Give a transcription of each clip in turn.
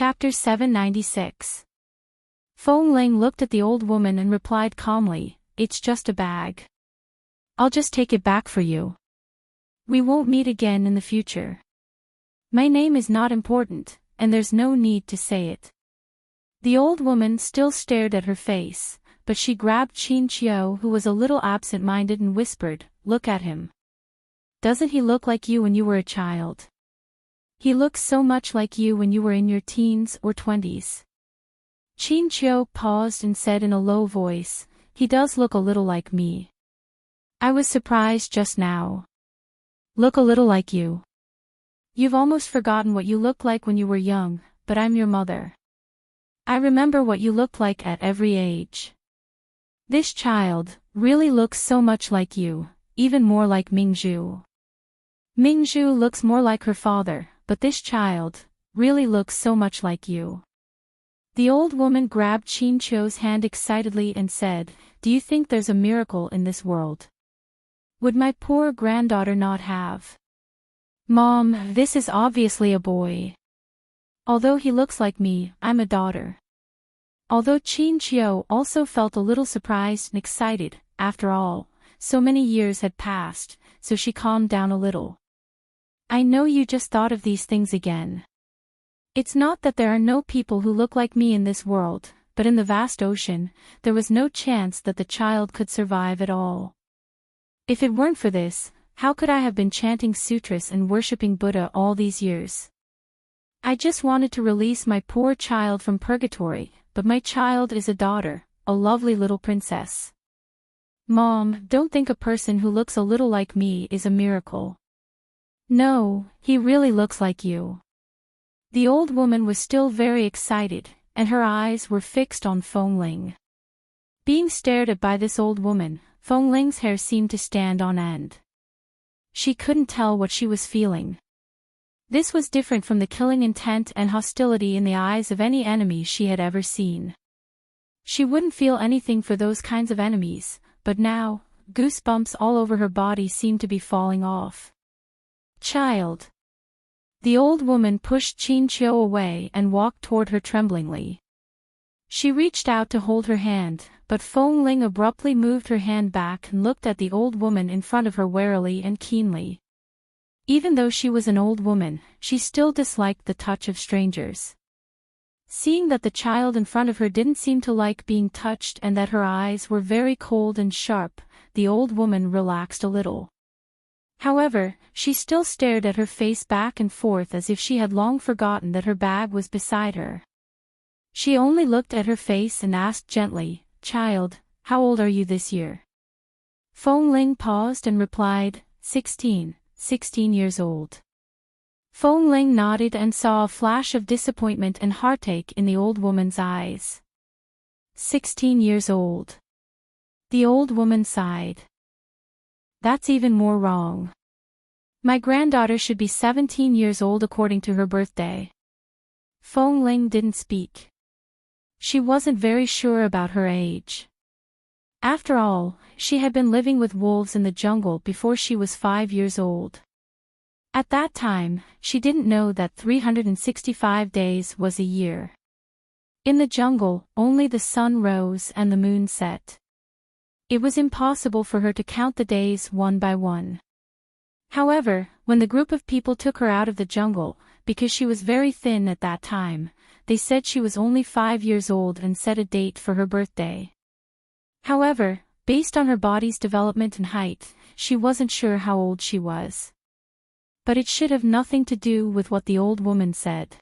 Chapter 796. Feng Ling looked at the old woman and replied calmly, "It's just a bag. I'll just take it back for you. We won't meet again in the future. My name is not important, and there's no need to say it." The old woman still stared at her face, but she grabbed Qin Qiu, who was a little absent-minded, and whispered, "Look at him. Doesn't he look like you when you were a child? He looks so much like you when you were in your teens or 20s. Qin Qiu paused and said in a low voice, "He does look a little like me. I was surprised just now. Look a little like you. You've almost forgotten what you looked like when you were young, but I'm your mother. I remember what you looked like at every age. This child really looks so much like you, even more like Mingzhu. Mingzhu looks more like her father, but this child really looks so much like you." The old woman grabbed Qin Qiu's hand excitedly and said, "Do you think there's a miracle in this world? Would my poor granddaughter not have? Mom, this is obviously a boy. Although he looks like me, I'm a daughter." Although Qin Qiu also felt a little surprised and excited, after all, so many years had passed, so she calmed down a little. "I know you just thought of these things again. It's not that there are no people who look like me in this world, but in the vast ocean, there was no chance that the child could survive at all. If it weren't for this, how could I have been chanting sutras and worshipping Buddha all these years? I just wanted to release my poor child from purgatory, but my child is a daughter, a lovely little princess. Mom, don't think a person who looks a little like me is a miracle. No, he really looks like you." The old woman was still very excited, and her eyes were fixed on Feng Ling. Being stared at by this old woman, Feng Ling's hair seemed to stand on end. She couldn't tell what she was feeling. This was different from the killing intent and hostility in the eyes of any enemy she had ever seen. She wouldn't feel anything for those kinds of enemies, but now, goosebumps all over her body seemed to be falling off. "Child." The old woman pushed Qin Qiu away and walked toward her tremblingly. She reached out to hold her hand, but Feng Ling abruptly moved her hand back and looked at the old woman in front of her warily and keenly. Even though she was an old woman, she still disliked the touch of strangers. Seeing that the child in front of her didn't seem to like being touched and that her eyes were very cold and sharp, the old woman relaxed a little. However, she still stared at her face back and forth as if she had long forgotten that her bag was beside her. She only looked at her face and asked gently, "Child, how old are you this year?" Feng Ling paused and replied, 16 years old." Feng Ling nodded and saw a flash of disappointment and heartache in the old woman's eyes. 16 years old. The old woman sighed. "That's even more wrong. My granddaughter should be 17 years old according to her birthday." Feng Ling didn't speak. She wasn't very sure about her age. After all, she had been living with wolves in the jungle before she was 5 years old. At that time, she didn't know that 365 days was a year. In the jungle, only the sun rose and the moon set. It was impossible for her to count the days one by one. However, when the group of people took her out of the jungle, because she was very thin at that time, they said she was only 5 years old and set a date for her birthday. However, based on her body's development and height, she wasn't sure how old she was. But it should have nothing to do with what the old woman said.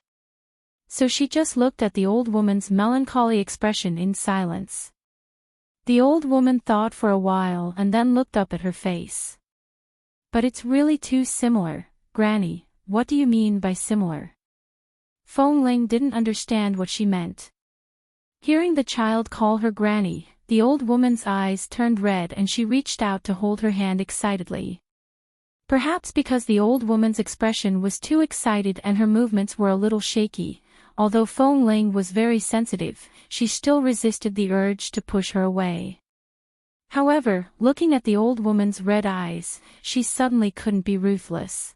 So she just looked at the old woman's melancholy expression in silence. The old woman thought for a while and then looked up at her face. "But it's really too similar, Granny. What do you mean by similar?" Feng Ling didn't understand what she meant. Hearing the child call her Granny, the old woman's eyes turned red and she reached out to hold her hand excitedly. Perhaps because the old woman's expression was too excited and her movements were a little shaky, although Feng Ling was very sensitive, she still resisted the urge to push her away. However, looking at the old woman's red eyes, she suddenly couldn't be ruthless.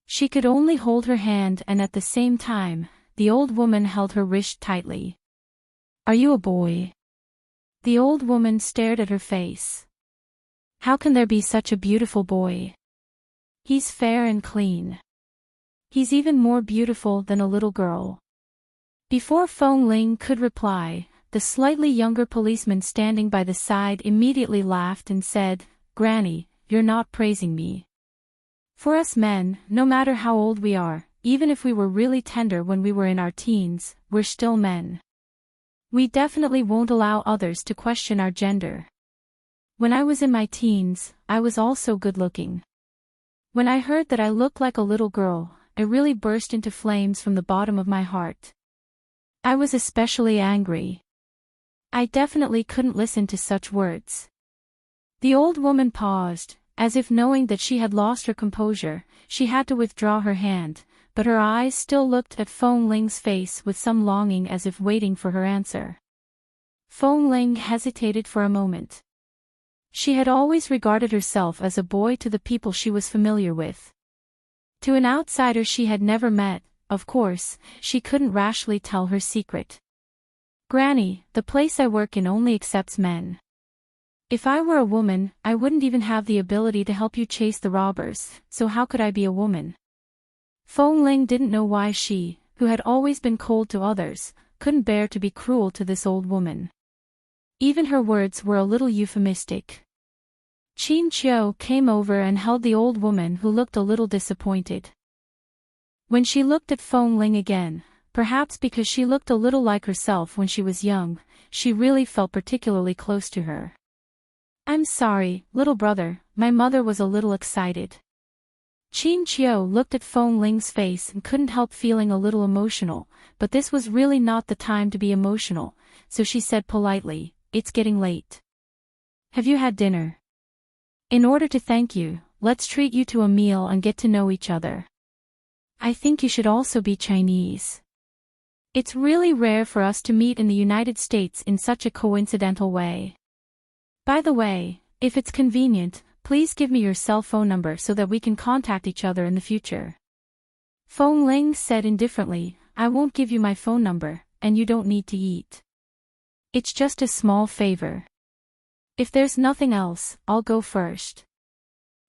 She could only hold her hand and at the same time, the old woman held her wrist tightly. Are you a boy? The old woman stared at her face. How can there be such a beautiful boy? He's fair and clean. He's even more beautiful than a little girl. Before Feng Ling could reply, the slightly younger policeman standing by the side immediately laughed and said, Granny, you're not praising me. For us men, no matter how old we are, even if we were really tender when we were in our teens, we're still men. We definitely won't allow others to question our gender. When I was in my teens, I was also good-looking. When I heard that I looked like a little girl, I really burst into flames from the bottom of my heart. I was especially angry. I definitely couldn't listen to such words. The old woman paused, as if knowing that she had lost her composure. She had to withdraw her hand, but her eyes still looked at Feng Ling's face with some longing, as if waiting for her answer. Feng Ling hesitated for a moment. She had always regarded herself as a boy to the people she was familiar with. To an outsider she had never met, of course, she couldn't rashly tell her secret. Granny, the place I work in only accepts men. If I were a woman, I wouldn't even have the ability to help you chase the robbers, so how could I be a woman? Feng Ling didn't know why she, who had always been cold to others, couldn't bear to be cruel to this old woman. Even her words were a little euphemistic. Qin Qiu came over and held the old woman, who looked a little disappointed. When she looked at Feng Ling again, perhaps because she looked a little like herself when she was young, she really felt particularly close to her. I'm sorry, little brother, my mother was a little excited. Qin Qiu looked at Feng Ling's face and couldn't help feeling a little emotional, but this was really not the time to be emotional, so she said politely, It's getting late. Have you had dinner? In order to thank you, let's treat you to a meal and get to know each other. I think you should also be Chinese. It's really rare for us to meet in the United States in such a coincidental way. By the way, if it's convenient, please give me your cell phone number so that we can contact each other in the future. Feng Ling said indifferently, I won't give you my phone number, and you don't need to eat. It's just a small favor. If there's nothing else, I'll go first.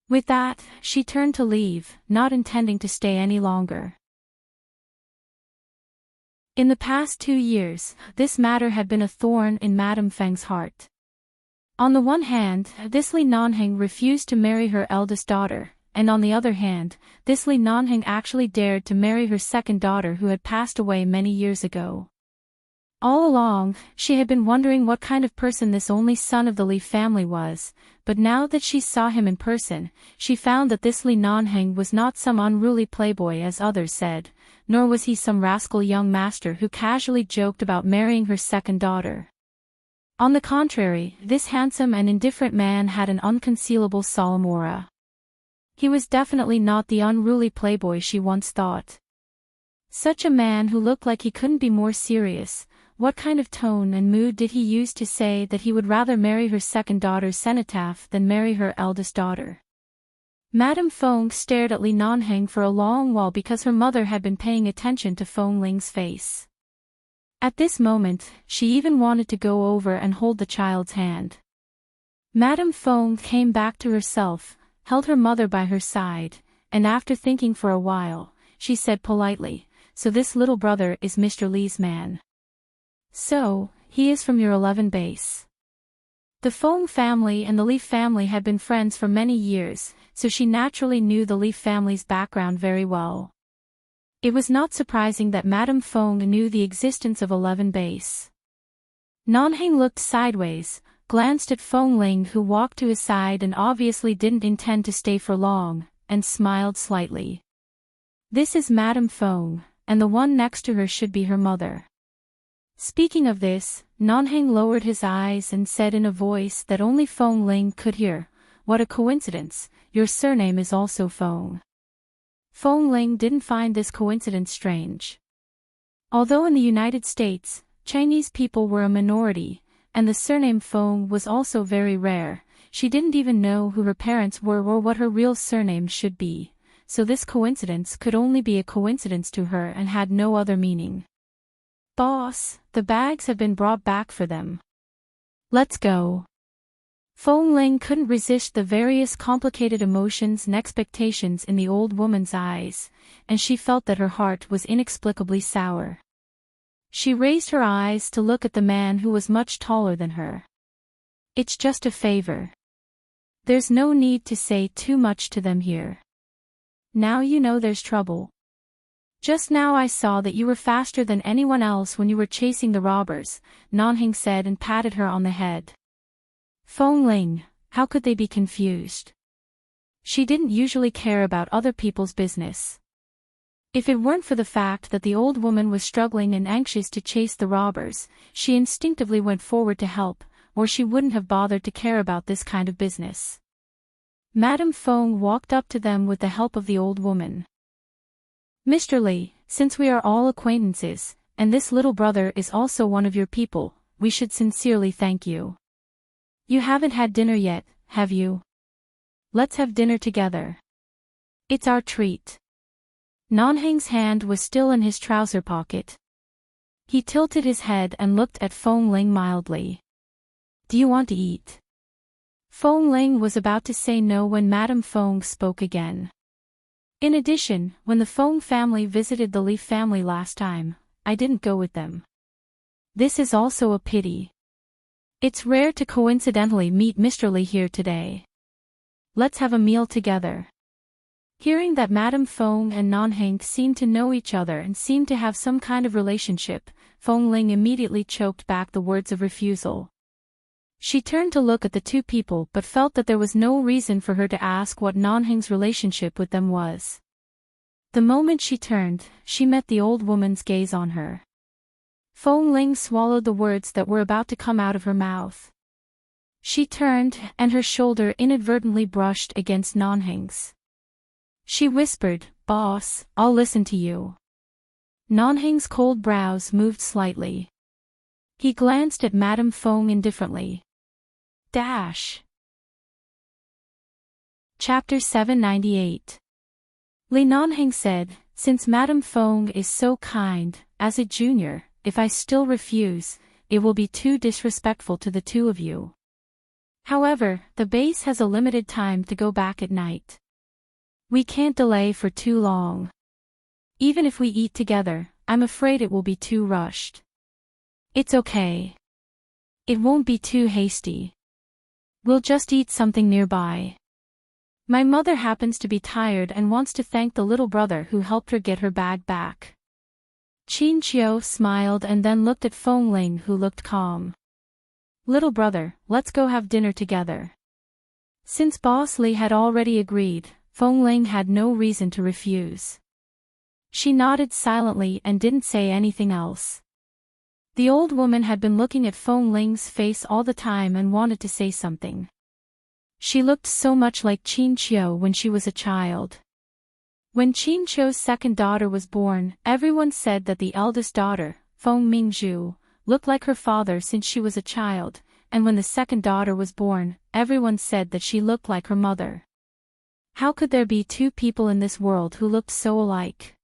With that, she turned to leave, not intending to stay any longer. In the past 2 years, this matter had been a thorn in Madame Feng's heart. On the one hand, this Li Nanheng refused to marry her eldest daughter, and on the other hand, this Li Nanheng actually dared to marry her second daughter who had passed away many years ago. All along, she had been wondering what kind of person this only son of the Li family was, but now that she saw him in person, she found that this Li Nanheng was not some unruly playboy as others said, nor was he some rascal young master who casually joked about marrying her second daughter. On the contrary, this handsome and indifferent man had an unconcealable solemn aura. He was definitely not the unruly playboy she once thought. Such a man who looked like he couldn't be more serious. What kind of tone and mood did he use to say that he would rather marry her second daughter's cenotaph than marry her eldest daughter? Madame Feng stared at Li Nanheng for a long while because her mother had been paying attention to Feng Ling's face. At this moment, she even wanted to go over and hold the child's hand. Madame Feng came back to herself, held her mother by her side, and after thinking for a while, she said politely, So this little brother is Mr. Li's man. So, he is from your 11 base. The Feng family and the Li family had been friends for many years, so she naturally knew the Li family's background very well. It was not surprising that Madame Feng knew the existence of 11 base. Nanheng looked sideways, glanced at Feng Ling who walked to his side and obviously didn't intend to stay for long, and smiled slightly. This is Madame Feng, and the one next to her should be her mother. Speaking of this, Nanheng lowered his eyes and said in a voice that only Feng Ling could hear, What a coincidence, your surname is also Feng. Feng Ling didn't find this coincidence strange. Although in the United States, Chinese people were a minority, and the surname Feng was also very rare, she didn't even know who her parents were or what her real surname should be, so this coincidence could only be a coincidence to her and had no other meaning. "Boss, the bags have been brought back for them. Let's go." Feng Ling couldn't resist the various complicated emotions and expectations in the old woman's eyes, and she felt that her heart was inexplicably sour. She raised her eyes to look at the man who was much taller than her. "It's just a favor. There's no need to say too much to them here. Now you know there's trouble. Just now I saw that you were faster than anyone else when you were chasing the robbers," Nanhing said and patted her on the head. Feng Ling, how could they be confused? She didn't usually care about other people's business. If it weren't for the fact that the old woman was struggling and anxious to chase the robbers, she instinctively went forward to help, or she wouldn't have bothered to care about this kind of business. Madame Feng walked up to them with the help of the old woman. "Mr. Li, since we are all acquaintances, and this little brother is also one of your people, we should sincerely thank you. You haven't had dinner yet, have you? Let's have dinner together. It's our treat." Nanheng's hand was still in his trouser pocket. He tilted his head and looked at Feng Ling mildly. "Do you want to eat?" Feng Ling was about to say no when Madame Feng spoke again. "In addition, when the Feng family visited the Li family last time, I didn't go with them. This is also a pity. It's rare to coincidentally meet Mr. Li here today. Let's have a meal together." Hearing that Madame Feng and Nanheng seemed to know each other and seemed to have some kind of relationship, Feng Ling immediately choked back the words of refusal. She turned to look at the two people but felt that there was no reason for her to ask what Nanheng's relationship with them was. The moment she turned, she met the old woman's gaze on her. Feng Ling swallowed the words that were about to come out of her mouth. She turned, and her shoulder inadvertently brushed against Nanheng's. She whispered, "Boss, I'll listen to you." Nanheng's cold brows moved slightly. He glanced at Madame Feng indifferently. Chapter 798. Li Nanheng said, "Since Madame Feng is so kind, as a junior, if I still refuse, it will be too disrespectful to the two of you. However, the base has a limited time to go back at night. We can't delay for too long. Even if we eat together, I'm afraid it will be too rushed." "It's okay. It won't be too hasty. We'll just eat something nearby. My mother happens to be tired and wants to thank the little brother who helped her get her bag back." Qin Qiu smiled and then looked at Feng Ling, who looked calm. "Little brother, let's go have dinner together." Since Boss Li had already agreed, Feng Ling had no reason to refuse. She nodded silently and didn't say anything else. The old woman had been looking at Feng Ling's face all the time and wanted to say something. She looked so much like Qin Qiu when she was a child. When Qin Qiu's second daughter was born, everyone said that the eldest daughter, Feng Mingzhu, looked like her father since she was a child, and when the second daughter was born, everyone said that she looked like her mother. How could there be two people in this world who looked so alike?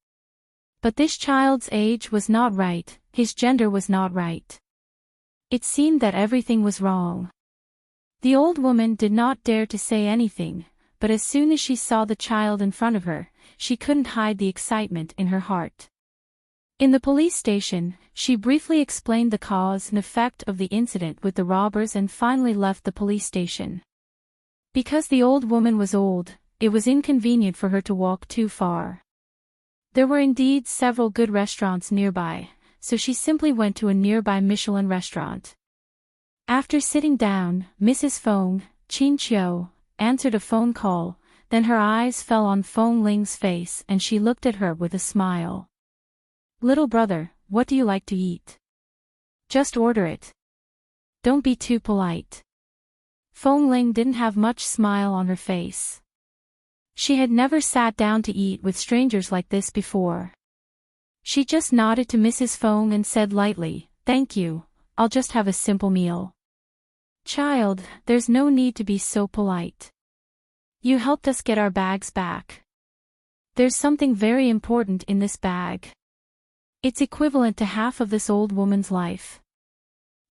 But this child's age was not right, his gender was not right. It seemed that everything was wrong. The old woman did not dare to say anything, but as soon as she saw the child in front of her, she couldn't hide the excitement in her heart. In the police station, she briefly explained the cause and effect of the incident with the robbers and finally left the police station. Because the old woman was old, it was inconvenient for her to walk too far. There were indeed several good restaurants nearby, so she simply went to a nearby Michelin restaurant. After sitting down, Mrs. Feng, Qin Qiu, answered a phone call, then her eyes fell on Feng Ling's face and she looked at her with a smile. "Little brother, what do you like to eat? Just order it. Don't be too polite." Feng Ling didn't have much smile on her face. She had never sat down to eat with strangers like this before. She just nodded to Mrs. Feng and said lightly, "Thank you, I'll just have a simple meal." "Child, there's no need to be so polite. You helped us get our bags back. There's something very important in this bag. It's equivalent to half of this old woman's life.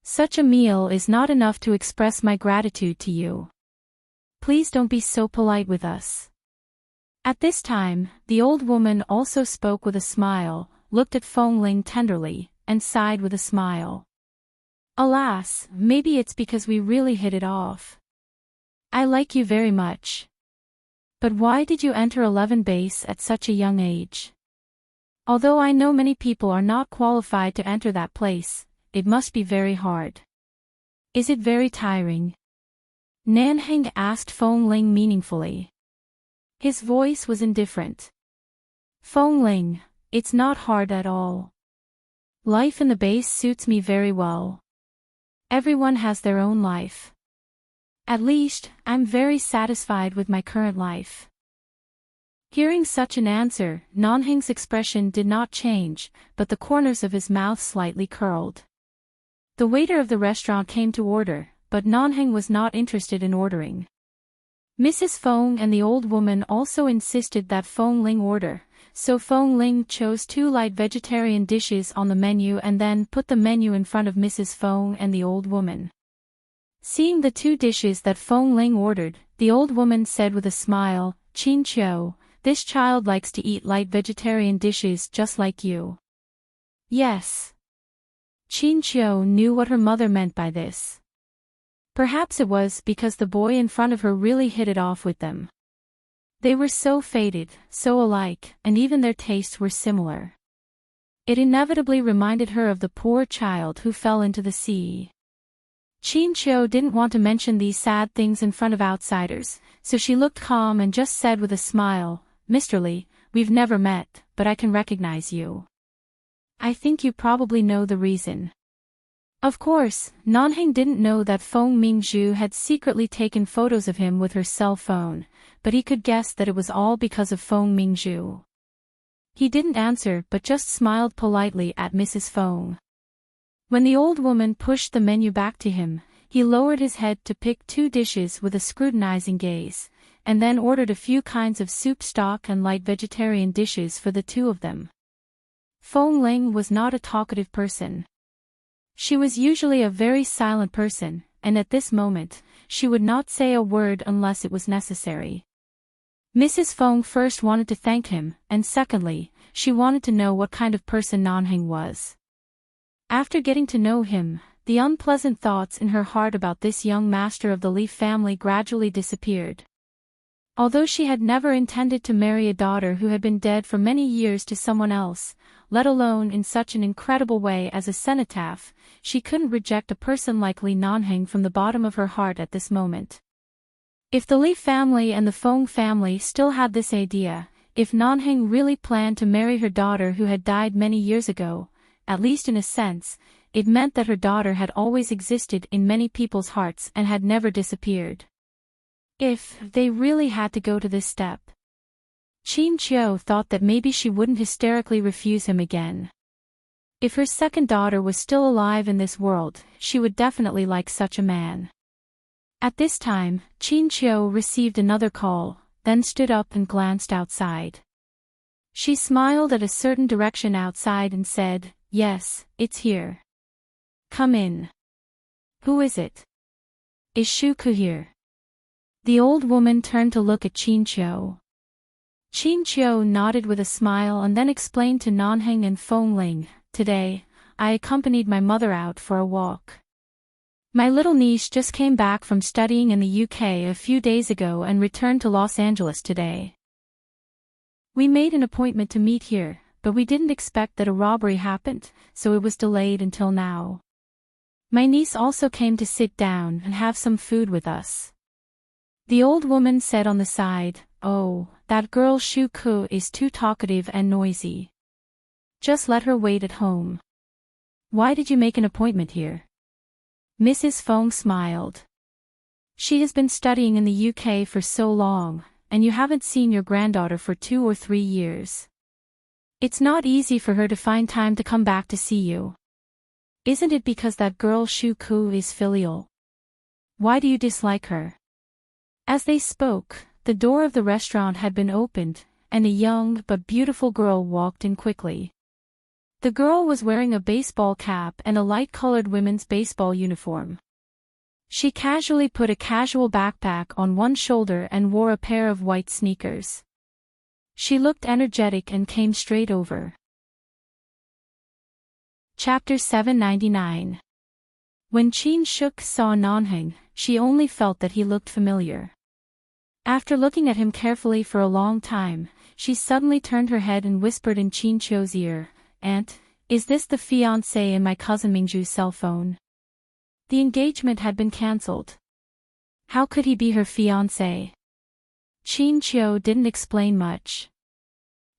Such a meal is not enough to express my gratitude to you. Please don't be so polite with us. At this time, the old woman also spoke with a smile, looked at Feng Ling tenderly, and sighed with a smile. Alas, maybe it's because we really hit it off. I like you very much. But why did you enter 11 base at such a young age? Although I know many people are not qualified to enter that place, it must be very hard. Is it very tiring? Nanheng asked Feng Ling meaningfully. His voice was indifferent. Feng Ling, it's not hard at all. Life in the base suits me very well. Everyone has their own life. At least, I'm very satisfied with my current life. Hearing such an answer, Nanheng's expression did not change, but the corners of his mouth slightly curled. The waiter of the restaurant came to order, but Nanheng was not interested in ordering. Mrs. Feng and the old woman also insisted that Feng Ling order, so Feng Ling chose 2 light vegetarian dishes on the menu and then put the menu in front of Mrs. Feng and the old woman. Seeing the 2 dishes that Feng Ling ordered, the old woman said with a smile, "Qin Qiu, this child likes to eat light vegetarian dishes just like you." Yes. Qin Qiu knew what her mother meant by this. Perhaps it was because the boy in front of her really hit it off with them. They were so fated, so alike, and even their tastes were similar. It inevitably reminded her of the poor child who fell into the sea. Qin Qiu didn't want to mention these sad things in front of outsiders, so she looked calm and just said with a smile, "Mr. Li, we've never met, but I can recognize you. I think you probably know the reason." Of course, Nanheng didn't know that Feng Mingzhu had secretly taken photos of him with her cell phone, but he could guess that it was all because of Feng Mingzhu. He didn't answer but just smiled politely at Mrs. Feng. When the old woman pushed the menu back to him, he lowered his head to pick 2 dishes with a scrutinizing gaze, and then ordered a few kinds of soup stock and light vegetarian dishes for the 2 of them. Feng Ling was not a talkative person. She was usually a very silent person, and at this moment, she would not say a word unless it was necessary. Mrs. Feng first wanted to thank him, and secondly, she wanted to know what kind of person Nanheng was. After getting to know him, the unpleasant thoughts in her heart about this young master of the Li family gradually disappeared. Although she had never intended to marry a daughter who had been dead for many years to someone else, let alone in such an incredible way as a cenotaph, she couldn't reject a person like Li Nanheng from the bottom of her heart at this moment. If the Li family and the Feng family still had this idea, if Nanheng really planned to marry her daughter who had died many years ago, at least in a sense, it meant that her daughter had always existed in many people's hearts and had never disappeared. If they really had to go to this step, Qin Qiu thought that maybe she wouldn't hysterically refuse him again. If her second daughter was still alive in this world, she would definitely like such a man. At this time, Qin Qiu received another call, then stood up and glanced outside. She smiled at a certain direction outside and said, "Yes, it's here. Come in." "Who is it? Is Shuku here?" The old woman turned to look at Qin Qiu. Qin Qiu nodded with a smile and then explained to Nanheng and Feng Ling, "Today, I accompanied my mother out for a walk. My little niece just came back from studying in the UK a few days ago and returned to Los Angeles today. We made an appointment to meet here, but we didn't expect that a robbery happened, so it was delayed until now. My niece also came to sit down and have some food with us." The old woman said on the side, "Oh, that girl Shu Ku is too talkative and noisy. Just let her wait at home." "Why did you make an appointment here?" Mrs. Feng smiled. "She has been studying in the UK for so long, and you haven't seen your granddaughter for 2 or 3 years. It's not easy for her to find time to come back to see you. Isn't it because that girl Shu Ku is filial? Why do you dislike her?" As they spoke, the door of the restaurant had been opened, and a young but beautiful girl walked in quickly. The girl was wearing a baseball cap and a light-colored women's baseball uniform. She casually put a casual backpack on one shoulder and wore a pair of white sneakers. She looked energetic and came straight over. Chapter 799. When Chin Shuk saw Nanheng, she only felt that he looked familiar. After looking at him carefully for a long time, she suddenly turned her head and whispered in Chin Chio's ear, "Aunt, is this the fiancé in my cousin Mingju's cell phone?" The engagement had been cancelled. How could he be her fiancé? Chin Chio didn't explain much.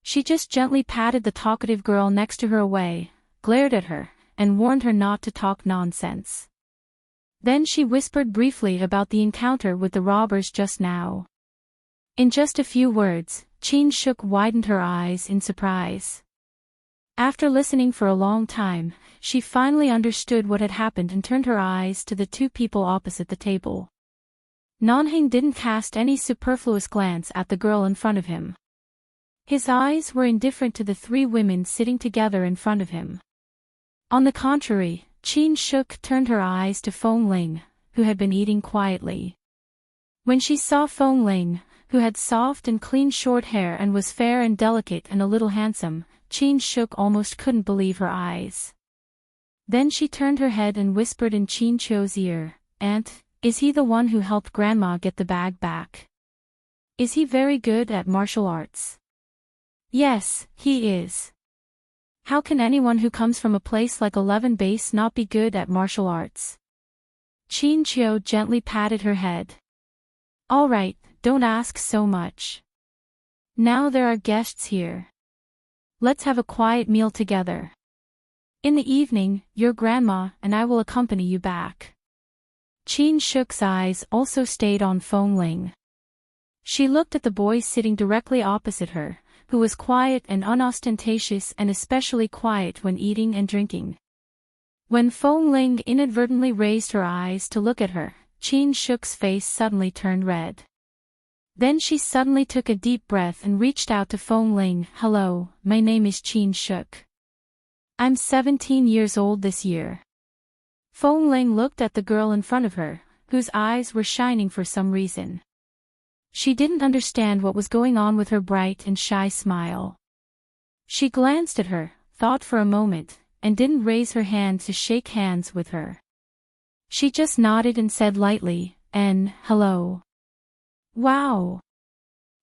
She just gently patted the talkative girl next to her away, glared at her, and warned her not to talk nonsense. Then she whispered briefly about the encounter with the robbers just now. In just a few words, Chin Shuk widened her eyes in surprise. After listening for a long time, she finally understood what had happened and turned her eyes to the two people opposite the table. Nanheng didn't cast any superfluous glance at the girl in front of him. His eyes were indifferent to the three women sitting together in front of him. On the contrary, Chin Shuk turned her eyes to Fong Ling, who had been eating quietly. When she saw Fong Ling, who had soft and clean short hair and was fair and delicate and a little handsome, Chin Shuk almost couldn't believe her eyes. Then she turned her head and whispered in Chin Chio's ear, "Aunt, is he the one who helped Grandma get the bag back? Is he very good at martial arts?" "Yes, he is." "How can anyone who comes from a place like 11 Base not be good at martial arts?" Chin Chio gently patted her head. "All right, don't ask so much. Now there are guests here. Let's have a quiet meal together. In the evening, your grandma and I will accompany you back." Chin Shuk's eyes also stayed on Fong Ling. She looked at the boy sitting directly opposite her, who was quiet and unostentatious and especially quiet when eating and drinking. When Fong Ling inadvertently raised her eyes to look at her, Chin Shuk's face suddenly turned red. Then she suddenly took a deep breath and reached out to Fong Ling. "Hello, my name is Chin Shuk. I'm 17 years old this year." Fong Ling looked at the girl in front of her, whose eyes were shining for some reason. She didn't understand what was going on with her bright and shy smile. She glanced at her, thought for a moment, and didn't raise her hand to shake hands with her. She just nodded and said lightly, "Hello. Wow.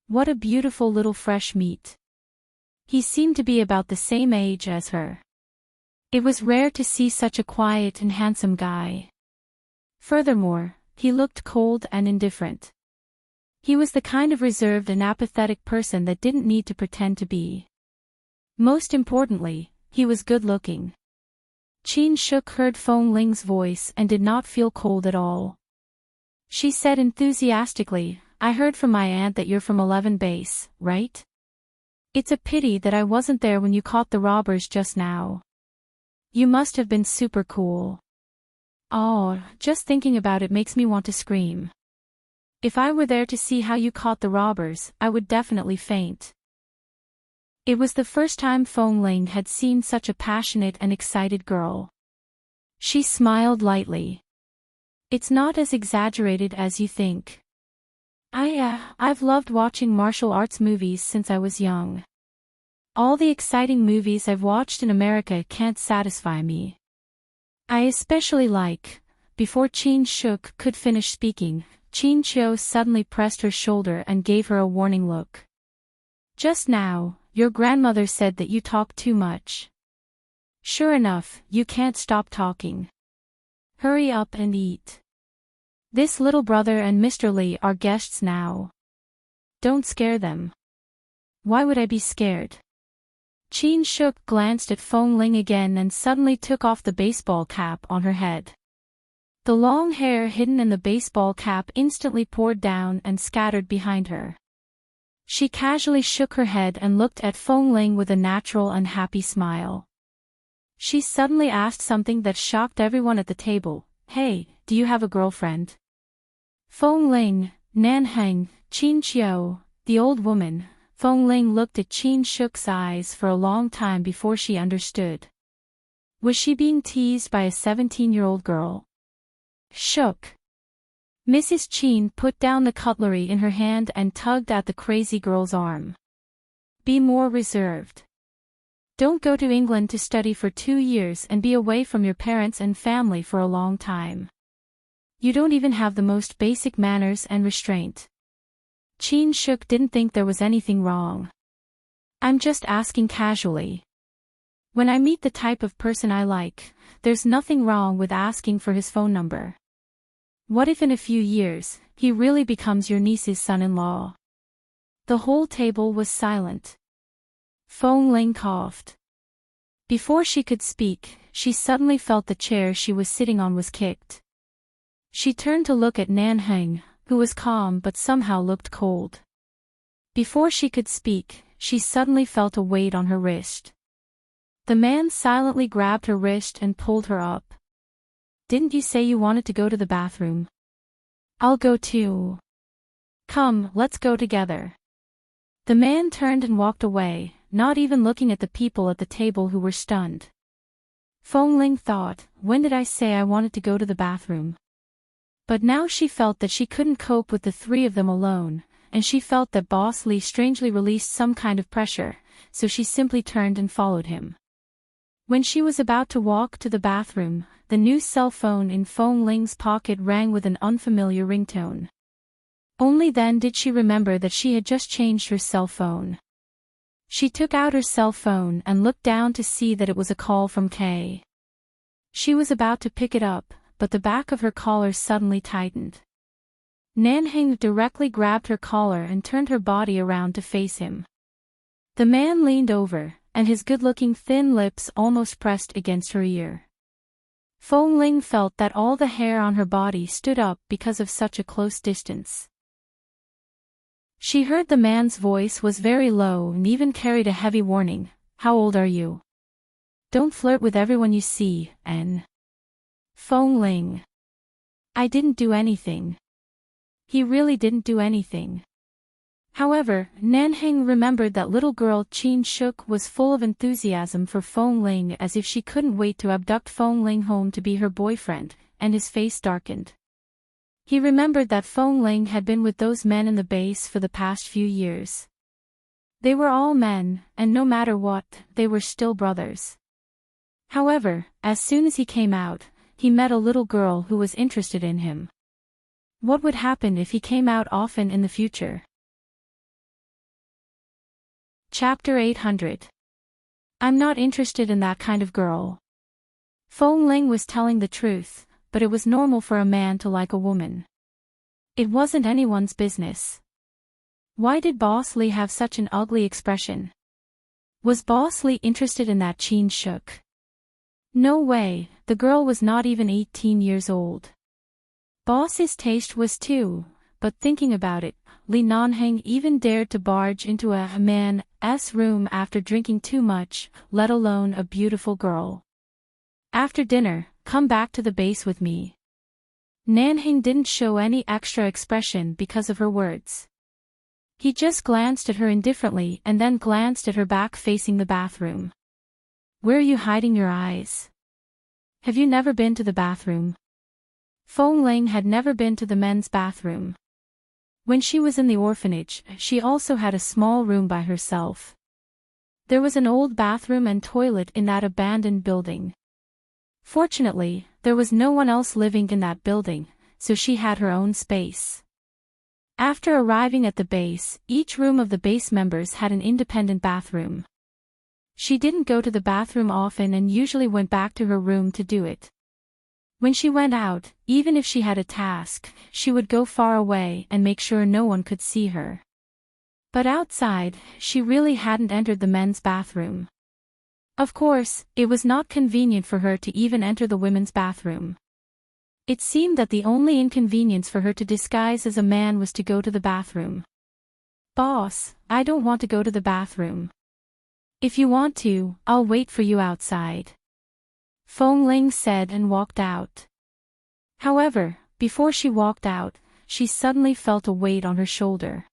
What a beautiful little fresh meat." He seemed to be about the same age as her. It was rare to see such a quiet and handsome guy. Furthermore, he looked cold and indifferent. He was the kind of reserved and apathetic person that didn't need to pretend to be. Most importantly, he was good-looking. Chin Shuk heard Fong Ling's voice and did not feel cold at all. She said enthusiastically, "I heard from my aunt that you're from 11 Base, right? It's a pity that I wasn't there when you caught the robbers just now. You must have been super cool. Oh, just thinking about it makes me want to scream. If I were there to see how you caught the robbers, I would definitely faint." It was the first time Fong Ling had seen such a passionate and excited girl. She smiled lightly. "It's not as exaggerated as you think. I've loved watching martial arts movies since I was young. All the exciting movies I've watched in America can't satisfy me. I especially like..." Before Chin Shuk could finish speaking, Chin Chio suddenly pressed her shoulder and gave her a warning look. "Just now, your grandmother said that you talk too much. Sure enough, you can't stop talking. Hurry up and eat. This little brother and Mr. Lee are guests now. Don't scare them." "Why would I be scared?" Chin Shuk glanced at Fong Ling again and suddenly took off the baseball cap on her head. The long hair hidden in the baseball cap instantly poured down and scattered behind her. She casually shook her head and looked at Fong Ling with a natural and happy smile. She suddenly asked something that shocked everyone at the table. "Hey, do you have a girlfriend?" Fong Ling, Nanheng, Chin Chio, the old woman, Feng Ling looked at Qin Shuk's eyes for a long time before she understood. Was she being teased by a 17-year-old girl? Shuk. Mrs. Qin put down the cutlery in her hand and tugged at the crazy girl's arm. Be more reserved. Don't go to England to study for 2 years and be away from your parents and family for a long time. You don't even have the most basic manners and restraint. Qin Shuk didn't think there was anything wrong. I'm just asking casually. When I meet the type of person I like, there's nothing wrong with asking for his phone number. What if in a few years, he really becomes your niece's son-in-law? The whole table was silent. Feng Ling coughed. Before she could speak, she suddenly felt the chair she was sitting on was kicked. She turned to look at Nanheng, who was calm but somehow looked cold. Before she could speak, she suddenly felt a weight on her wrist. The man silently grabbed her wrist and pulled her up. Didn't you say you wanted to go to the bathroom? I'll go too. Come, let's go together. The man turned and walked away, not even looking at the people at the table who were stunned. Feng Ling thought, when did I say I wanted to go to the bathroom? But now she felt that she couldn't cope with the 3 of them alone, and she felt that Boss Lee strangely released some kind of pressure, so she simply turned and followed him. When she was about to walk to the bathroom, the new cell phone in Feng Ling's pocket rang with an unfamiliar ringtone. Only then did she remember that she had just changed her cell phone. She took out her cell phone and looked down to see that it was a call from Kay. She was about to pick it up, but the back of her collar suddenly tightened. Nanheng directly grabbed her collar and turned her body around to face him. The man leaned over, and his good-looking thin lips almost pressed against her ear. Feng Ling felt that all the hair on her body stood up because of such a close distance. She heard the man's voice was very low and even carried a heavy warning. How old are you? Don't flirt with everyone you see, N. Feng Ling. I didn't do anything. He really didn't do anything. However, Nanheng remembered that little girl Qin Shuk was full of enthusiasm for Feng Ling as if she couldn't wait to abduct Feng Ling home to be her boyfriend, and his face darkened. He remembered that Feng Ling had been with those men in the base for the past few years. They were all men, and no matter what, they were still brothers. However, as soon as he came out, he met a little girl who was interested in him. What would happen if he came out often in the future? Chapter 800. I'm not interested in that kind of girl. Feng Ling was telling the truth, but it was normal for a man to like a woman. It wasn't anyone's business. Why did Boss Lee have such an ugly expression? Was Boss Lee interested in that Qin Shuk? No way, the girl was not even 18 years old. Boss's taste was too, but thinking about it, Li Nanheng even dared to barge into a man's room after drinking too much, let alone a beautiful girl. After dinner, come back to the base with me. Nanheng didn't show any extra expression because of her words. He just glanced at her indifferently and then glanced at her back facing the bathroom. Where are you hiding your eyes? Have you never been to the bathroom? Feng Ling had never been to the men's bathroom. When she was in the orphanage, she also had a small room by herself. There was an old bathroom and toilet in that abandoned building. Fortunately, there was no one else living in that building, so she had her own space. After arriving at the base, each room of the base members had an independent bathroom. She didn't go to the bathroom often and usually went back to her room to do it. When she went out, even if she had a task, she would go far away and make sure no one could see her. But outside, she really hadn't entered the men's bathroom. Of course, it was not convenient for her to even enter the women's bathroom. It seemed that the only inconvenience for her to disguise as a man was to go to the bathroom. Boss, I don't want to go to the bathroom. If you want to, I'll wait for you outside. Feng Ling said and walked out. However, before she walked out, she suddenly felt a weight on her shoulder.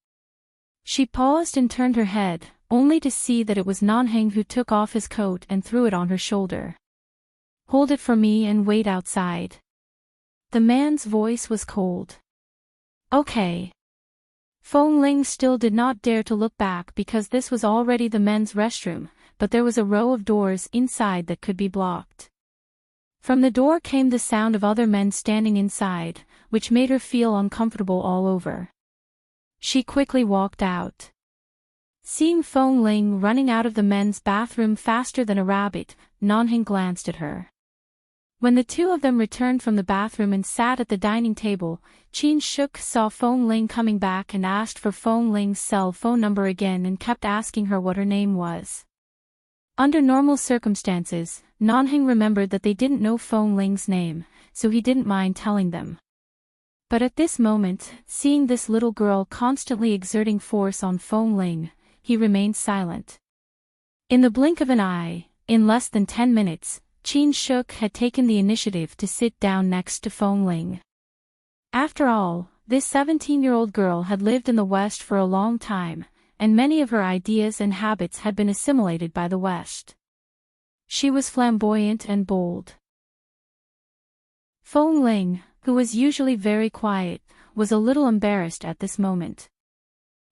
She paused and turned her head, only to see that it was Nanheng who took off his coat and threw it on her shoulder. "Hold it for me and wait outside." The man's voice was cold. "Okay." Feng Ling still did not dare to look back because this was already the men's restroom, but there was a row of doors inside that could be blocked. From the door came the sound of other men standing inside, which made her feel uncomfortable all over. She quickly walked out. Seeing Feng Ling running out of the men's bathroom faster than a rabbit, Nanheng glanced at her. When the two of them returned from the bathroom and sat at the dining table, Qin Shuk saw Feng Ling coming back and asked for Feng Ling's cell phone number again and kept asking her what her name was. Under normal circumstances, Nanheng remembered that they didn't know Feng Ling's name, so he didn't mind telling them. But at this moment, seeing this little girl constantly exerting force on Feng Ling, he remained silent. In the blink of an eye, in less than 10 minutes, Qin Shuk had taken the initiative to sit down next to Feng Ling. After all, this 17-year-old girl had lived in the West for a long time, and many of her ideas and habits had been assimilated by the West. She was flamboyant and bold. Feng Ling, who was usually very quiet, was a little embarrassed at this moment.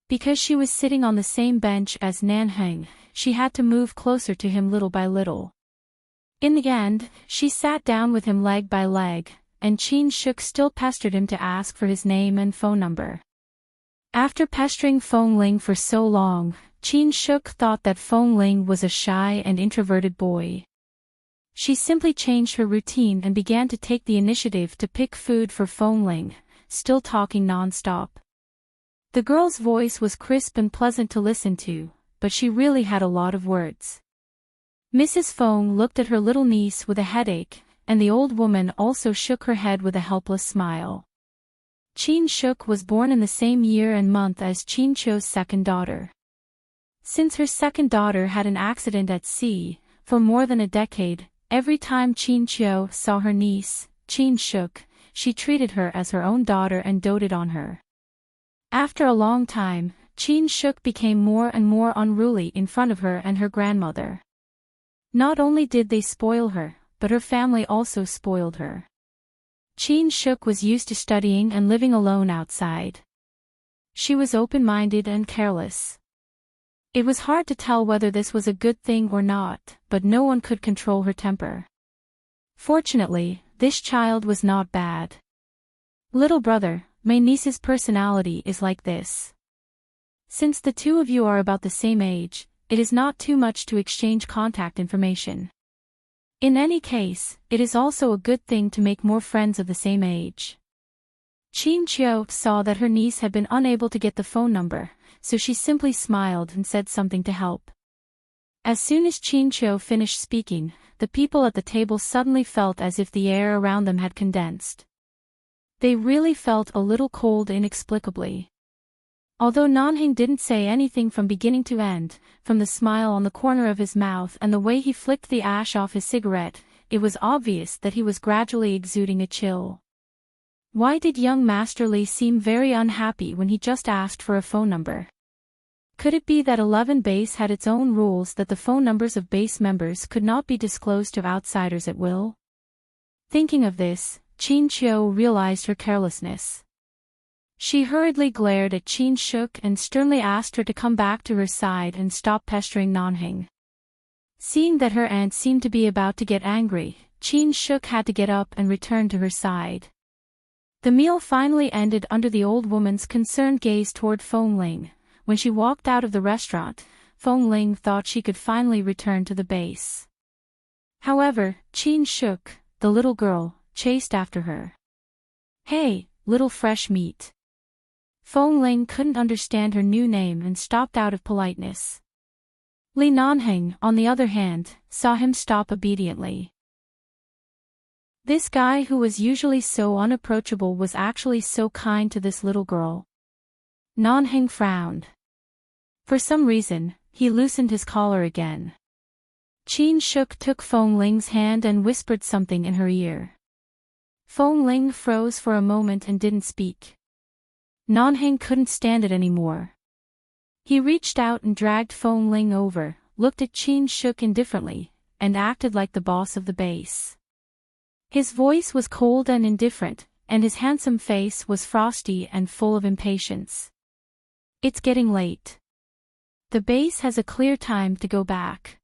Because she was sitting on the same bench as Nanheng, she had to move closer to him little by little. In the end, she sat down with him leg by leg, and Qin Shuk still pestered him to ask for his name and phone number. After pestering Feng Ling for so long, Qin Shuk thought that Feng Ling was a shy and introverted boy. She simply changed her routine and began to take the initiative to pick food for Feng Ling, still talking non-stop. The girl's voice was crisp and pleasant to listen to, but she really had a lot of words. Mrs. Feng looked at her little niece with a headache, and the old woman also shook her head with a helpless smile. Qin Shuk was born in the same year and month as Qin Chou's second daughter. Since her second daughter had an accident at sea, for more than a decade, every time Qin Chou saw her niece, Qin Shuk, she treated her as her own daughter and doted on her. After a long time, Qin Shuk became more and more unruly in front of her and her grandmother. Not only did they spoil her, but her family also spoiled her. Qin Shuk was used to studying and living alone outside. She was open-minded and careless. It was hard to tell whether this was a good thing or not, but no one could control her temper. Fortunately, this child was not bad. "Little brother, my niece's personality is like this. Since the two of you are about the same age, it is not too much to exchange contact information. In any case, it is also a good thing to make more friends of the same age." Qin Chou saw that her niece had been unable to get the phone number, so she simply smiled and said something to help. As soon as Qin Chou finished speaking, the people at the table suddenly felt as if the air around them had condensed. They really felt a little cold inexplicably. Although Nanheng didn't say anything from beginning to end, from the smile on the corner of his mouth and the way he flicked the ash off his cigarette, it was obvious that he was gradually exuding a chill. Why did young Master Li seem very unhappy when he just asked for a phone number? Could it be that 11 Base had its own rules that the phone numbers of base members could not be disclosed to outsiders at will? Thinking of this, Qin Chou realized her carelessness. She hurriedly glared at Qin Shuk and sternly asked her to come back to her side and stop pestering Nanheng. Seeing that her aunt seemed to be about to get angry, Qin Shuk had to get up and return to her side. The meal finally ended under the old woman's concerned gaze toward Feng Ling. When she walked out of the restaurant, Feng Ling thought she could finally return to the base. However, Qin Shuk, the little girl, chased after her. "Hey, little fresh meat." Feng Ling couldn't understand her new name and stopped out of politeness. Li Nanheng, on the other hand, saw him stop obediently. This guy who was usually so unapproachable was actually so kind to this little girl. Nanheng frowned. For some reason, he loosened his collar again. Qin Shuk took Feng Ling's hand and whispered something in her ear. Feng Ling froze for a moment and didn't speak. Nanheng couldn't stand it anymore. He reached out and dragged Feng Ling over, looked at Qin Shuk indifferently, and acted like the boss of the base. His voice was cold and indifferent, and his handsome face was frosty and full of impatience. It's getting late. The base has a clear time to go back.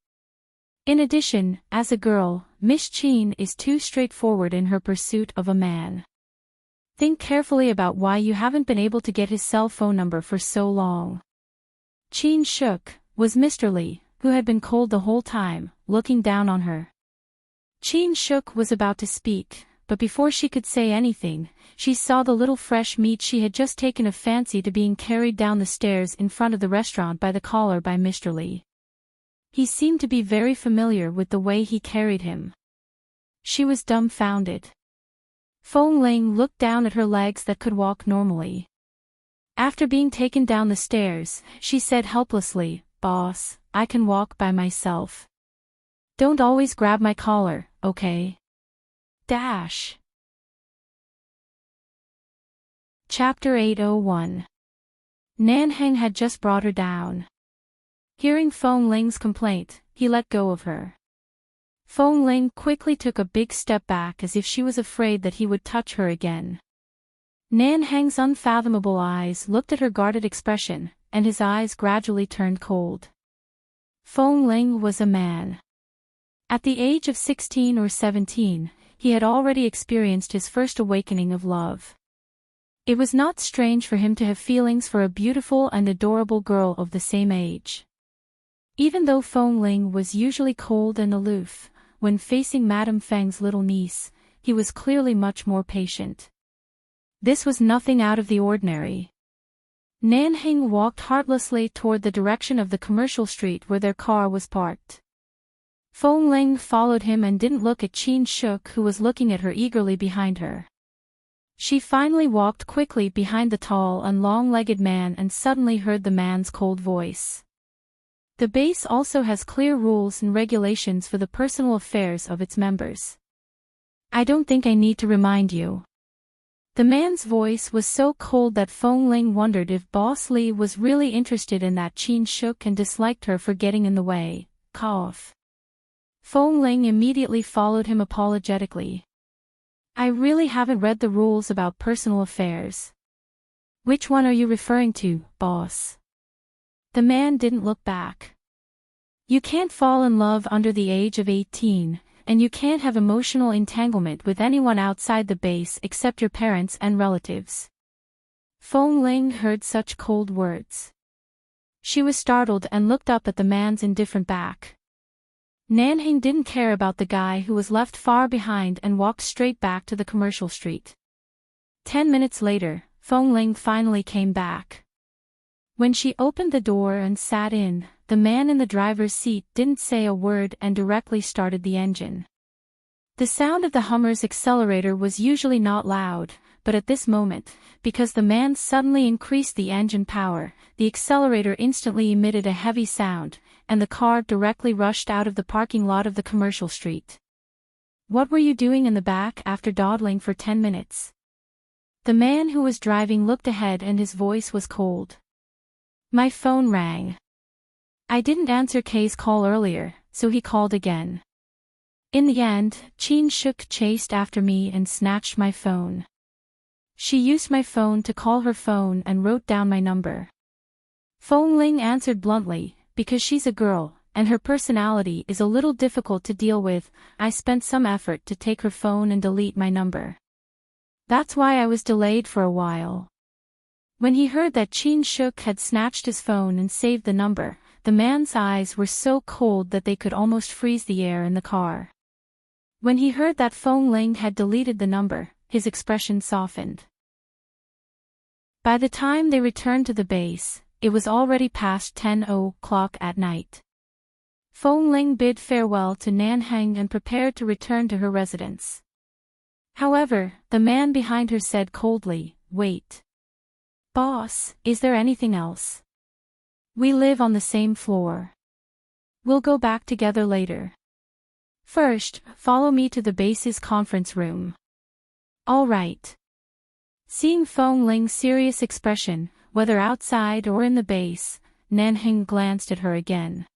In addition, as a girl, Miss Qin is too straightforward in her pursuit of a man. Think carefully about why you haven't been able to get his cell phone number for so long. Qin Shuk was Mr. Li, who had been cold the whole time, looking down on her. Qin Shuk was about to speak, but before she could say anything, she saw the little fresh meat she had just taken a fancy to being carried down the stairs in front of the restaurant by the collar by Mr. Li. He seemed to be very familiar with the way he carried him. She was dumbfounded. Feng Ling looked down at her legs that could walk normally. After being taken down the stairs, she said helplessly, "Boss, I can walk by myself. Don't always grab my collar, okay?" Chapter 801. Nanheng had just brought her down. Hearing Feng Ling's complaint, he let go of her. Feng Ling quickly took a big step back as if she was afraid that he would touch her again. Nanheng's unfathomable eyes looked at her guarded expression, and his eyes gradually turned cold. Feng Ling was a man. At the age of 16 or 17, he had already experienced his first awakening of love. It was not strange for him to have feelings for a beautiful and adorable girl of the same age. Even though Feng Ling was usually cold and aloof, when facing Madame Feng's little niece, he was clearly much more patient. This was nothing out of the ordinary. Nanheng walked heartlessly toward the direction of the commercial street where their car was parked. Feng Ling followed him and didn't look at Qin Shuk, who was looking at her eagerly behind her. She finally walked quickly behind the tall and long-legged man and suddenly heard the man's cold voice. The base also has clear rules and regulations for the personal affairs of its members. I don't think I need to remind you. The man's voice was so cold that Feng Ling wondered if Boss Li was really interested in that Qin Shuk and disliked her for getting in the way. Cough. Feng Ling immediately followed him apologetically. I really haven't read the rules about personal affairs. Which one are you referring to, boss? The man didn't look back. You can't fall in love under the age of 18, and you can't have emotional entanglement with anyone outside the base except your parents and relatives. Feng Ling heard such cold words. She was startled and looked up at the man's indifferent back. Nanheng didn't care about the guy who was left far behind and walked straight back to the commercial street. 10 minutes later, Feng Ling finally came back. When she opened the door and sat in, the man in the driver's seat didn't say a word and directly started the engine. The sound of the Hummer's accelerator was usually not loud, but at this moment, because the man suddenly increased the engine power, the accelerator instantly emitted a heavy sound, and the car directly rushed out of the parking lot of the commercial street. What were you doing in the back after dawdling for 10 minutes? The man who was driving looked ahead and his voice was cold. My phone rang. I didn't answer Kay's call earlier, so he called again. In the end, Qin Shuk chased after me and snatched my phone. She used my phone to call her phone and wrote down my number. Feng Ling answered bluntly, because she's a girl, and her personality is a little difficult to deal with. I spent some effort to take her phone and delete my number. That's why I was delayed for a while. When he heard that Qin Shuk had snatched his phone and saved the number, the man's eyes were so cold that they could almost freeze the air in the car. When he heard that Feng Ling had deleted the number, his expression softened. By the time they returned to the base, it was already past 10 o'clock at night. Feng Ling bid farewell to Nanheng and prepared to return to her residence. However, the man behind her said coldly, Wait. Boss, is there anything else? We live on the same floor. We'll go back together later. First, follow me to the base's conference room. All right. Seeing Feng Ling's serious expression, whether outside or in the base, Nanheng glanced at her again.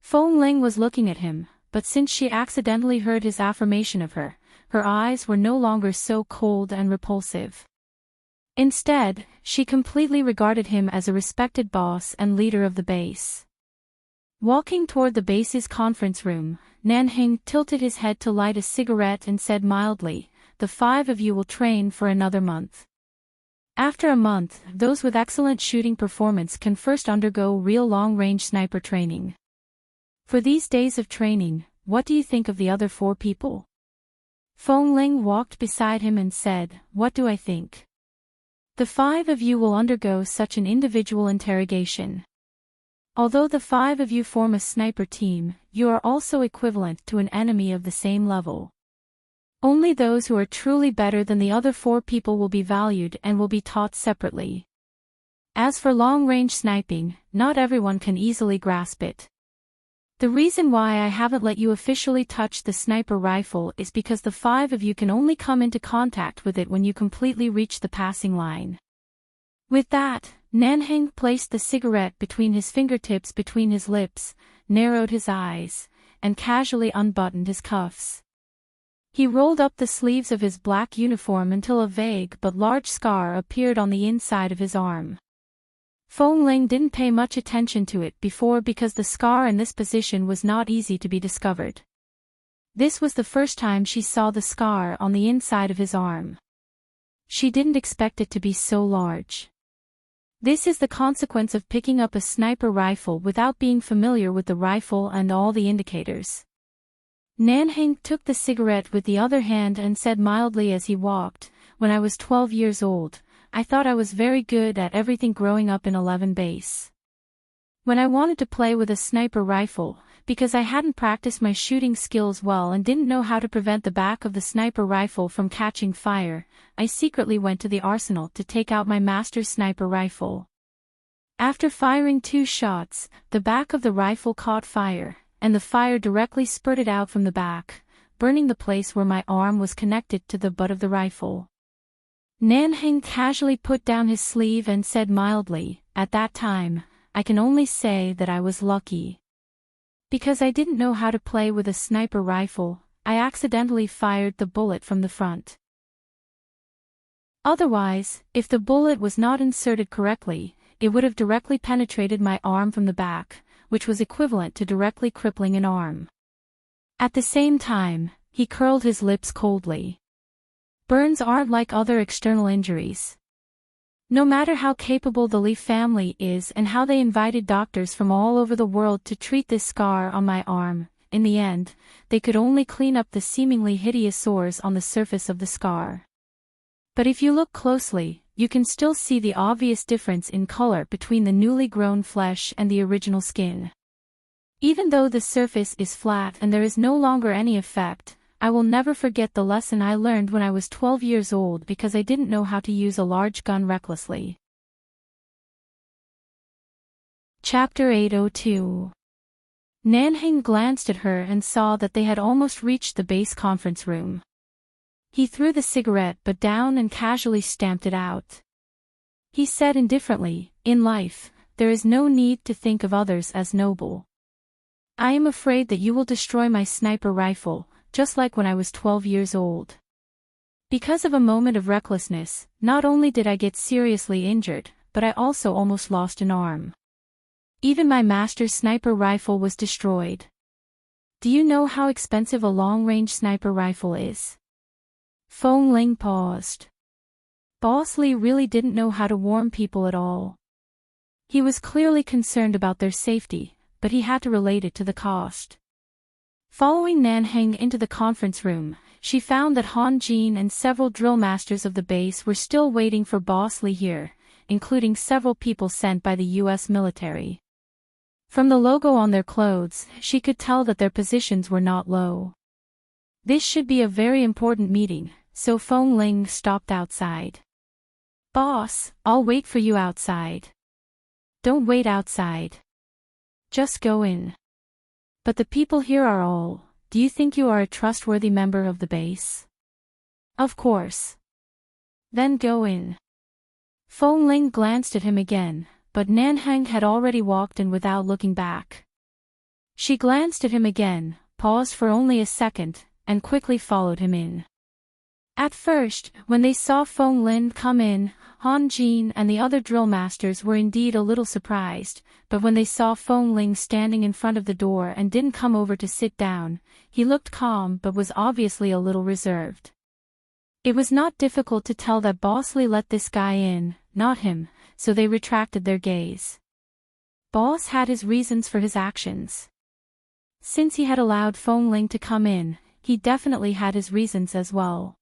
Feng Ling was looking at him, but since she accidentally heard his affirmation of her, her eyes were no longer so cold and repulsive. Instead, she completely regarded him as a respected boss and leader of the base. Walking toward the base's conference room, Nanheng tilted his head to light a cigarette and said mildly, "The 5 of you will train for another month. After a month, those with excellent shooting performance can first undergo real long-range sniper training. For these days of training, what do you think of the other 4 people?" Feng Ling walked beside him and said, "What do I think? The 5 of you will undergo such an individual interrogation. Although the 5 of you form a sniper team, you are also equivalent to an enemy of the same level. Only those who are truly better than the other 4 people will be valued and will be taught separately. As for long-range sniping, not everyone can easily grasp it. The reason why I haven't let you officially touch the sniper rifle is because the 5 of you can only come into contact with it when you completely reach the passing line." With that, Nanheng placed the cigarette between his fingertips between his lips, narrowed his eyes, and casually unbuttoned his cuffs. He rolled up the sleeves of his black uniform until a vague but large scar appeared on the inside of his arm. Feng Ling didn't pay much attention to it before because the scar in this position was not easy to be discovered. This was the first time she saw the scar on the inside of his arm. She didn't expect it to be so large. This is the consequence of picking up a sniper rifle without being familiar with the rifle and all the indicators. Nanheng took the cigarette with the other hand and said mildly as he walked, "When I was 12 years old, I thought I was very good at everything growing up in 11 base. When I wanted to play with a sniper rifle, because I hadn't practiced my shooting skills well and didn't know how to prevent the back of the sniper rifle from catching fire, I secretly went to the arsenal to take out my master's sniper rifle. After firing 2 shots, the back of the rifle caught fire, and the fire directly spurted out from the back, burning the place where my arm was connected to the butt of the rifle." Nanheng casually put down his sleeve and said mildly, "At that time, I can only say that I was lucky. Because I didn't know how to play with a sniper rifle, I accidentally fired the bullet from the front. Otherwise, if the bullet was not inserted correctly, it would have directly penetrated my arm from the back, which was equivalent to directly crippling an arm." At the same time, he curled his lips coldly. Burns aren't like other external injuries. No matter how capable the Lee family is and how they invited doctors from all over the world to treat this scar on my arm, in the end, they could only clean up the seemingly hideous sores on the surface of the scar. But if you look closely, you can still see the obvious difference in color between the newly grown flesh and the original skin. Even though the surface is flat and there is no longer any effect, I will never forget the lesson I learned when I was 12 years old because I didn't know how to use a large gun recklessly. Chapter 802. Nanheng glanced at her and saw that they had almost reached the base conference room. He threw the cigarette butt down and casually stamped it out. He said indifferently, "In life, there is no need to think of others as noble. I am afraid that you will destroy my sniper rifle, just like when I was 12 years old. Because of a moment of recklessness, not only did I get seriously injured, but I also almost lost an arm. Even my master's sniper rifle was destroyed. Do you know how expensive a long-range sniper rifle is?" Feng Ling paused. Boss Lee really didn't know how to warn people at all. He was clearly concerned about their safety, but he had to relate it to the cost. Following Nanheng into the conference room, she found that Han Jin and several drill masters of the base were still waiting for Boss Lee here, including several people sent by the U.S. military. From the logo on their clothes, she could tell that their positions were not low. This should be a very important meeting, so Feng Ling stopped outside. "Boss, I'll wait for you outside." "Don't wait outside. Just go in." "But the people here are all, do you think you are a trustworthy member of the base?" "Of course." "Then go in." Feng Ling glanced at him again, but Nanheng had already walked in without looking back. She glanced at him again, paused for only a second, and quickly followed him in. At first, when they saw Feng Lin come in, Han Jin and the other drill masters were indeed a little surprised, but when they saw Feng Ling standing in front of the door and didn't come over to sit down, he looked calm but was obviously a little reserved. It was not difficult to tell that Boss Lee let this guy in, not him, so they retracted their gaze. Boss had his reasons for his actions. Since he had allowed Feng Ling to come in, he definitely had his reasons as well.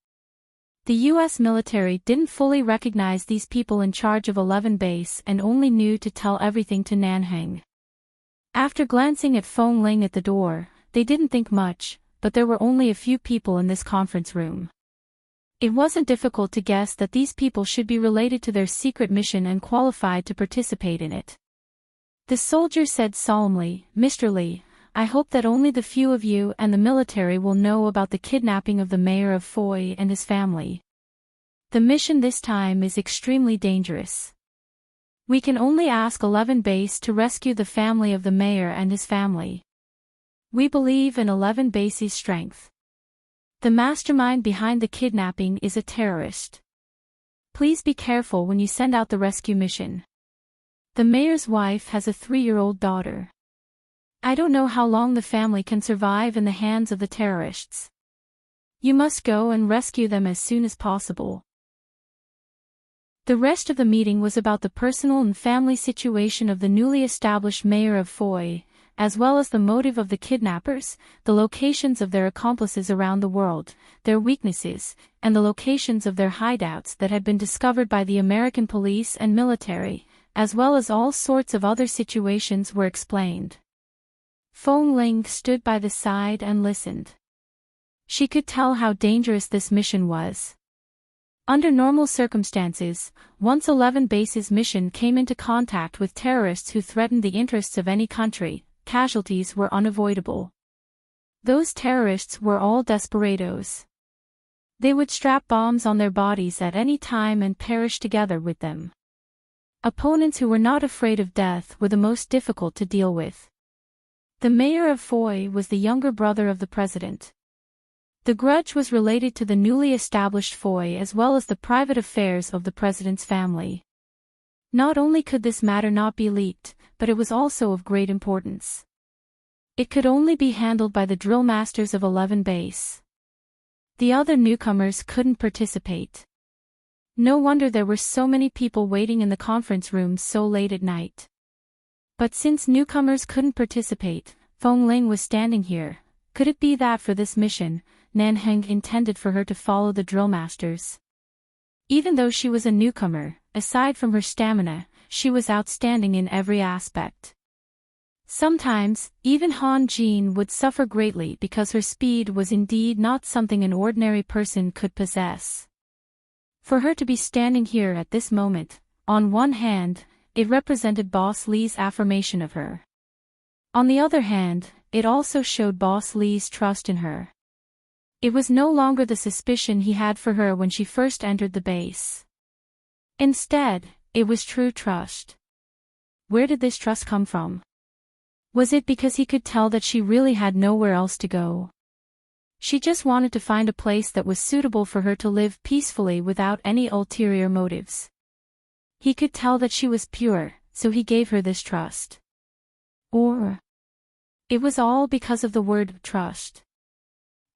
The US military didn't fully recognize these people in charge of 11 Base and only knew to tell everything to Nanheng. After glancing at Feng Ling at the door, they didn't think much, but there were only a few people in this conference room. It wasn't difficult to guess that these people should be related to their secret mission and qualified to participate in it. The soldier said solemnly, "Mr. Lee, I hope that only the few of you and the military will know about the kidnapping of the mayor of Foy and his family. The mission this time is extremely dangerous. We can only ask 11 Base to rescue the family of the mayor and his family. We believe in 11 Base's strength. The mastermind behind the kidnapping is a terrorist. Please be careful when you send out the rescue mission. The mayor's wife has a 3-year-old daughter. I don't know how long the family can survive in the hands of the terrorists. You must go and rescue them as soon as possible." The rest of the meeting was about the personal and family situation of the newly established mayor of Foy, as well as the motive of the kidnappers, the locations of their accomplices around the world, their weaknesses, and the locations of their hideouts that had been discovered by the American police and military, as well as all sorts of other situations were explained. Feng Ling stood by the side and listened. She could tell how dangerous this mission was. Under normal circumstances, once 11 Base's mission came into contact with terrorists who threatened the interests of any country, casualties were unavoidable. Those terrorists were all desperados. They would strap bombs on their bodies at any time and perish together with them. Opponents who were not afraid of death were the most difficult to deal with. The mayor of Foy was the younger brother of the president. The grudge was related to the newly established Foy as well as the private affairs of the president's family. Not only could this matter not be leaked, but it was also of great importance. It could only be handled by the drill masters of 11 Base. The other newcomers couldn't participate. No wonder there were so many people waiting in the conference rooms so late at night. But since newcomers couldn't participate, Feng Ling was standing here. Could it be that for this mission, Nanheng intended for her to follow the drill masters? Even though she was a newcomer, aside from her stamina, she was outstanding in every aspect. Sometimes, even Han Jin would suffer greatly because her speed was indeed not something an ordinary person could possess. For her to be standing here at this moment, on one hand, it represented Boss Lee's affirmation of her. On the other hand, it also showed Boss Lee's trust in her. It was no longer the suspicion he had for her when she first entered the base. Instead, it was true trust. Where did this trust come from? Was it because he could tell that she really had nowhere else to go? She just wanted to find a place that was suitable for her to live peacefully without any ulterior motives. He could tell that she was pure, so he gave her this trust. Or it was all because of the word trust.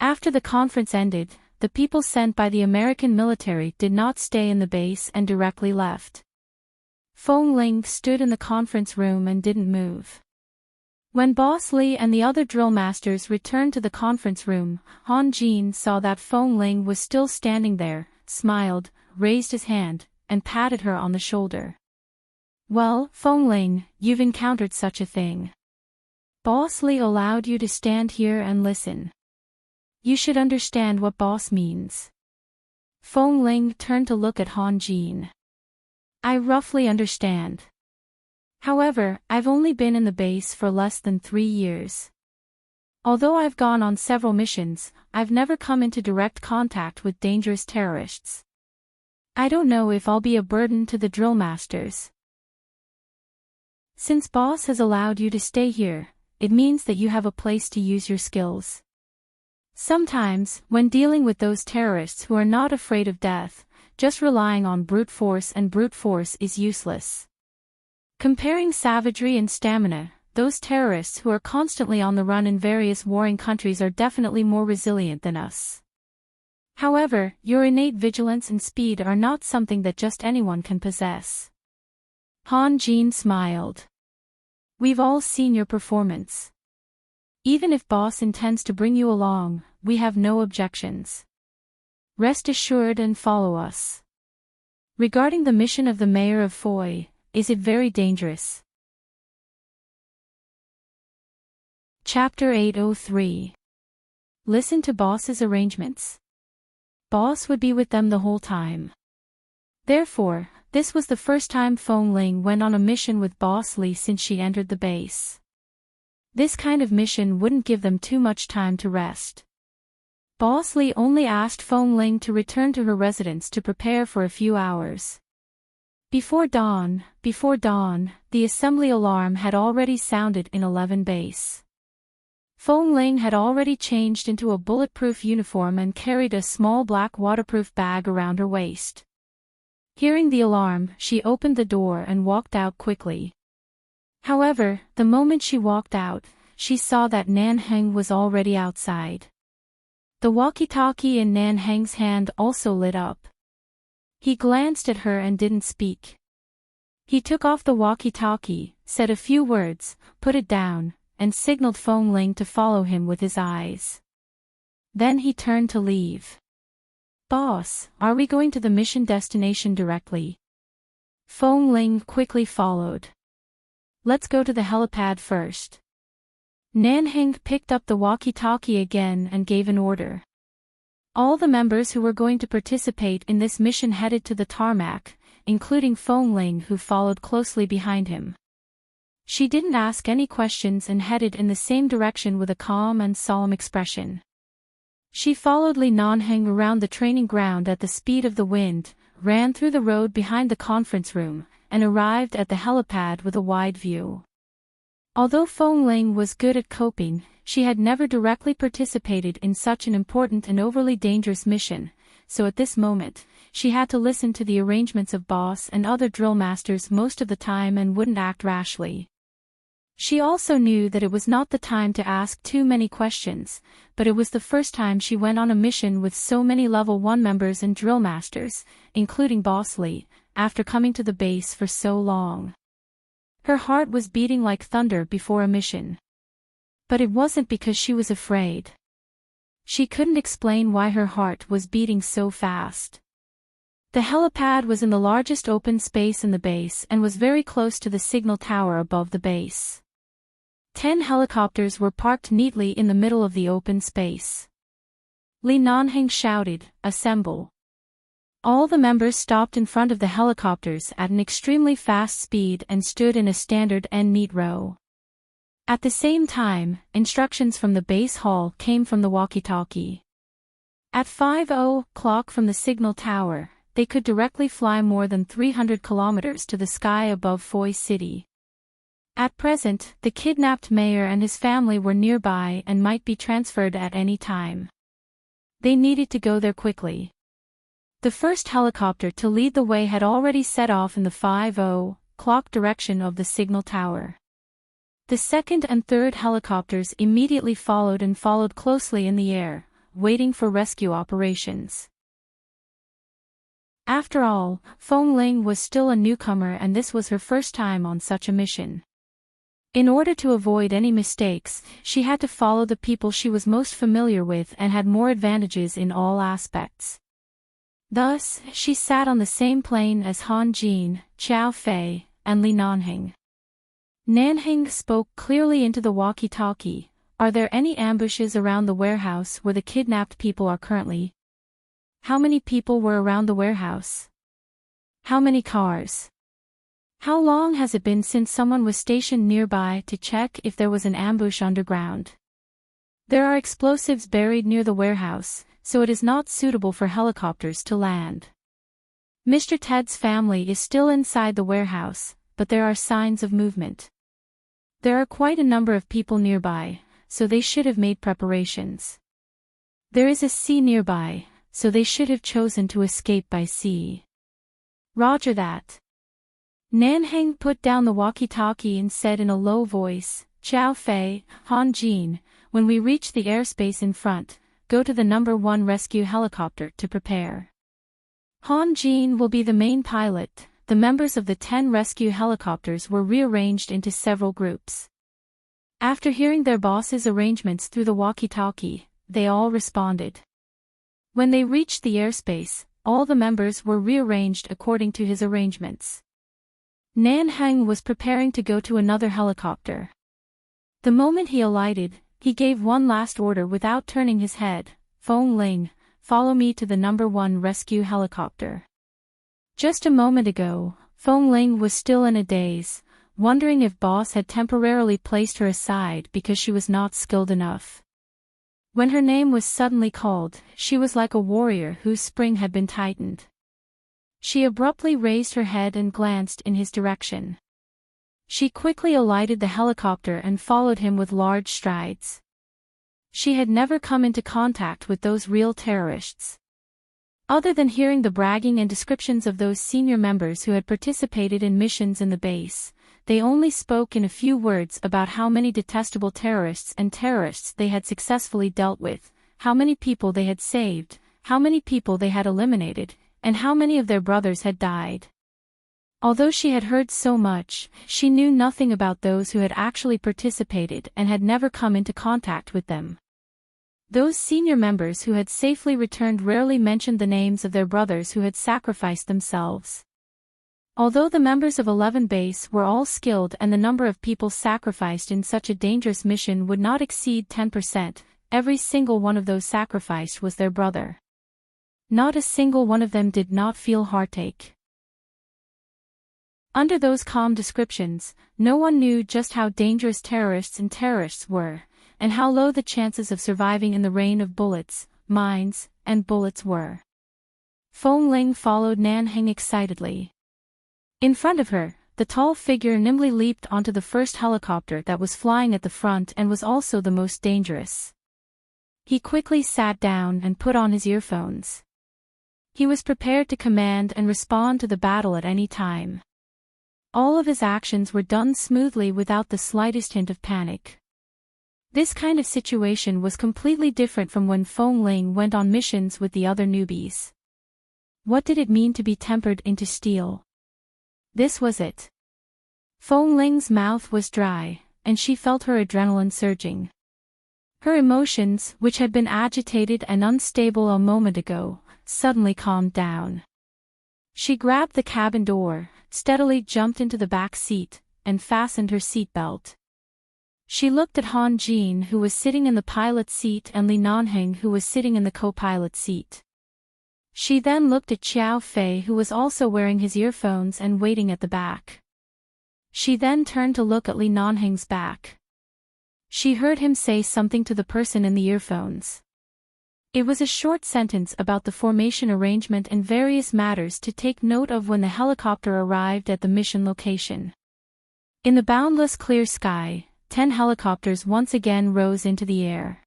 After the conference ended, the people sent by the American military did not stay in the base and directly left. Feng Ling stood in the conference room and didn't move. When Boss Lee and the other drill masters returned to the conference room, Han Jin saw that Feng Ling was still standing there, smiled, raised his hand, and patted her on the shoulder. "Well, Feng Ling, you've encountered such a thing. Boss Lee allowed you to stand here and listen. You should understand what boss means." Feng Ling turned to look at Han Jin. "I roughly understand. However, I've only been in the base for less than 3 years. Although I've gone on several missions, I've never come into direct contact with dangerous terrorists. I don't know if I'll be a burden to the drill masters." Since boss has allowed you to stay here, it means that you have a place to use your skills. Sometimes, when dealing with those terrorists who are not afraid of death, just relying on brute force is useless. Comparing savagery and stamina, those terrorists who are constantly on the run in various warring countries are definitely more resilient than us. However, your innate vigilance and speed are not something that just anyone can possess. Han Jin smiled. We've all seen your performance. Even if boss intends to bring you along, we have no objections. Rest assured and follow us. Regarding the mission of the mayor of Foy, is it very dangerous? Chapter 803. Listen to boss's arrangements. Boss would be with them the whole time. Therefore, this was the first time Feng Ling went on a mission with Boss Li since she entered the base. This kind of mission wouldn't give them too much time to rest. Boss Li only asked Feng Ling to return to her residence to prepare for a few hours. Before dawn, the assembly alarm had already sounded in 11 base. Feng Ling had already changed into a bulletproof uniform and carried a small black waterproof bag around her waist. Hearing the alarm, she opened the door and walked out quickly. However, the moment she walked out, she saw that Nanheng was already outside. The walkie-talkie in Nanheng's hand also lit up. He glanced at her and didn't speak. He took off the walkie-talkie, said a few words, put it down, and signaled Feng Ling to follow him with his eyes. Then he turned to leave. Boss, are we going to the mission destination directly? Feng Ling quickly followed. Let's go to the helipad first. Nanheng picked up the walkie-talkie again and gave an order. All the members who were going to participate in this mission headed to the tarmac, including Feng Ling who followed closely behind him. She didn't ask any questions and headed in the same direction with a calm and solemn expression. She followed Li Nanheng around the training ground at the speed of the wind, ran through the road behind the conference room, and arrived at the helipad with a wide view. Although Feng Ling was good at coping, she had never directly participated in such an important and overly dangerous mission, so at this moment, she had to listen to the arrangements of boss and other drill masters most of the time and wouldn't act rashly. She also knew that it was not the time to ask too many questions, but it was the first time she went on a mission with so many level 1 members and drill masters, including Boss Li, after coming to the base for so long. Her heart was beating like thunder before a mission. But it wasn't because she was afraid. She couldn't explain why her heart was beating so fast. The helipad was in the largest open space in the base and was very close to the signal tower above the base. 10 helicopters were parked neatly in the middle of the open space. Li Nanheng shouted, "Assemble." All the members stopped in front of the helicopters at an extremely fast speed and stood in a standard and neat row. At the same time, instructions from the base hall came from the walkie-talkie. At 5:00 from the signal tower, they could directly fly more than 300 kilometers to the sky above Foy City. At present, the kidnapped mayor and his family were nearby and might be transferred at any time. They needed to go there quickly. The first helicopter to lead the way had already set off in the 5:00 direction of the signal tower. The second and third helicopters immediately followed and followed closely in the air, waiting for rescue operations. After all, Feng Ling was still a newcomer and this was her first time on such a mission. In order to avoid any mistakes, she had to follow the people she was most familiar with and had more advantages in all aspects. Thus, she sat on the same plane as Han Jin, Qiao Fei, and Li Nanheng. Nanheng spoke clearly into the walkie-talkie. Are there any ambushes around the warehouse where the kidnapped people are currently? How many people were around the warehouse? How many cars? How long has it been since someone was stationed nearby to check if there was an ambush underground? There are explosives buried near the warehouse, so it is not suitable for helicopters to land. Mr. Ted's family is still inside the warehouse. but there are signs of movement. There are quite a number of people nearby, so they should have made preparations. There is a sea nearby, so they should have chosen to escape by sea. Roger that. Nanheng put down the walkie-talkie and said in a low voice, Xiao Fei, Han Jin, when we reach the airspace in front, go to the number 1 rescue helicopter to prepare. Han Jin will be the main pilot. The members of the 10 rescue helicopters were rearranged into several groups. After hearing their boss's arrangements through the walkie-talkie, they all responded. When they reached the airspace, all the members were rearranged according to his arrangements. Nanheng was preparing to go to another helicopter. The moment he alighted, he gave one last order without turning his head, Feng Ling, follow me to the number 1 rescue helicopter. Just a moment ago, Feng Ling was still in a daze, wondering if boss had temporarily placed her aside because she was not skilled enough. When her name was suddenly called, she was like a warrior whose spring had been tightened. She abruptly raised her head and glanced in his direction. She quickly alighted the helicopter and followed him with large strides. She had never come into contact with those real terrorists. Other than hearing the bragging and descriptions of those senior members who had participated in missions in the base, they only spoke in a few words about how many detestable terrorists they had successfully dealt with, how many people they had saved, how many people they had eliminated, and how many of their brothers had died. Although she had heard so much, she knew nothing about those who had actually participated and had never come into contact with them. Those senior members who had safely returned rarely mentioned the names of their brothers who had sacrificed themselves. Although the members of 11 Base were all skilled and the number of people sacrificed in such a dangerous mission would not exceed 10%, every single one of those sacrificed was their brother. Not a single one of them did not feel heartache. Under those calm descriptions, no one knew just how dangerous terrorists were, and how low the chances of surviving in the rain of bullets, mines, and bullets were. Feng Ling followed Nanheng excitedly. In front of her, the tall figure nimbly leaped onto the first helicopter that was flying at the front and was also the most dangerous. He quickly sat down and put on his earphones. He was prepared to command and respond to the battle at any time. All of his actions were done smoothly without the slightest hint of panic. This kind of situation was completely different from when Feng Ling went on missions with the other newbies. What did it mean to be tempered into steel? This was it. Feng Ling's mouth was dry, and she felt her adrenaline surging. Her emotions, which had been agitated and unstable a moment ago, suddenly calmed down. She grabbed the cabin door, steadily jumped into the back seat, and fastened her seatbelt. She looked at Han Jin, who was sitting in the pilot seat, and Li Nanheng, who was sitting in the co-pilot seat. She then looked at Xiao Fei, who was also wearing his earphones and waiting at the back. She then turned to look at Li Nanheng's back. She heard him say something to the person in the earphones. It was a short sentence about the formation arrangement and various matters to take note of when the helicopter arrived at the mission location. In the boundless clear sky, 10 helicopters once again rose into the air.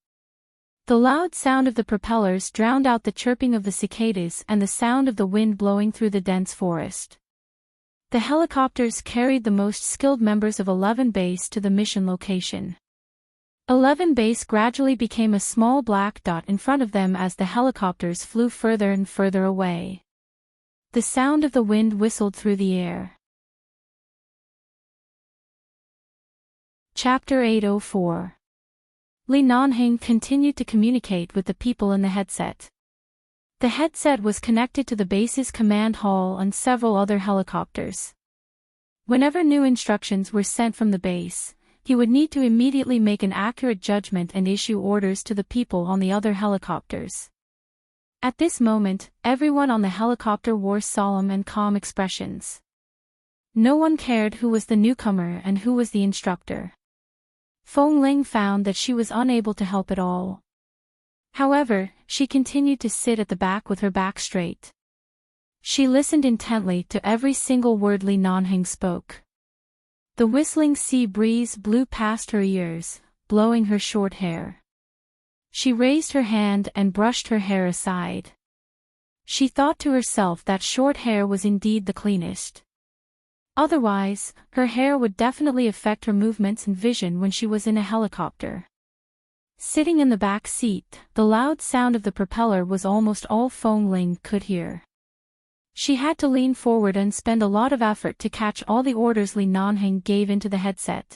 The loud sound of the propellers drowned out the chirping of the cicadas and the sound of the wind blowing through the dense forest. The helicopters carried the most skilled members of 11 Base to the mission location. 11 Base gradually became a small black dot in front of them as the helicopters flew further and further away. The sound of the wind whistled through the air. Chapter 804. Li Nanheng continued to communicate with the people in the headset. The headset was connected to the base's command hall and several other helicopters. Whenever new instructions were sent from the base, he would need to immediately make an accurate judgment and issue orders to the people on the other helicopters. At this moment, everyone on the helicopter wore solemn and calm expressions. No one cared who was the newcomer and who was the instructor. Feng Ling found that she was unable to help at all. However, she continued to sit at the back with her back straight. She listened intently to every single word Li Nanheng spoke. The whistling sea breeze blew past her ears, blowing her short hair. She raised her hand and brushed her hair aside. She thought to herself that short hair was indeed the cleanest. Otherwise, her hair would definitely affect her movements and vision when she was in a helicopter. Sitting in the back seat, the loud sound of the propeller was almost all Fong Ling could hear. She had to lean forward and spend a lot of effort to catch all the orders Li Nanheng gave into the headset.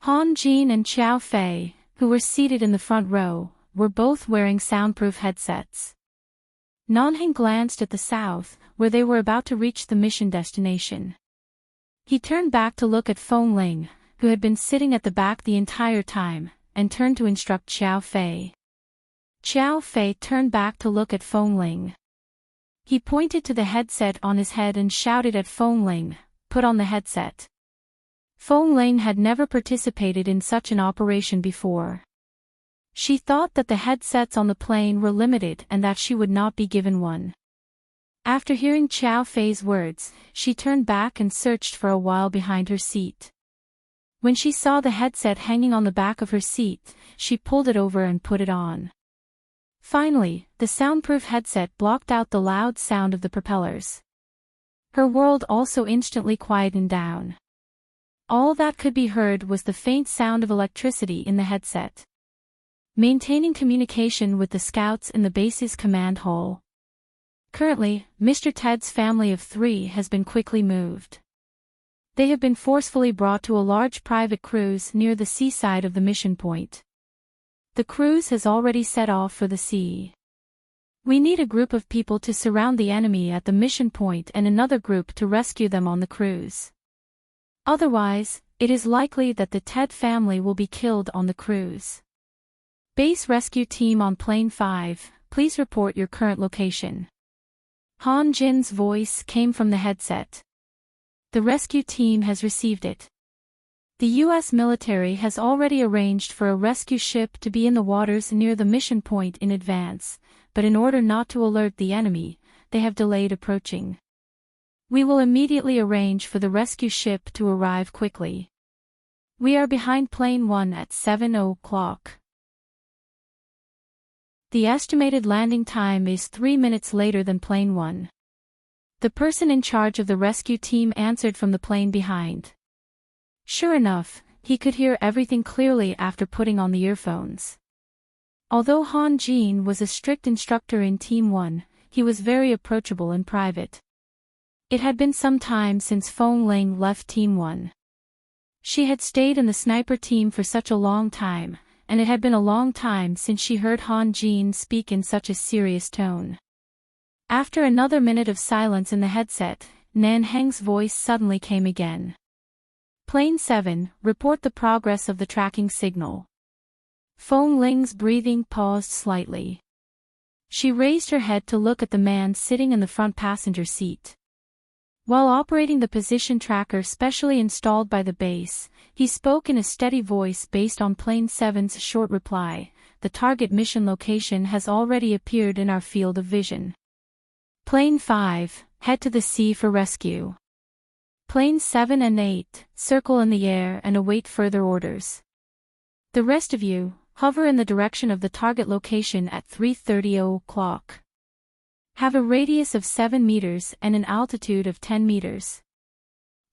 Han Jin and Xiao Fei, who were seated in the front row, were both wearing soundproof headsets. Nanheng glanced at the south, where they were about to reach the mission destination. He turned back to look at Fong Ling, who had been sitting at the back the entire time, and turned to instruct Xiao Fei. Xiao Fei turned back to look at Fong Ling. He pointed to the headset on his head and shouted at Fong Ling, "Put on the headset." Fong Ling had never participated in such an operation before. She thought that the headsets on the plane were limited and that she would not be given one. After hearing Xiao Fei's words, she turned back and searched for a while behind her seat. When she saw the headset hanging on the back of her seat, she pulled it over and put it on. Finally, the soundproof headset blocked out the loud sound of the propellers. Her world also instantly quietened down. All that could be heard was the faint sound of electricity in the headset. Maintaining communication with the scouts in the base's command hall. Currently, Mr. Ted's family of 3 has been quickly moved. They have been forcefully brought to a large private cruise near the seaside of the mission point. The cruise has already set off for the sea. We need a group of people to surround the enemy at the mission point and another group to rescue them on the cruise. Otherwise, it is likely that the Ted family will be killed on the cruise. Base rescue team on plane 5, please report your current location. Han Jin's voice came from the headset. The rescue team has received it. The U.S. military has already arranged for a rescue ship to be in the waters near the mission point in advance, but in order not to alert the enemy, they have delayed approaching. We will immediately arrange for the rescue ship to arrive quickly. We are behind plane 1 at 7 o'clock. The estimated landing time is 3 minutes later than plane 1. The person in charge of the rescue team answered from the plane behind. Sure enough, he could hear everything clearly after putting on the earphones. Although Han Jin was a strict instructor in Team 1, he was very approachable in private. It had been some time since Fong Ling left Team 1. She had stayed in the sniper team for such a long time, and it had been a long time since she heard Han Jin speak in such a serious tone. After another minute of silence in the headset, Nan Heng's voice suddenly came again. Plane 7, report the progress of the tracking signal. Fong Ling's breathing paused slightly. She raised her head to look at the man sitting in the front passenger seat. While operating the position tracker specially installed by the base, he spoke in a steady voice based on Plane 7's short reply. The target mission location has already appeared in our field of vision. Plane 5, head to the sea for rescue. Planes 7 and 8, circle in the air and await further orders. The rest of you, hover in the direction of the target location at 3:30 o'clock. Have a radius of 7 meters and an altitude of 10 meters.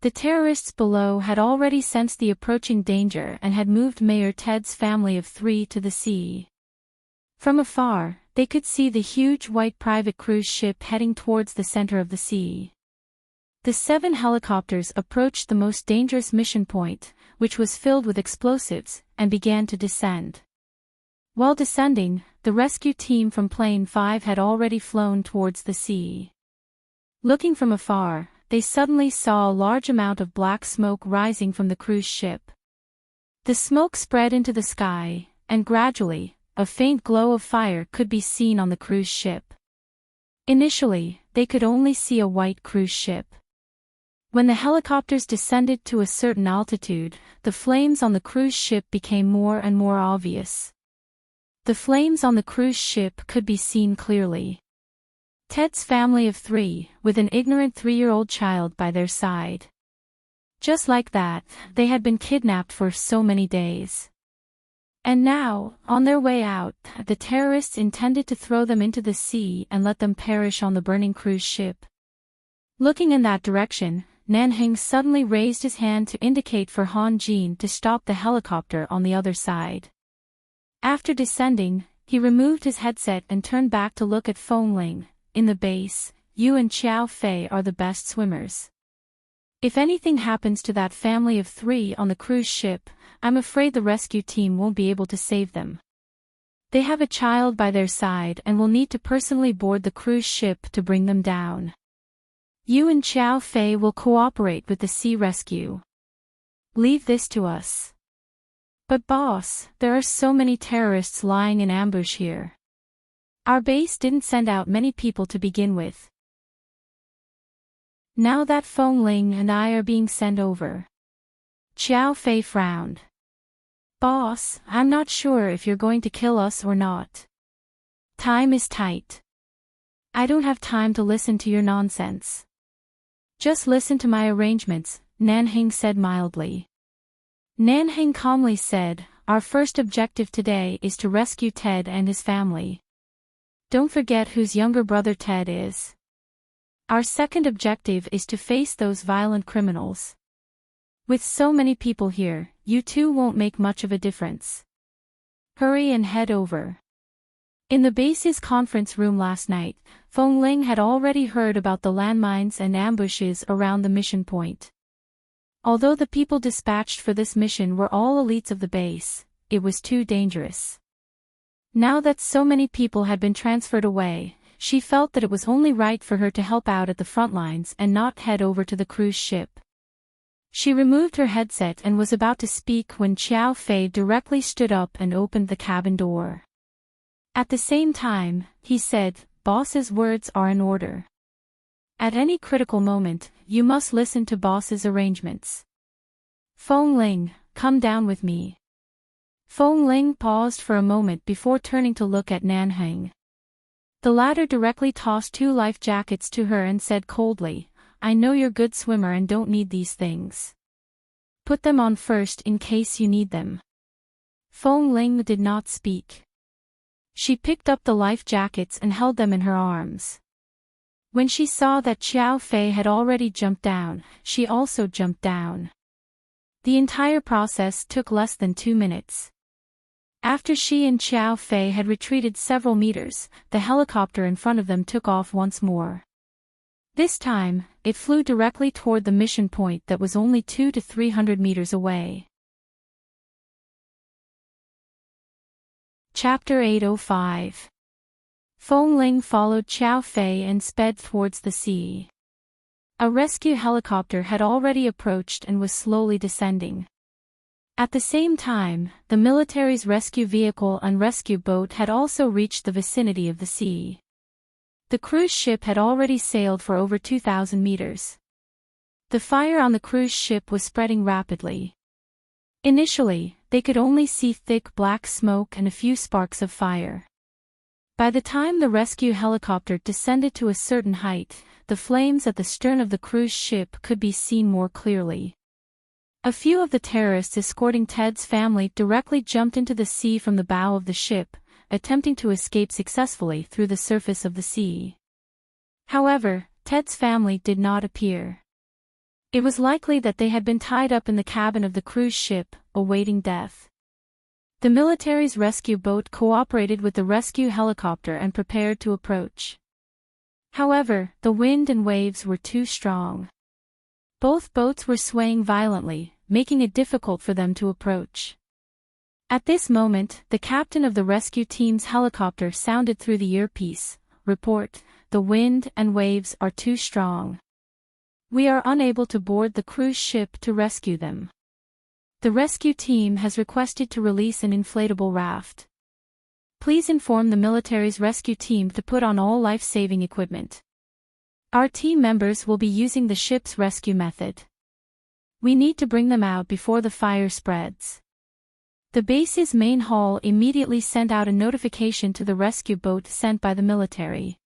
The terrorists below had already sensed the approaching danger and had moved Mayor Ted's family of 3 to the sea. From afar, they could see the huge white private cruise ship heading towards the center of the sea. The 7 helicopters approached the most dangerous mission point, which was filled with explosives, and began to descend. While descending, the rescue team from Plane 5 had already flown towards the sea. Looking from afar, they suddenly saw a large amount of black smoke rising from the cruise ship. The smoke spread into the sky, and gradually, a faint glow of fire could be seen on the cruise ship. Initially, they could only see a white cruise ship. When the helicopters descended to a certain altitude, the flames on the cruise ship became more and more obvious. The flames on the cruise ship could be seen clearly. Ted's family of 3, with an ignorant 3-year-old child by their side. Just like that, they had been kidnapped for so many days. And now, on their way out, the terrorists intended to throw them into the sea and let them perish on the burning cruise ship. Looking in that direction, Nanheng suddenly raised his hand to indicate for Han Jin to stop the helicopter on the other side. After descending, he removed his headset and turned back to look at Feng Ling. In the base, you and Xiao Fei are the best swimmers. If anything happens to that family of 3 on the cruise ship, I'm afraid the rescue team won't be able to save them. They have a child by their side and will need to personally board the cruise ship to bring them down. You and Xiao Fei will cooperate with the sea rescue. Leave this to us. But boss, there are so many terrorists lying in ambush here. Our base didn't send out many people to begin with. Now that Feng Ling and I are being sent over. Xiao Fei frowned. Boss, I'm not sure if you're going to kill us or not. Time is tight. I don't have time to listen to your nonsense. Just listen to my arrangements, Nanheng said mildly. Nanheng calmly said, our first objective today is to rescue Ted and his family. Don't forget whose younger brother Ted is. Our second objective is to face those violent criminals. With so many people here, you two won't make much of a difference. Hurry and head over. In the base's conference room last night, Feng Ling had already heard about the landmines and ambushes around the mission point. Although the people dispatched for this mission were all elites of the base, it was too dangerous. Now that so many people had been transferred away, she felt that it was only right for her to help out at the front lines and not head over to the cruise ship. She removed her headset and was about to speak when Xiao Fei directly stood up and opened the cabin door. At the same time, he said, Boss's words are in order. At any critical moment, you must listen to Boss's arrangements. Feng Ling, come down with me. Feng Ling paused for a moment before turning to look at Nanheng. The latter directly tossed 2 life jackets to her and said coldly, I know you're a good swimmer and don't need these things. Put them on first in case you need them. Feng Ling did not speak. She picked up the life jackets and held them in her arms. When she saw that Xiao Fei had already jumped down, she also jumped down. The entire process took less than 2 minutes. After she and Xiao Fei had retreated several meters, the helicopter in front of them took off once more. This time, it flew directly toward the mission point that was only 200 to 300 meters away. Chapter 805. Feng Ling followed Xiao Fei and sped towards the sea. A rescue helicopter had already approached and was slowly descending. At the same time, the military's rescue vehicle and rescue boat had also reached the vicinity of the sea. The cruise ship had already sailed for over 2,000 meters. The fire on the cruise ship was spreading rapidly. Initially, they could only see thick black smoke and a few sparks of fire. By the time the rescue helicopter descended to a certain height, the flames at the stern of the cruise ship could be seen more clearly. A few of the terrorists escorting Ted's family directly jumped into the sea from the bow of the ship, attempting to escape successfully through the surface of the sea. However, Ted's family did not appear. It was likely that they had been tied up in the cabin of the cruise ship, awaiting death. The military's rescue boat cooperated with the rescue helicopter and prepared to approach. However, the wind and waves were too strong. Both boats were swaying violently, making it difficult for them to approach. At this moment, the captain of the rescue team's helicopter sounded through the earpiece, "Report, the wind and waves are too strong. We are unable to board the cruise ship to rescue them. The rescue team has requested to release an inflatable raft. Please inform the military's rescue team to put on all life-saving equipment. Our team members will be using the ship's rescue method. We need to bring them out before the fire spreads." The base's main hall immediately sent out a notification to the rescue boat sent by the military.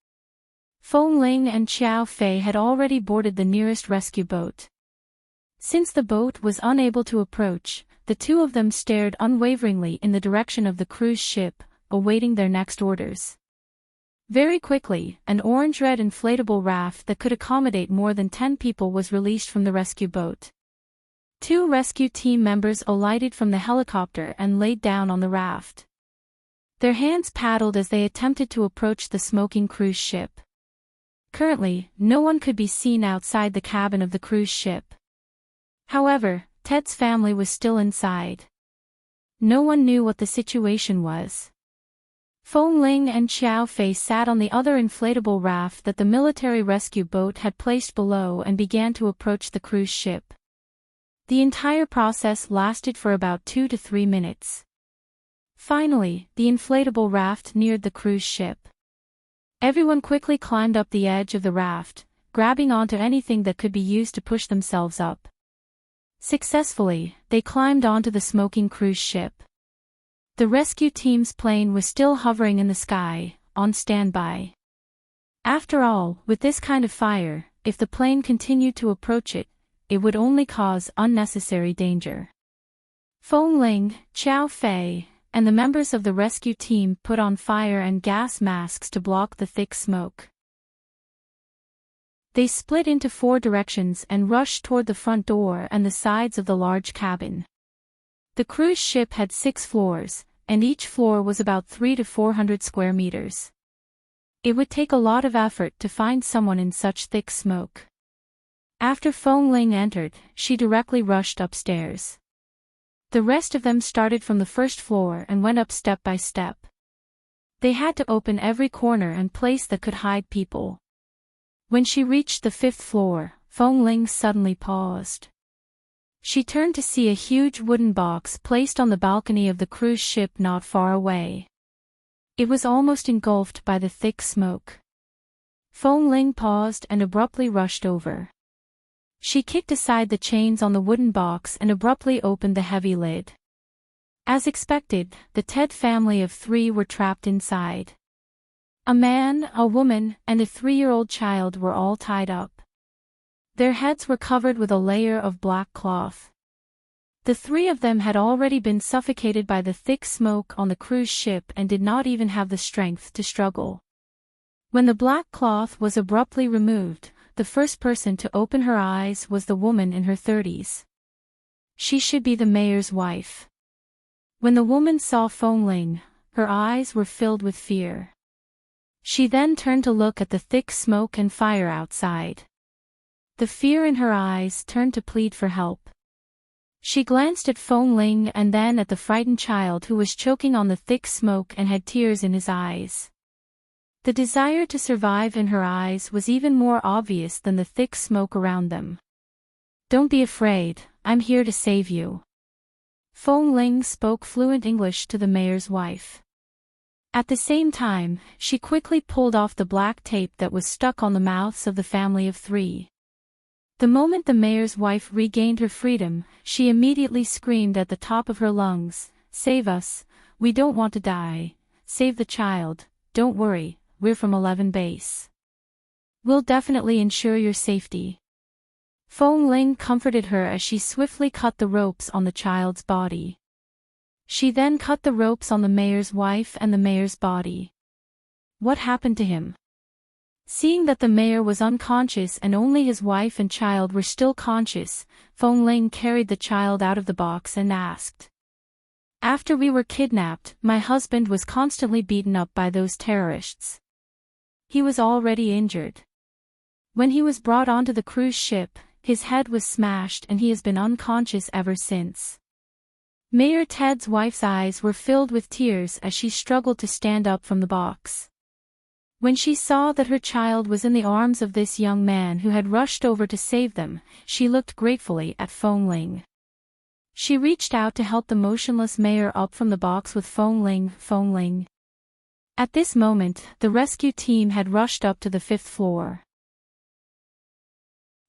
Feng Ling and Xiao Fei had already boarded the nearest rescue boat. Since the boat was unable to approach, the two of them stared unwaveringly in the direction of the cruise ship, awaiting their next orders. Very quickly, an orange-red inflatable raft that could accommodate more than 10 people was released from the rescue boat. Two rescue team members alighted from the helicopter and laid down on the raft. Their hands paddled as they attempted to approach the smoking cruise ship. Currently, no one could be seen outside the cabin of the cruise ship. However, Ted's family was still inside. No one knew what the situation was. Feng Ling and Xiao Fei sat on the other inflatable raft that the military rescue boat had placed below and began to approach the cruise ship. The entire process lasted for about 2 to 3 minutes. Finally, the inflatable raft neared the cruise ship. Everyone quickly climbed up the edge of the raft, grabbing onto anything that could be used to push themselves up. Successfully, they climbed onto the smoking cruise ship. The rescue team's plane was still hovering in the sky, on standby. After all, with this kind of fire, if the plane continued to approach it, it would only cause unnecessary danger. Feng Ling, Xiao Fei, and the members of the rescue team put on fire and gas masks to block the thick smoke. They split into 4 directions and rushed toward the front door and the sides of the large cabin. The cruise ship had 6 floors, and each floor was about 300 to 400 square meters. It would take a lot of effort to find someone in such thick smoke. After Feng Ling entered, she directly rushed upstairs. The rest of them started from the first floor and went up step by step. They had to open every corner and place that could hide people. When she reached the 5th floor, Feng Ling suddenly paused. She turned to see a huge wooden box placed on the balcony of the cruise ship not far away. It was almost engulfed by the thick smoke. Feng Ling paused and abruptly rushed over. She kicked aside the chains on the wooden box and abruptly opened the heavy lid. As expected, the Ted family of 3 were trapped inside. A man, a woman, and a 3-year-old child were all tied up. Their heads were covered with a layer of black cloth. The 3 of them had already been suffocated by the thick smoke on the cruise ship and did not even have the strength to struggle. When the black cloth was abruptly removed, the first person to open her eyes was the woman in her 30s. She should be the mayor's wife. When the woman saw Feng Ling, her eyes were filled with fear. She then turned to look at the thick smoke and fire outside. The fear in her eyes turned to plead for help. She glanced at Feng Ling and then at the frightened child who was choking on the thick smoke and had tears in his eyes. The desire to survive in her eyes was even more obvious than the thick smoke around them. "Don't be afraid, I'm here to save you." Feng Ling spoke fluent English to the mayor's wife. At the same time, she quickly pulled off the black tape that was stuck on the mouths of the family of 3. The moment the mayor's wife regained her freedom, she immediately screamed at the top of her lungs, "Save us, we don't want to die. Save the child, don't worry, we're from 11 base. We'll definitely ensure your safety." Feng Ling comforted her as she swiftly cut the ropes on the child's body. She then cut the ropes on the mayor's wife and the mayor's body. What happened to him? Seeing that the mayor was unconscious and only his wife and child were still conscious, Feng Ling carried the child out of the box and asked. "After we were kidnapped, my husband was constantly beaten up by those terrorists. He was already injured. When he was brought onto the cruise ship, his head was smashed and he has been unconscious ever since." Mayor Ted's wife's eyes were filled with tears as she struggled to stand up from the box. When she saw that her child was in the arms of this young man who had rushed over to save them, she looked gratefully at Feng Ling. She reached out to help the motionless mayor up from the box with Feng Ling. At this moment, the rescue team had rushed up to the 5th floor.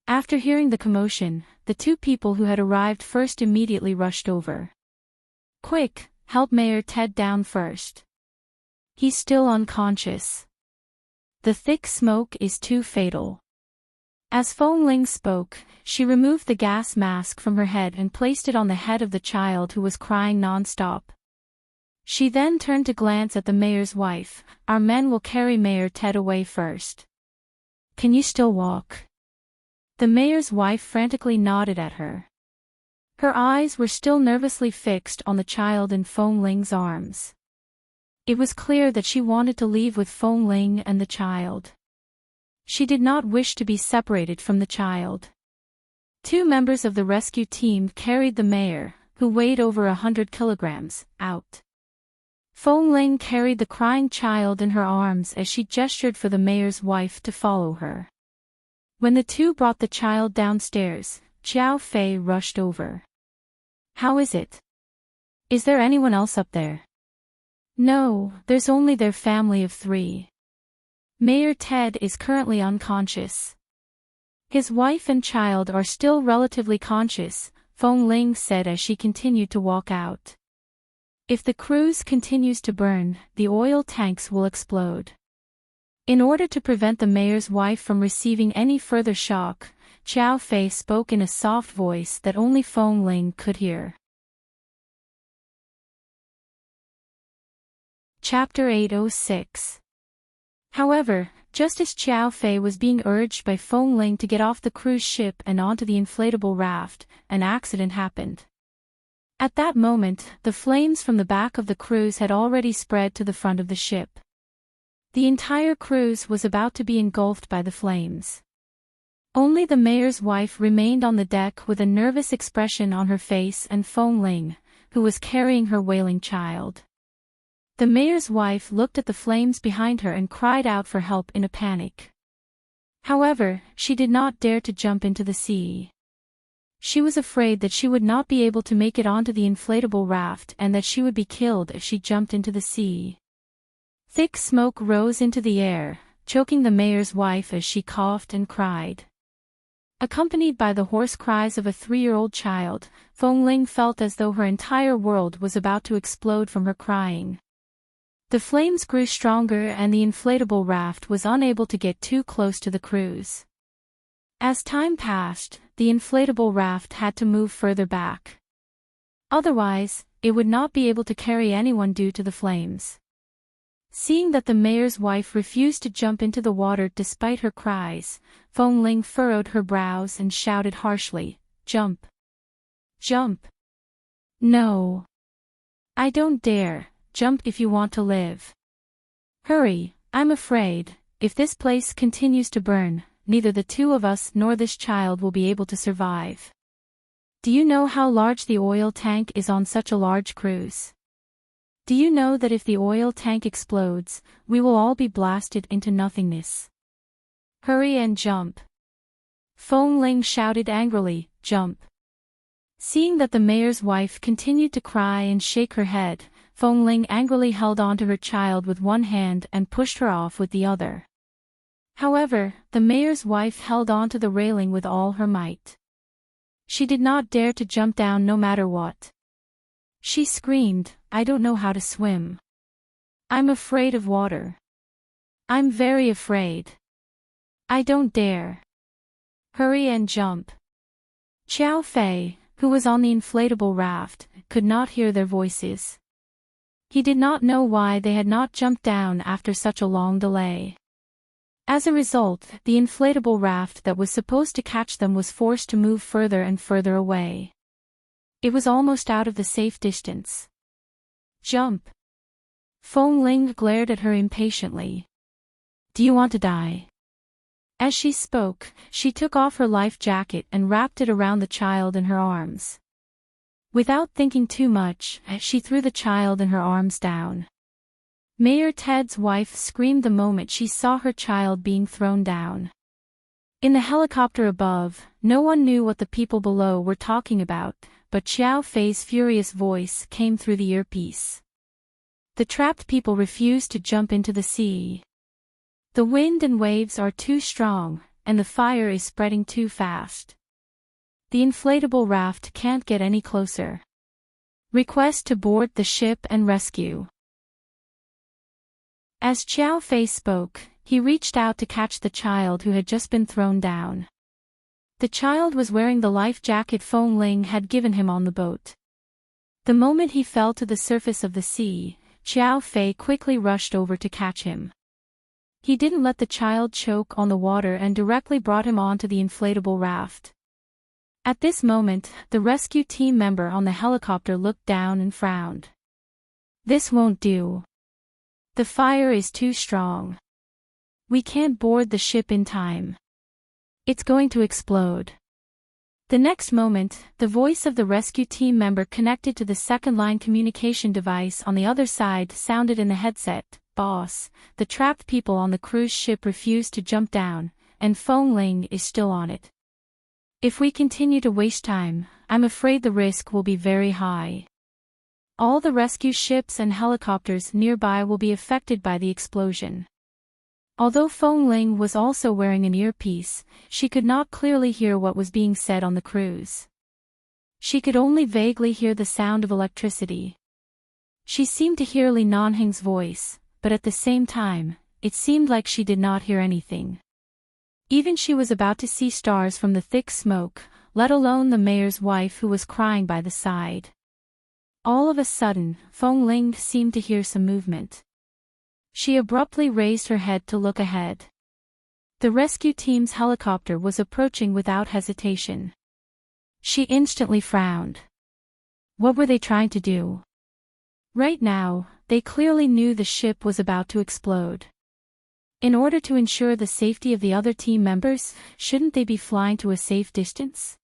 After hearing the commotion, the 2 people who had arrived first immediately rushed over. "Quick, help Mayor Ted down first. He's still unconscious. The thick smoke is too fatal." As Feng Ling spoke, she removed the gas mask from her head and placed it on the head of the child who was crying non-stop. She then turned to glance at the mayor's wife. Our men will carry Mayor Ted away first. Can you still walk? The mayor's wife frantically nodded at her. Her eyes were still nervously fixed on the child in Feng Ling's arms. It was clear that she wanted to leave with Feng Ling and the child. She did not wish to be separated from the child. 2 members of the rescue team carried the mayor, who weighed over 100 kilograms, out. Feng Ling carried the crying child in her arms as she gestured for the mayor's wife to follow her. When the 2 brought the child downstairs, Xiao Fei rushed over. How is it? Is there anyone else up there? No, there's only their family of 3. Mayor Ted is currently unconscious. His wife and child are still relatively conscious, Feng Ling said as she continued to walk out. If the cruise continues to burn, the oil tanks will explode. In order to prevent the mayor's wife from receiving any further shock, Xiao Fei spoke in a soft voice that only Feng Ling could hear. Chapter 806. However, just as Xiao Fei was being urged by Feng Ling to get off the cruise ship and onto the inflatable raft, an accident happened. At that moment, the flames from the back of the cruise had already spread to the front of the ship. The entire cruise was about to be engulfed by the flames. Only the mayor's wife remained on the deck with a nervous expression on her face and Feng Ling, who was carrying her wailing child. The mayor's wife looked at the flames behind her and cried out for help in a panic. However, she did not dare to jump into the sea. She was afraid that she would not be able to make it onto the inflatable raft and that she would be killed if she jumped into the sea. Thick smoke rose into the air, choking the mayor's wife as she coughed and cried. Accompanied by the hoarse cries of a 3-year-old child, Feng Ling felt as though her entire world was about to explode from her crying. The flames grew stronger and the inflatable raft was unable to get too close to the cruise. As time passed, the inflatable raft had to move further back. Otherwise, it would not be able to carry anyone due to the flames. Seeing that the mayor's wife refused to jump into the water despite her cries, Feng Ling furrowed her brows and shouted harshly, "Jump! Jump! No! I don't dare, jump if you want to live. Hurry, I'm afraid, if this place continues to burn, neither the 2 of us nor this child will be able to survive. Do you know how large the oil tank is on such a large cruise? Do you know that if the oil tank explodes, we will all be blasted into nothingness? Hurry and jump!" Feng Ling shouted angrily, "Jump!" Seeing that the mayor's wife continued to cry and shake her head, Feng Ling angrily held onto her child with one hand and pushed her off with the other. However, the mayor's wife held onto the railing with all her might. She did not dare to jump down no matter what. She screamed, "I don't know how to swim. I'm afraid of water. I'm very afraid. I don't dare. Hurry and jump." Xiao Fei, who was on the inflatable raft, could not hear their voices. He did not know why they had not jumped down after such a long delay. As a result, the inflatable raft that was supposed to catch them was forced to move further and further away. It was almost out of the safe distance. "Jump!" Feng Ling glared at her impatiently. "Do you want to die?" As she spoke, she took off her life jacket and wrapped it around the child in her arms. Without thinking too much, she threw the child in her arms down. Mayor Ted's wife screamed the moment she saw her child being thrown down. In the helicopter above, no one knew what the people below were talking about, but Xiao Fei's furious voice came through the earpiece. The trapped people refused to jump into the sea. The wind and waves are too strong, and the fire is spreading too fast. The inflatable raft can't get any closer. Request to board the ship and rescue. As Xiao Fei spoke, he reached out to catch the child who had just been thrown down. The child was wearing the life jacket Feng Ling had given him on the boat. The moment he fell to the surface of the sea, Xiao Fei quickly rushed over to catch him. He didn't let the child choke on the water and directly brought him onto the inflatable raft. At this moment, the rescue team member on the helicopter looked down and frowned. "This won't do. The fire is too strong. We can't board the ship in time. It's going to explode." The next moment, the voice of the rescue team member connected to the second-line communication device on the other side sounded in the headset. "Boss, the trapped people on the cruise ship refused to jump down, and Feng Ling is still on it. If we continue to waste time, I'm afraid the risk will be very high. All the rescue ships and helicopters nearby will be affected by the explosion." Although Feng Ling was also wearing an earpiece, she could not clearly hear what was being said on the cruise. She could only vaguely hear the sound of electricity. She seemed to hear Li Nanheng's voice, but at the same time, it seemed like she did not hear anything. Even she was about to see stars from the thick smoke, let alone the mayor's wife who was crying by the side. All of a sudden, Feng Ling seemed to hear some movement. She abruptly raised her head to look ahead. The rescue team's helicopter was approaching without hesitation. She instantly frowned. What were they trying to do? Right now, they clearly knew the ship was about to explode. In order to ensure the safety of the other team members, shouldn't they be flying to a safe distance?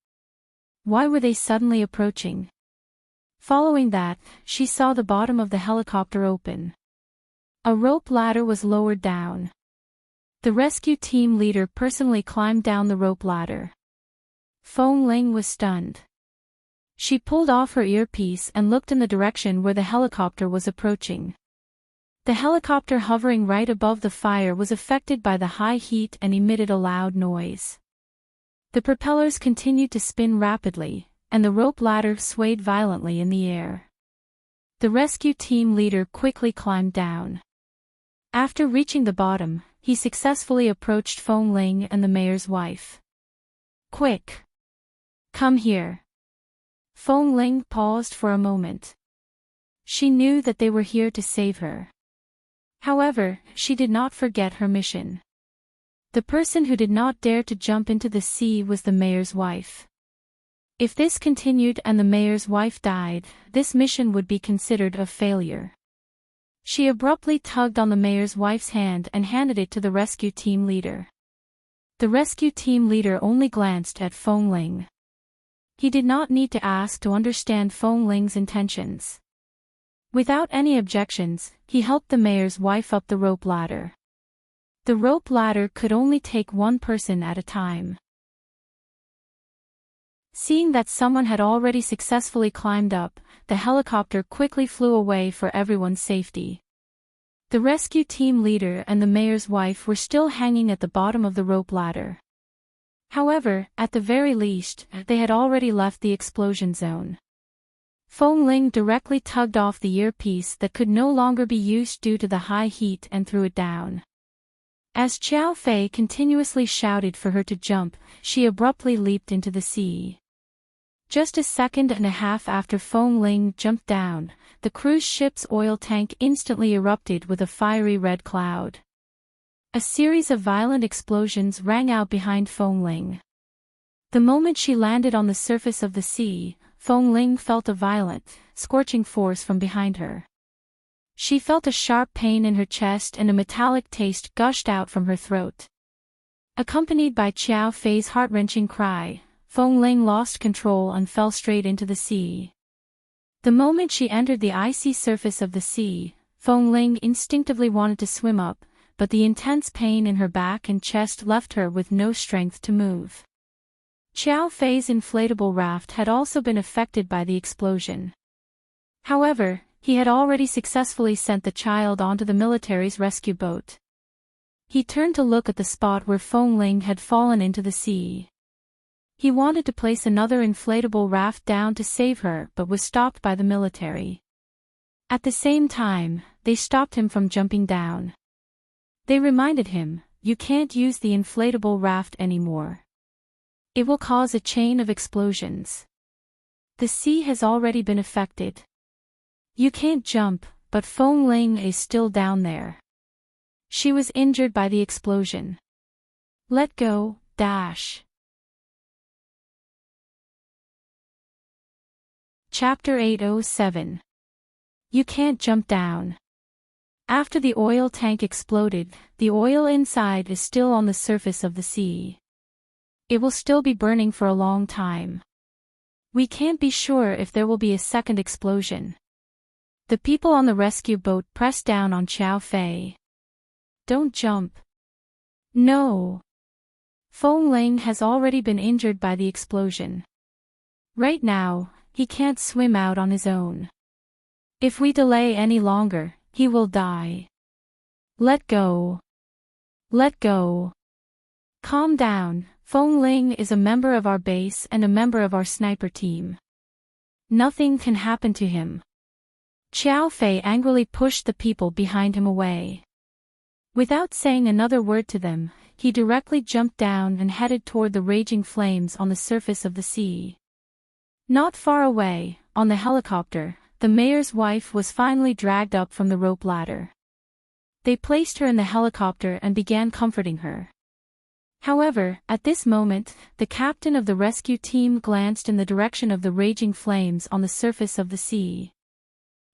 Why were they suddenly approaching? Following that, she saw the bottom of the helicopter open. A rope ladder was lowered down. The rescue team leader personally climbed down the rope ladder. Feng Ling was stunned. She pulled off her earpiece and looked in the direction where the helicopter was approaching. The helicopter hovering right above the fire was affected by the high heat and emitted a loud noise. The propellers continued to spin rapidly, and the rope ladder swayed violently in the air. The rescue team leader quickly climbed down. After reaching the bottom, he successfully approached Feng Ling and the mayor's wife. "Quick! Come here." Feng Ling paused for a moment. She knew that they were here to save her. However, she did not forget her mission. The person who did not dare to jump into the sea was the mayor's wife. If this continued and the mayor's wife died, this mission would be considered a failure. She abruptly tugged on the mayor's wife's hand and handed it to the rescue team leader. The rescue team leader only glanced at Feng Ling. He did not need to ask to understand Feng Ling's intentions. Without any objections, he helped the mayor's wife up the rope ladder. The rope ladder could only take one person at a time. Seeing that someone had already successfully climbed up, the helicopter quickly flew away for everyone's safety. The rescue team leader and the mayor's wife were still hanging at the bottom of the rope ladder. However, at the very least, they had already left the explosion zone. Feng Ling directly tugged off the earpiece that could no longer be used due to the high heat and threw it down. As Xiao Fei continuously shouted for her to jump, she abruptly leaped into the sea. Just a second and a half after Feng Ling jumped down, the cruise ship's oil tank instantly erupted with a fiery red cloud. A series of violent explosions rang out behind Feng Ling. The moment she landed on the surface of the sea, Feng Ling felt a violent, scorching force from behind her. She felt a sharp pain in her chest and a metallic taste gushed out from her throat. Accompanied by Xiao Fei's heart-wrenching cry, Feng Ling lost control and fell straight into the sea. The moment she entered the icy surface of the sea, Feng Ling instinctively wanted to swim up, but the intense pain in her back and chest left her with no strength to move. Xiao Fei's inflatable raft had also been affected by the explosion. However, he had already successfully sent the child onto the military's rescue boat. He turned to look at the spot where Feng Ling had fallen into the sea. He wanted to place another inflatable raft down to save her but was stopped by the military. At the same time, they stopped him from jumping down. They reminded him, "You can't use the inflatable raft anymore. It will cause a chain of explosions. The sea has already been affected. You can't jump, but Feng Ling is still down there. She was injured by the explosion. Let go, dash. Chapter 807. You can't jump down. After the oil tank exploded, the oil inside is still on the surface of the sea. It will still be burning for a long time. We can't be sure if there will be a second explosion. The people on the rescue boat pressed down on Xiao Fei. Don't jump. No. Feng Ling has already been injured by the explosion. Right now, he can't swim out on his own. If we delay any longer, he will die. Let go. Let go. Calm down. Feng Ling is a member of our base and a member of our sniper team. Nothing can happen to him. Xiao Fei angrily pushed the people behind him away. Without saying another word to them, he directly jumped down and headed toward the raging flames on the surface of the sea. Not far away, on the helicopter, the mayor's wife was finally dragged up from the rope ladder. They placed her in the helicopter and began comforting her. However, at this moment, the captain of the rescue team glanced in the direction of the raging flames on the surface of the sea.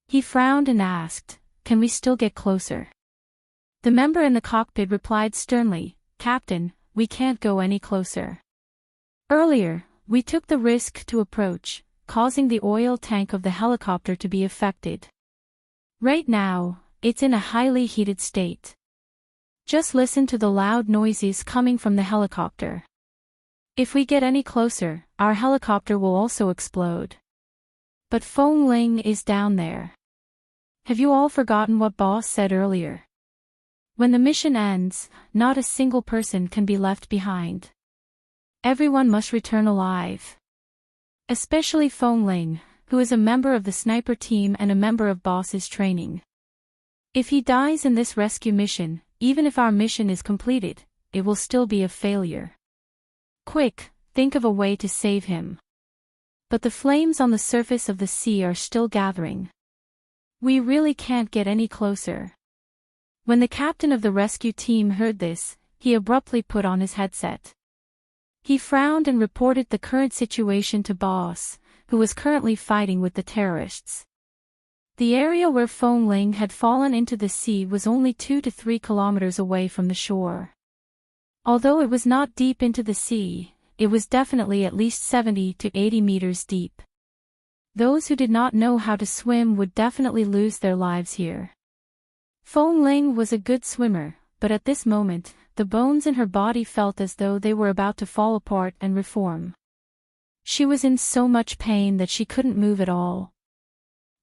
He frowned and asked, "Can we still get closer?" The member in the cockpit replied sternly, "Captain, we can't go any closer. Earlier, we took the risk to approach, causing the oil tank of the helicopter to be affected. Right now, it's in a highly heated state. Just listen to the loud noises coming from the helicopter. If we get any closer, our helicopter will also explode." But Feng Ling is down there. Have you all forgotten what boss said earlier? When the mission ends, not a single person can be left behind. Everyone must return alive. Especially Feng Ling, who is a member of the sniper team and a member of boss's training. If he dies in this rescue mission, even if our mission is completed, it will still be a failure. Quick, think of a way to save him. But the flames on the surface of the sea are still gathering. We really can't get any closer. When the captain of the rescue team heard this, he abruptly put on his headset. He frowned and reported the current situation to Boss, who was currently fighting with the terrorists. The area where Feng Ling had fallen into the sea was only 2 to 3 kilometers away from the shore. Although it was not deep into the sea, it was definitely at least 70 to 80 meters deep. Those who did not know how to swim would definitely lose their lives here. Feng Ling was a good swimmer, but at this moment, the bones in her body felt as though they were about to fall apart and reform. She was in so much pain that she couldn't move at all.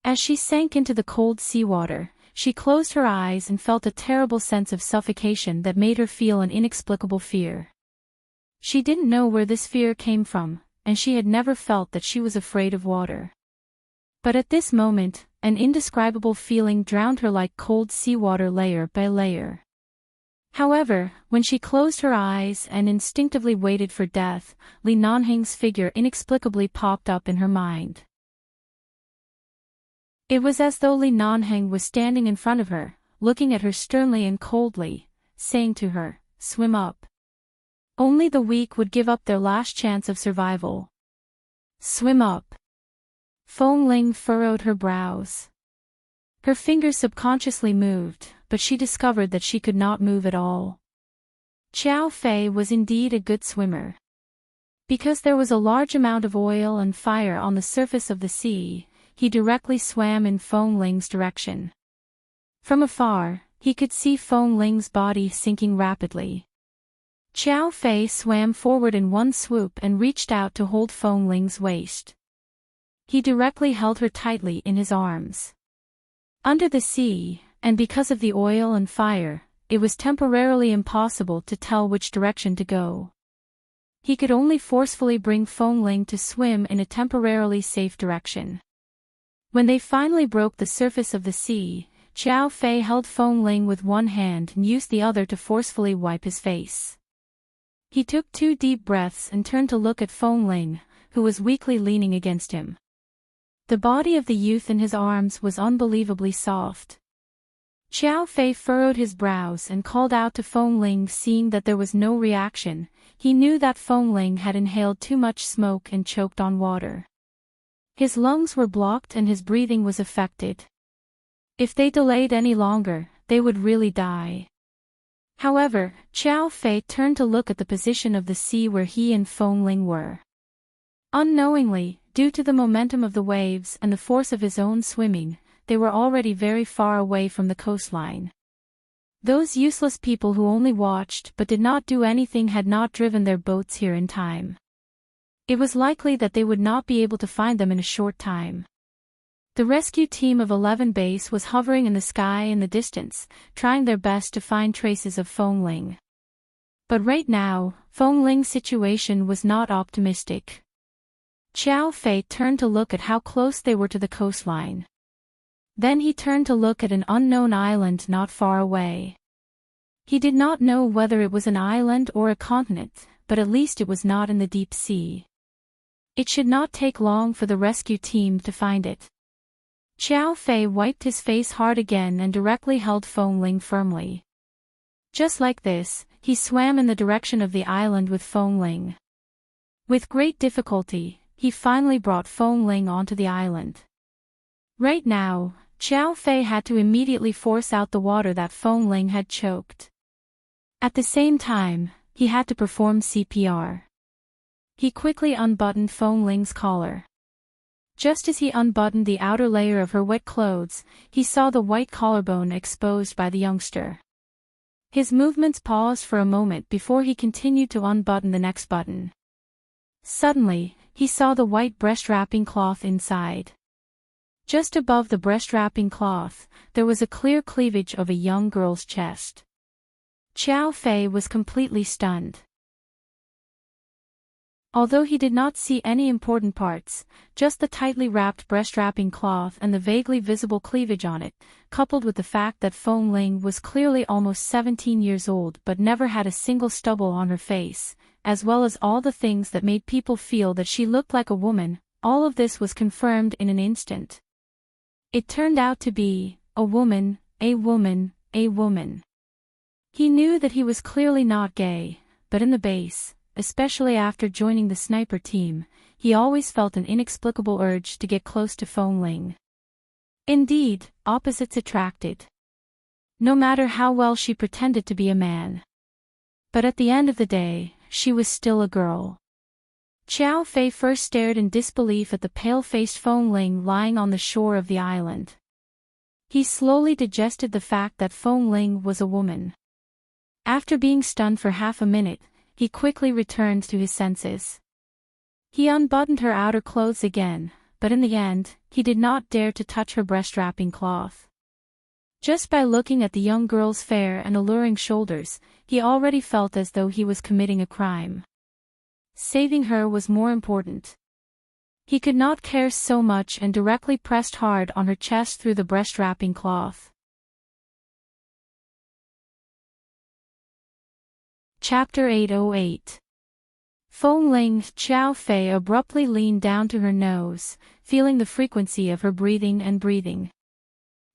As she sank into the cold seawater, she closed her eyes and felt a terrible sense of suffocation that made her feel an inexplicable fear. She didn't know where this fear came from, and she had never felt that she was afraid of water. But at this moment, an indescribable feeling drowned her like cold seawater layer by layer. However, when she closed her eyes and instinctively waited for death, Li Nanheng's figure inexplicably popped up in her mind. It was as though Li Nanheng was standing in front of her, looking at her sternly and coldly, saying to her, "Swim up." Only the weak would give up their last chance of survival. Swim up. Feng Ling furrowed her brows. Her fingers subconsciously moved, but she discovered that she could not move at all. Xiao Fei was indeed a good swimmer. Because there was a large amount of oil and fire on the surface of the sea, he directly swam in Feng Ling's direction. From afar, he could see Feng Ling's body sinking rapidly. Xiao Fei swam forward in one swoop and reached out to hold Feng Ling's waist. He directly held her tightly in his arms. Under the sea, and because of the oil and fire, it was temporarily impossible to tell which direction to go. He could only forcefully bring Feng Ling to swim in a temporarily safe direction. When they finally broke the surface of the sea, Xiao Fei held Feng Ling with one hand and used the other to forcefully wipe his face. He took 2 deep breaths and turned to look at Feng Ling, who was weakly leaning against him. The body of the youth in his arms was unbelievably soft. Xiao Fei furrowed his brows and called out to Feng Ling. Seeing that there was no reaction, he knew that Feng Ling had inhaled too much smoke and choked on water. His lungs were blocked and his breathing was affected. If they delayed any longer, they would really die. However, Xiao Fei turned to look at the position of the sea where he and Feng Ling were. Unknowingly, due to the momentum of the waves and the force of his own swimming, they were already very far away from the coastline. Those useless people who only watched but did not do anything had not driven their boats here in time. It was likely that they would not be able to find them in a short time. The rescue team of 11 base was hovering in the sky in the distance, trying their best to find traces of Feng Ling. But right now, Feng Ling's situation was not optimistic. Xiao Fei turned to look at how close they were to the coastline. Then he turned to look at an unknown island not far away. He did not know whether it was an island or a continent, but at least it was not in the deep sea. It should not take long for the rescue team to find it. Xiao Fei wiped his face hard again and directly held Feng Ling firmly. Just like this, he swam in the direction of the island with Feng Ling. With great difficulty, he finally brought Feng Ling onto the island. Right now, Xiao Fei had to immediately force out the water that Feng Ling had choked. At the same time, he had to perform CPR. He quickly unbuttoned Feng Ling's collar. Just as he unbuttoned the outer layer of her wet clothes, he saw the white collarbone exposed by the youngster. His movements paused for a moment before he continued to unbutton the next button. Suddenly, he saw the white breast-wrapping cloth inside. Just above the breast-wrapping cloth, there was a clear cleavage of a young girl's chest. Xiao Fei was completely stunned. Although he did not see any important parts, just the tightly wrapped breast-wrapping cloth and the vaguely visible cleavage on it, coupled with the fact that Feng Ling was clearly almost 17 years old but never had a single stubble on her face, as well as all the things that made people feel that she looked like a woman, all of this was confirmed in an instant. It turned out to be a woman, a woman, a woman. He knew that he was clearly not gay, but in the base, especially after joining the sniper team, he always felt an inexplicable urge to get close to Feng Ling. Indeed, opposites attracted. No matter how well she pretended to be a man. But at the end of the day, she was still a girl. Xiao Fei first stared in disbelief at the pale-faced Feng Ling lying on the shore of the island. He slowly digested the fact that Feng Ling was a woman. After being stunned for half a minute, he quickly returned to his senses. He unbuttoned her outer clothes again, but in the end, he did not dare to touch her breast-wrapping cloth. Just by looking at the young girl's fair and alluring shoulders, he already felt as though he was committing a crime. Saving her was more important. He could not care so much and directly pressed hard on her chest through the breast-wrapping cloth. Chapter 808. Feng Ling. Xiao Fei abruptly leaned down to her nose, feeling the frequency of her breathing and breathing.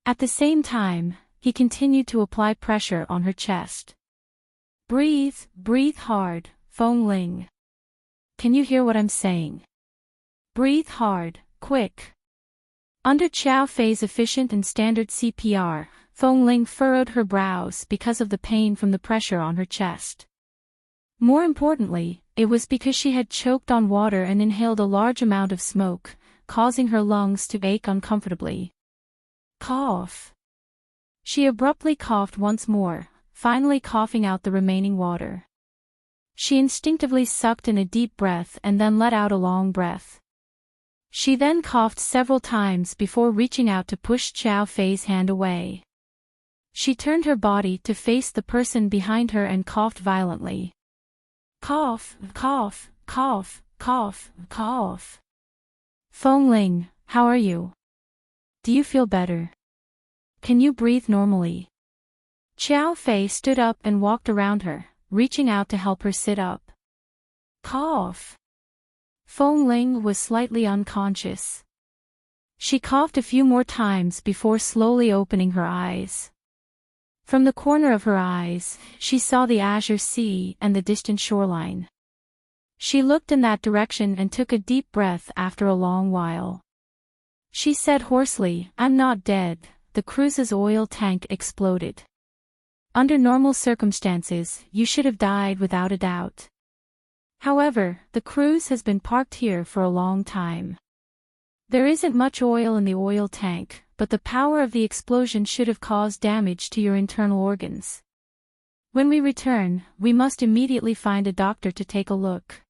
At the same time, he continued to apply pressure on her chest. Breathe, breathe hard, Feng Ling. Can you hear what I'm saying? Breathe hard, quick. Under Xiao Fei's efficient and standard CPR, Feng Ling furrowed her brows because of the pain from the pressure on her chest. More importantly, it was because she had choked on water and inhaled a large amount of smoke, causing her lungs to ache uncomfortably. Cough. She abruptly coughed once more, finally coughing out the remaining water. She instinctively sucked in a deep breath and then let out a long breath. She then coughed several times before reaching out to push Xiao Fei's hand away. She turned her body to face the person behind her and coughed violently. Cough, cough, cough, cough, cough. Feng Ling, how are you? Do you feel better? Can you breathe normally? Xiao Fei stood up and walked around her, reaching out to help her sit up. Cough. Feng Ling was slightly unconscious. She coughed a few more times before slowly opening her eyes. From the corner of her eyes, she saw the azure sea and the distant shoreline. She looked in that direction and took a deep breath after a long while. She said hoarsely, "I'm not dead, the cruise's oil tank exploded. Under normal circumstances, you should have died without a doubt. However, the cruise has been parked here for a long time. There isn't much oil in the oil tank, but the power of the explosion should have caused damage to your internal organs. When we return, we must immediately find a doctor to take a look."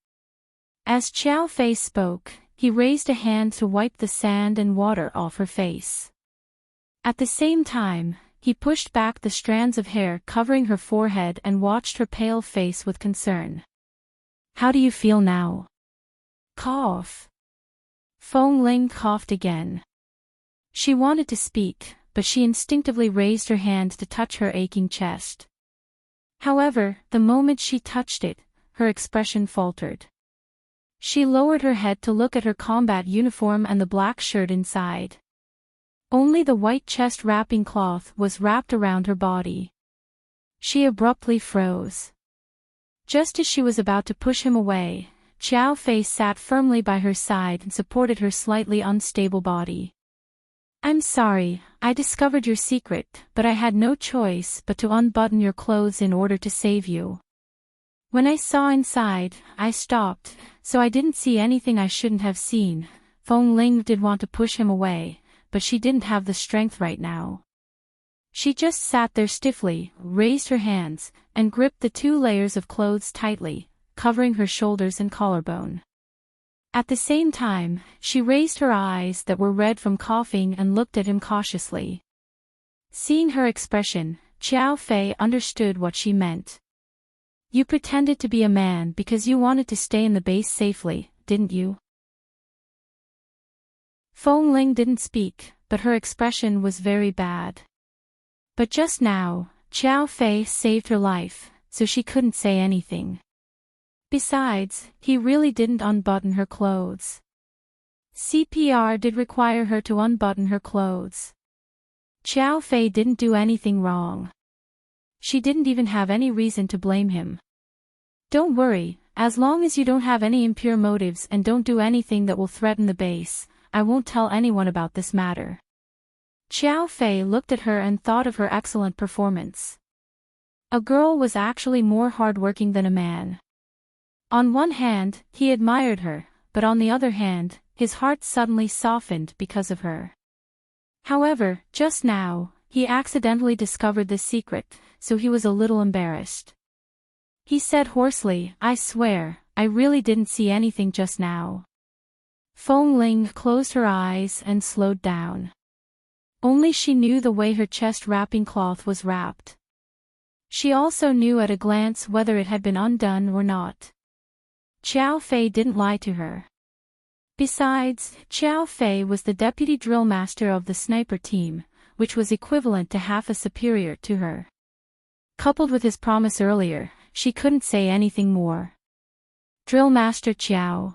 As Xiao Fei spoke, he raised a hand to wipe the sand and water off her face. At the same time, he pushed back the strands of hair covering her forehead and watched her pale face with concern. "How do you feel now?" Cough. Feng Ling coughed again. She wanted to speak, but she instinctively raised her hand to touch her aching chest. However, the moment she touched it, her expression faltered. She lowered her head to look at her combat uniform and the black shirt inside. Only the white chest wrapping cloth was wrapped around her body. She abruptly froze. Just as she was about to push him away, Xiao Fei sat firmly by her side and supported her slightly unstable body. "I'm sorry, I discovered your secret, but I had no choice but to unbutton your clothes in order to save you. When I saw inside, I stopped, so I didn't see anything I shouldn't have seen." Feng Ling did want to push him away, but she didn't have the strength right now. She just sat there stiffly, raised her hands, and gripped the 2 layers of clothes tightly, covering her shoulders and collarbone. At the same time, she raised her eyes that were red from coughing and looked at him cautiously. Seeing her expression, Xiao Fei understood what she meant. "You pretended to be a man because you wanted to stay in the base safely, didn't you?" Feng Ling didn't speak, but her expression was very bad. But just now, Xiao Fei saved her life, so she couldn't say anything. Besides, he really didn't unbutton her clothes. CPR did require her to unbutton her clothes. Xiao Fei didn't do anything wrong. She didn't even have any reason to blame him. "Don't worry, as long as you don't have any impure motives and don't do anything that will threaten the base, I won't tell anyone about this matter." Xiao Fei looked at her and thought of her excellent performance. A girl was actually more hardworking than a man. On one hand, he admired her, but on the other hand, his heart suddenly softened because of her. However, just now, he accidentally discovered the secret, so he was a little embarrassed. He said hoarsely, "I swear, I really didn't see anything just now." Feng Ling closed her eyes and slowed down. Only she knew the way her chest wrapping cloth was wrapped. She also knew at a glance whether it had been undone or not. Xiao Fei didn't lie to her. Besides, Xiao Fei was the deputy drill master of the sniper team, which was equivalent to half a superior to her. Coupled with his promise earlier, she couldn't say anything more. "Drill Master Xiao."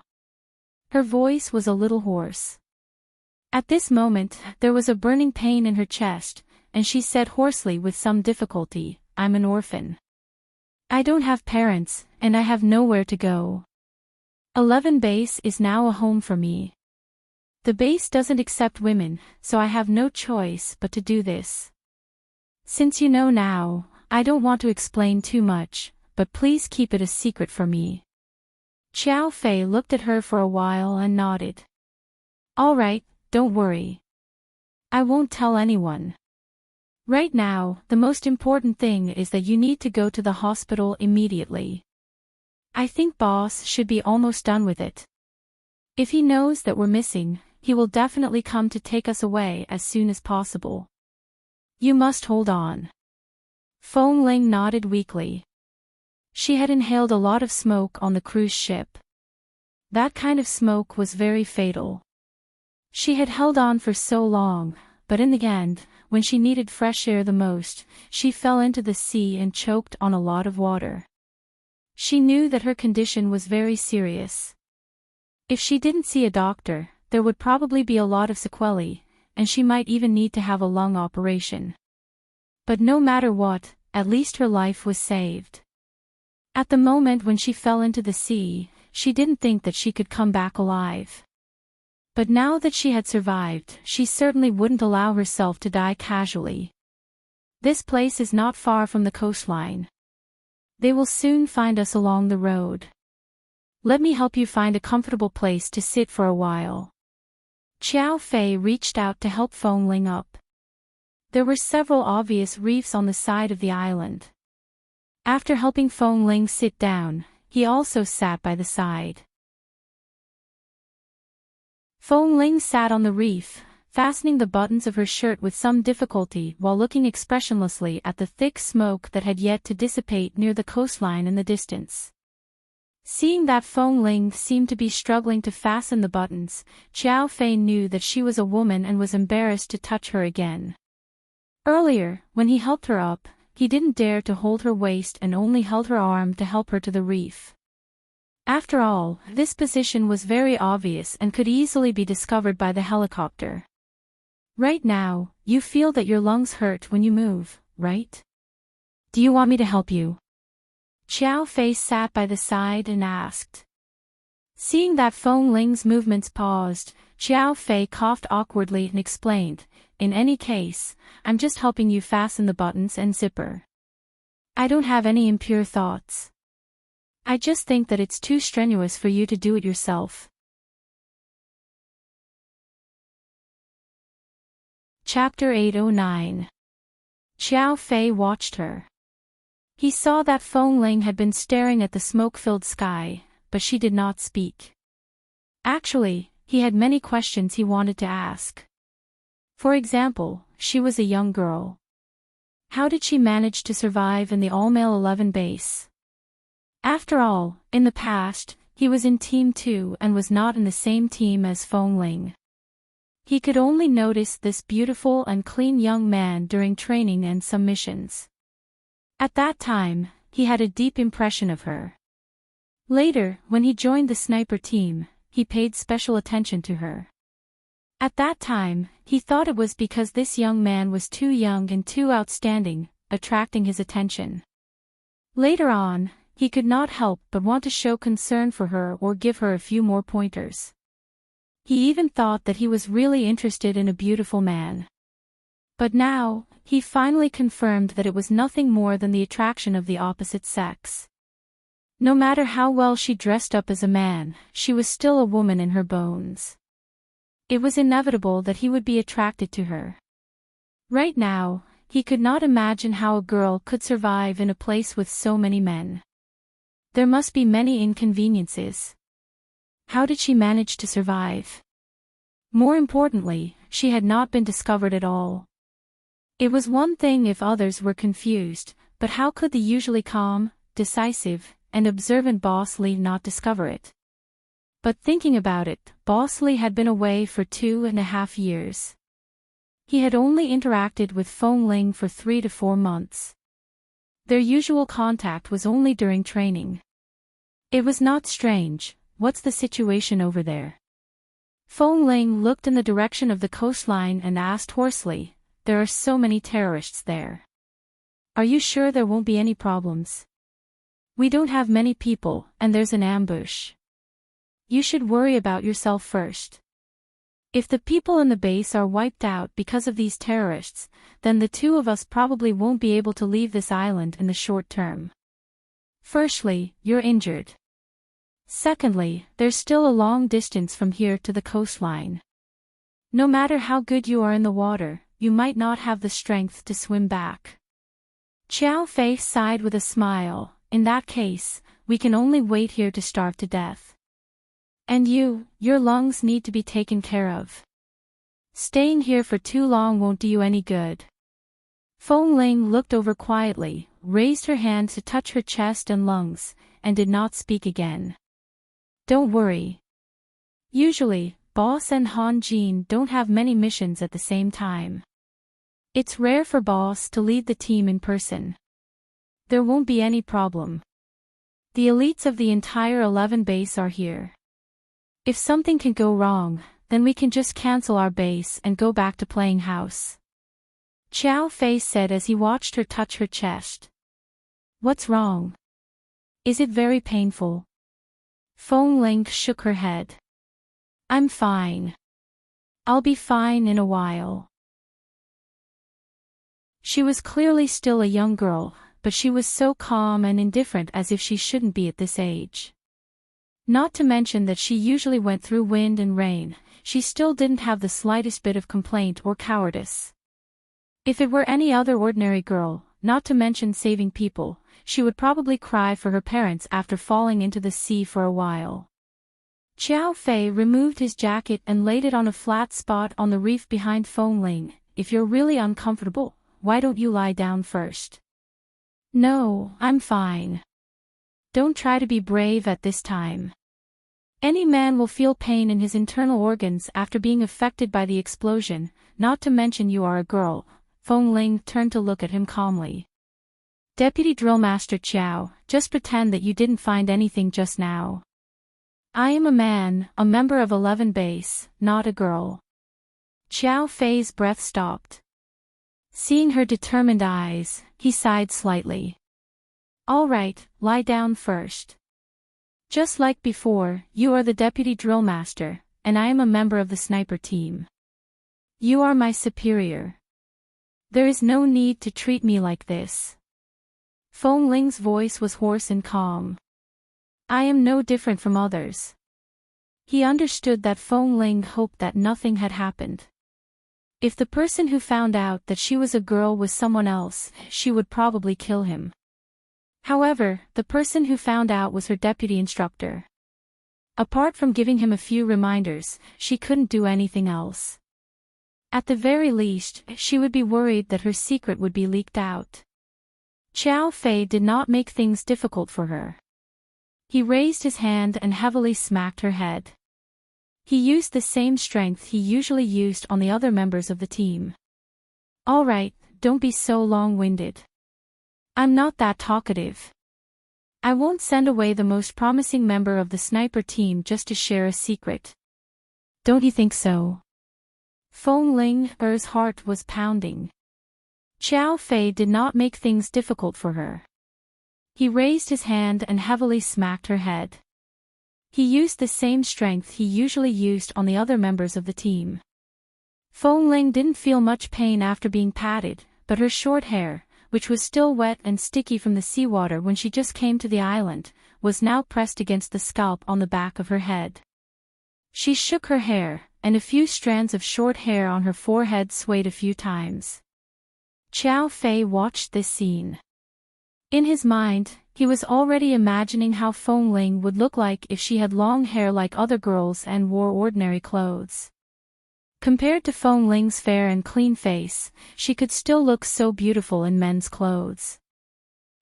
Her voice was a little hoarse. At this moment, there was a burning pain in her chest, and she said hoarsely with some difficulty, "I'm an orphan. I don't have parents, and I have nowhere to go. 11 Base is now a home for me. The base doesn't accept women, so I have no choice but to do this. Since you know now, I don't want to explain too much, but please keep it a secret for me." Xiao Fei looked at her for a while and nodded. "All right, don't worry. I won't tell anyone. Right now, the most important thing is that you need to go to the hospital immediately. I think boss should be almost done with it. If he knows that we're missing, he will definitely come to take us away as soon as possible. You must hold on." Feng Ling nodded weakly. She had inhaled a lot of smoke on the cruise ship. That kind of smoke was very fatal. She had held on for so long, but in the end, when she needed fresh air the most, she fell into the sea and choked on a lot of water. She knew that her condition was very serious. If she didn't see a doctor, there would probably be a lot of sequelae, and she might even need to have a lung operation. But no matter what, at least her life was saved. At the moment when she fell into the sea, she didn't think that she could come back alive. But now that she had survived, she certainly wouldn't allow herself to die casually. This place is not far from the coastline. They will soon find us along the road. Let me help you find a comfortable place to sit for a while. Xiao Fei reached out to help Feng Ling up. There were several obvious reefs on the side of the island. After helping Feng Ling sit down, he also sat by the side. Feng Ling sat on the reef, fastening the buttons of her shirt with some difficulty while looking expressionlessly at the thick smoke that had yet to dissipate near the coastline in the distance. Seeing that Feng Ling seemed to be struggling to fasten the buttons, Xiao Fei knew that she was a woman and was embarrassed to touch her again. Earlier, when he helped her up, he didn't dare to hold her waist and only held her arm to help her to the reef. After all, this position was very obvious and could easily be discovered by the helicopter. Right now, you feel that your lungs hurt when you move, right? Do you want me to help you? Xiao Fei sat by the side and asked. Seeing that Feng Ling's movements paused, Xiao Fei coughed awkwardly and explained, in any case, I'm just helping you fasten the buttons and zipper. I don't have any impure thoughts. I just think that it's too strenuous for you to do it yourself. Chapter 809. Xiao Fei watched her. He saw that Feng Ling had been staring at the smoke-filled sky, but she did not speak. Actually, he had many questions he wanted to ask. For example, she was a young girl. How did she manage to survive in the all-male 11 base? After all, in the past, he was in Team 2 and was not in the same team as Feng Ling. He could only notice this beautiful and clean young man during training and some missions. At that time, he had a deep impression of her. Later, when he joined the sniper team, he paid special attention to her. At that time, he thought it was because this young man was too young and too outstanding, attracting his attention. Later on, he could not help but want to show concern for her or give her a few more pointers. He even thought that he was really interested in a beautiful man. But now, he finally confirmed that it was nothing more than the attraction of the opposite sex. No matter how well she dressed up as a man, she was still a woman in her bones. It was inevitable that he would be attracted to her. Right now, he could not imagine how a girl could survive in a place with so many men. There must be many inconveniences. How did she manage to survive? More importantly, she had not been discovered at all. It was one thing if others were confused, but how could the usually calm, decisive, and observant Boss Lee not discover it? But thinking about it, Boss Lee had been away for 2.5 years. He had only interacted with Feng Ling for 3 to 4 months. Their usual contact was only during training. It was not strange. What's the situation over there? Feng Ling looked in the direction of the coastline and asked hoarsely, there are so many terrorists there. Are you sure there won't be any problems? We don't have many people, and there's an ambush. You should worry about yourself first. If the people in the base are wiped out because of these terrorists, then the two of us probably won't be able to leave this island in the short term. Firstly, you're injured. Secondly, there's still a long distance from here to the coastline. No matter how good you are in the water, you might not have the strength to swim back. Xiao Fei sighed with a smile. In that case, we can only wait here to starve to death. And your lungs need to be taken care of. Staying here for too long won't do you any good. Feng Ling looked over quietly, raised her hand to touch her chest and lungs, and did not speak again. Don't worry. Usually, Boss and Han Jin don't have many missions at the same time. It's rare for Boss to lead the team in person. There won't be any problem. The elites of the entire 11 base are here. If something can go wrong, then we can just cancel our base and go back to playing house. Xiao Fei said as he watched her touch her chest. What's wrong? Is it very painful? Feng Ling shook her head. I'm fine. I'll be fine in a while. She was clearly still a young girl, but she was so calm and indifferent as if she shouldn't be at this age. Not to mention that she usually went through wind and rain, she still didn't have the slightest bit of complaint or cowardice. If it were any other ordinary girl, not to mention saving people, she would probably cry for her parents after falling into the sea for a while. Xiao Fei removed his jacket and laid it on a flat spot on the reef behind Feng Ling. If you're really uncomfortable, why don't you lie down first? No, I'm fine. Don't try to be brave at this time. Any man will feel pain in his internal organs after being affected by the explosion, not to mention you are a girl. Feng Ling turned to look at him calmly. Deputy Drillmaster Qiao, just pretend that you didn't find anything just now. I am a man, a member of 11 base, not a girl. Xiao Fei's breath stopped. Seeing her determined eyes, he sighed slightly. All right, lie down first. Just like before, you are the deputy drill master, and I am a member of the sniper team. You are my superior. There is no need to treat me like this. Feng Ling's voice was hoarse and calm. I am no different from others. He understood that Feng Ling hoped that nothing had happened. If the person who found out that she was a girl was someone else, she would probably kill him. However, the person who found out was her deputy instructor. Apart from giving him a few reminders, she couldn't do anything else. At the very least, she would be worried that her secret would be leaked out. Xiao Fei did not make things difficult for her. He raised his hand and heavily smacked her head. He used the same strength he usually used on the other members of the team. All right, don't be so long-winded. I'm not that talkative. I won't send away the most promising member of the sniper team just to share a secret. Don't you think so? Feng Ling's heart was pounding. Xiao Fei did not make things difficult for her. He raised his hand and heavily smacked her head. He used the same strength he usually used on the other members of the team. Feng Ling didn't feel much pain after being patted, but her short hair, which was still wet and sticky from the seawater when she just came to the island, was now pressed against the scalp on the back of her head. She shook her hair, and a few strands of short hair on her forehead swayed a few times. Xiao Fei watched this scene. In his mind, he was already imagining how Feng Ling would look like if she had long hair like other girls and wore ordinary clothes. Compared to Feng Ling's fair and clean face, she could still look so beautiful in men's clothes.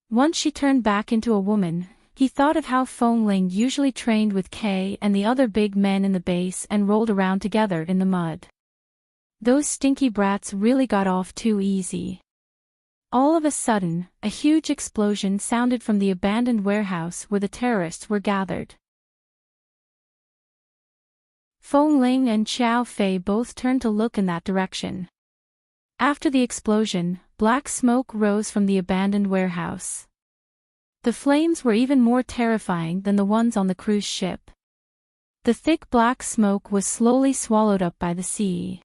Once she turned back into a woman, he thought of how Feng Ling usually trained with Kay and the other big men in the base and rolled around together in the mud. Those stinky brats really got off too easy. All of a sudden, a huge explosion sounded from the abandoned warehouse where the terrorists were gathered. Feng Ling and Xiao Fei both turned to look in that direction. After the explosion, black smoke rose from the abandoned warehouse. The flames were even more terrifying than the ones on the cruise ship. The thick black smoke was slowly swallowed up by the sea.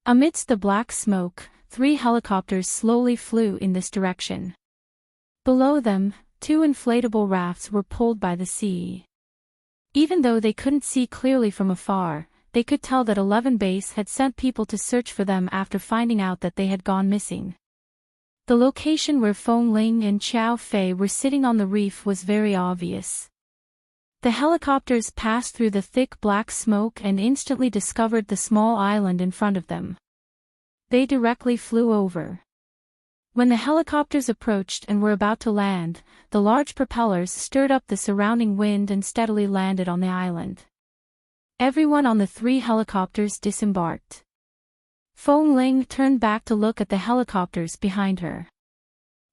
Amidst the black smoke, 3 helicopters slowly flew in this direction. Below them, 2 inflatable rafts were pulled by the sea. Even though they couldn't see clearly from afar, they could tell that 11 Base had sent people to search for them after finding out that they had gone missing. The location where Feng Ling and Xiao Fei were sitting on the reef was very obvious. The helicopters passed through the thick black smoke and instantly discovered the small island in front of them. They directly flew over. When the helicopters approached and were about to land, the large propellers stirred up the surrounding wind and steadily landed on the island. Everyone on the 3 helicopters disembarked. Feng Ling turned back to look at the helicopters behind her.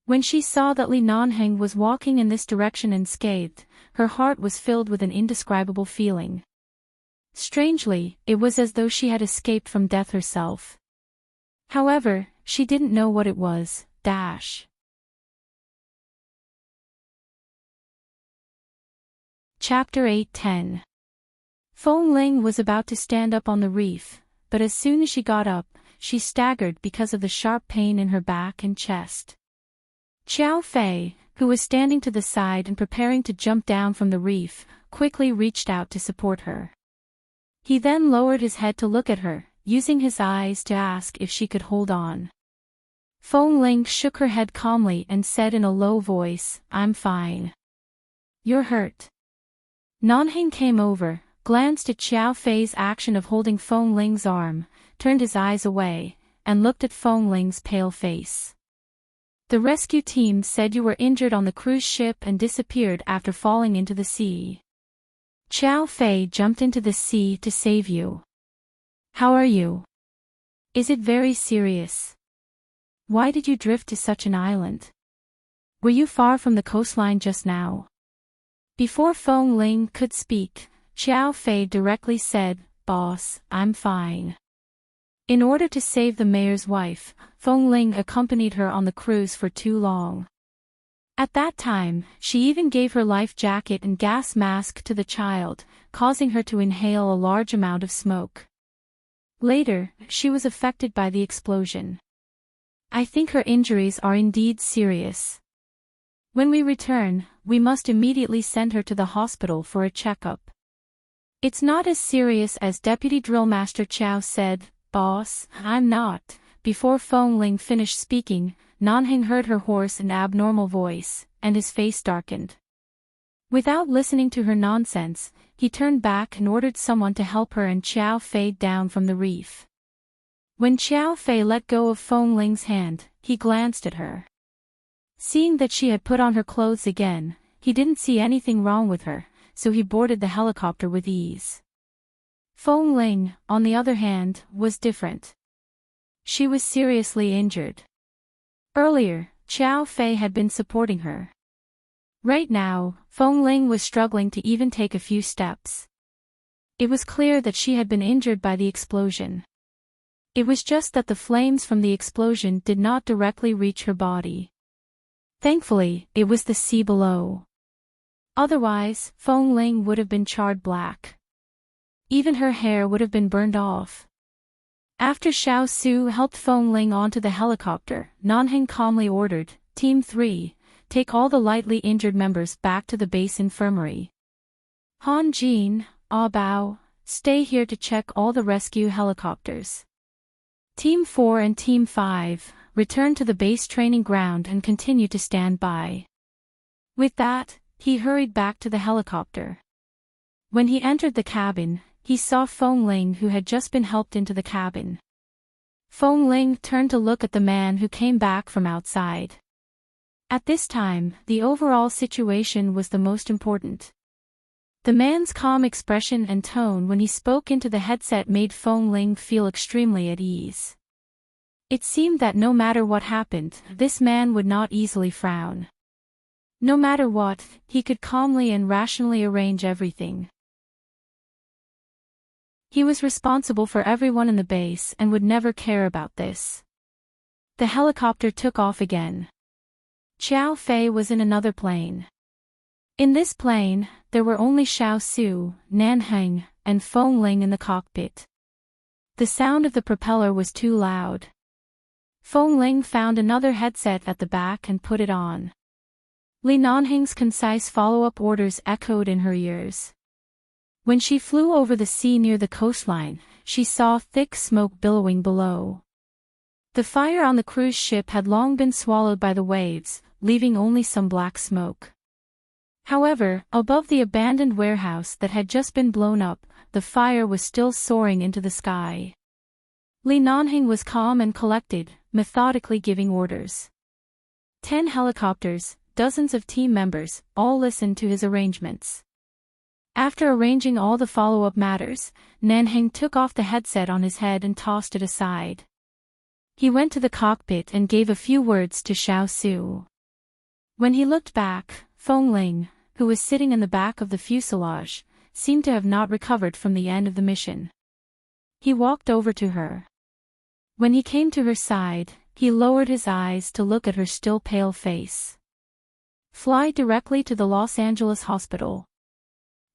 When she saw that Li Nanheng was walking in this direction unscathed, her heart was filled with an indescribable feeling. Strangely, it was as though she had escaped from death herself. However, she didn't know what it was. Chapter 8:10. Feng Ling was about to stand up on the reef, but as soon as she got up, she staggered because of the sharp pain in her back and chest. Xiao Fei, who was standing to the side and preparing to jump down from the reef, quickly reached out to support her. He then lowered his head to look at her, using his eyes to ask if she could hold on. Feng Ling shook her head calmly and said in a low voice, "I'm fine." "You're hurt." Nanheng came over, glanced at Xiao Fei's action of holding Feng Ling's arm, turned his eyes away, and looked at Feng Ling's pale face. "The rescue team said you were injured on the cruise ship and disappeared after falling into the sea. Xiao Fei jumped into the sea to save you. How are you? Is it very serious? Why did you drift to such an island? Were you far from the coastline just now?" Before Feng Ling could speak, Xiao Fei directly said, "Boss, I'm fine." In order to save the mayor's wife, Feng Ling accompanied her on the cruise for too long. At that time, she even gave her life jacket and gas mask to the child, causing her to inhale a large amount of smoke. Later, she was affected by the explosion. I think her injuries are indeed serious. When we return, we must immediately send her to the hospital for a checkup. It's not as serious as Deputy Drillmaster Chow said, "Boss, I'm not." Before Feng Ling finished speaking, Nanheng heard her hoarse and abnormal voice, and his face darkened. Without listening to her nonsense, he turned back and ordered someone to help her and Xiao Fei down from the reef. When Xiao Fei let go of Feng Ling's hand, he glanced at her. Seeing that she had put on her clothes again, he didn't see anything wrong with her, so he boarded the helicopter with ease. Feng Ling, on the other hand, was different. She was seriously injured. Earlier, Xiao Fei had been supporting her. Right now, Feng Ling was struggling to even take a few steps. It was clear that she had been injured by the explosion. It was just that the flames from the explosion did not directly reach her body. Thankfully, it was the sea below. Otherwise, Feng Ling would have been charred black. Even her hair would have been burned off. After Xiao Su helped Feng Ling onto the helicopter, Nanheng calmly ordered, "Team 3, take all the lightly injured members back to the base infirmary. Han Jin, Ah Bao, stay here to check all the rescue helicopters. Team 4 and Team 5, return to the base training ground and continue to stand by." With that, he hurried back to the helicopter. When he entered the cabin, he saw Feng Ling who had just been helped into the cabin. Feng Ling turned to look at the man who came back from outside. At this time, the overall situation was the most important. The man's calm expression and tone when he spoke into the headset made Feng Ling feel extremely at ease. It seemed that no matter what happened, this man would not easily frown. No matter what, he could calmly and rationally arrange everything. He was responsible for everyone in the base and would never care about this. The helicopter took off again. Xiao Fei was in another plane. In this plane, there were only Xiao Su, Nanheng, and Feng Ling in the cockpit. The sound of the propeller was too loud. Feng Ling found another headset at the back and put it on. Li Nanheng's concise follow-up orders echoed in her ears. When she flew over the sea near the coastline, she saw thick smoke billowing below. The fire on the cruise ship had long been swallowed by the waves, leaving only some black smoke. However, above the abandoned warehouse that had just been blown up, the fire was still soaring into the sky. Li Nanheng was calm and collected, methodically giving orders. 10 helicopters, dozens of team members, all listened to his arrangements. After arranging all the follow-up matters, Nanheng took off the headset on his head and tossed it aside. He went to the cockpit and gave a few words to Xiao Su. When he looked back, Feng Ling, who was sitting in the back of the fuselage, seemed to have not recovered from the end of the mission. He walked over to her. When he came to her side, he lowered his eyes to look at her still pale face. Fly directly to the Los Angeles hospital.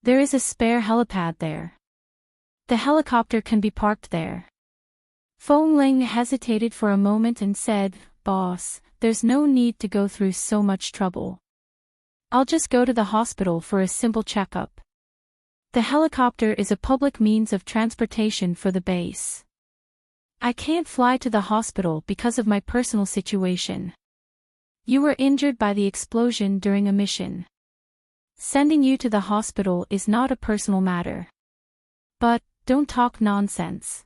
There is a spare helipad there. The helicopter can be parked there. Feng Ling hesitated for a moment and said, "Boss, there's no need to go through so much trouble. I'll just go to the hospital for a simple checkup. The helicopter is a public means of transportation for the base. I can't fly to the hospital because of my personal situation. You were injured by the explosion during a mission. Sending you to the hospital is not a personal matter. But, don't talk nonsense.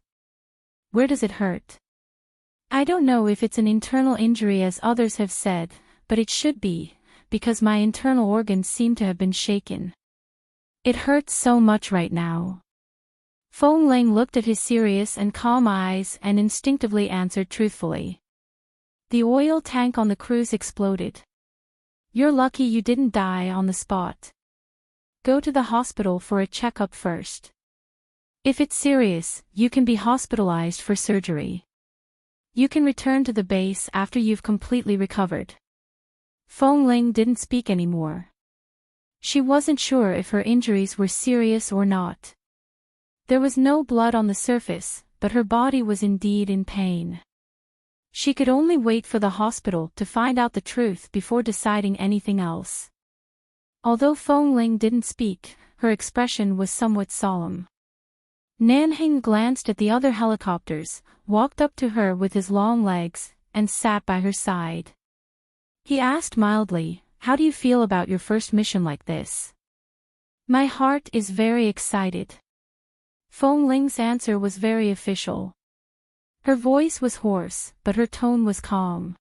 Where does it hurt?" "I don't know if it's an internal injury as others have said, but it should be, because my internal organs seem to have been shaken. It hurts so much right now." Feng Ling looked at his serious and calm eyes and instinctively answered truthfully. "The oil tank on the cruise exploded. You're lucky you didn't die on the spot. Go to the hospital for a checkup first. If it's serious, you can be hospitalized for surgery. You can return to the base after you've completely recovered." Feng Ling didn't speak anymore. She wasn't sure if her injuries were serious or not. There was no blood on the surface, but her body was indeed in pain. She could only wait for the hospital to find out the truth before deciding anything else. Although Feng Ling didn't speak, her expression was somewhat solemn. Nanhing glanced at the other helicopters, walked up to her with his long legs, and sat by her side. He asked mildly, "How do you feel about your first mission like this?" "My heart is very excited." Feng Ling's answer was very official. Her voice was hoarse, but her tone was calm.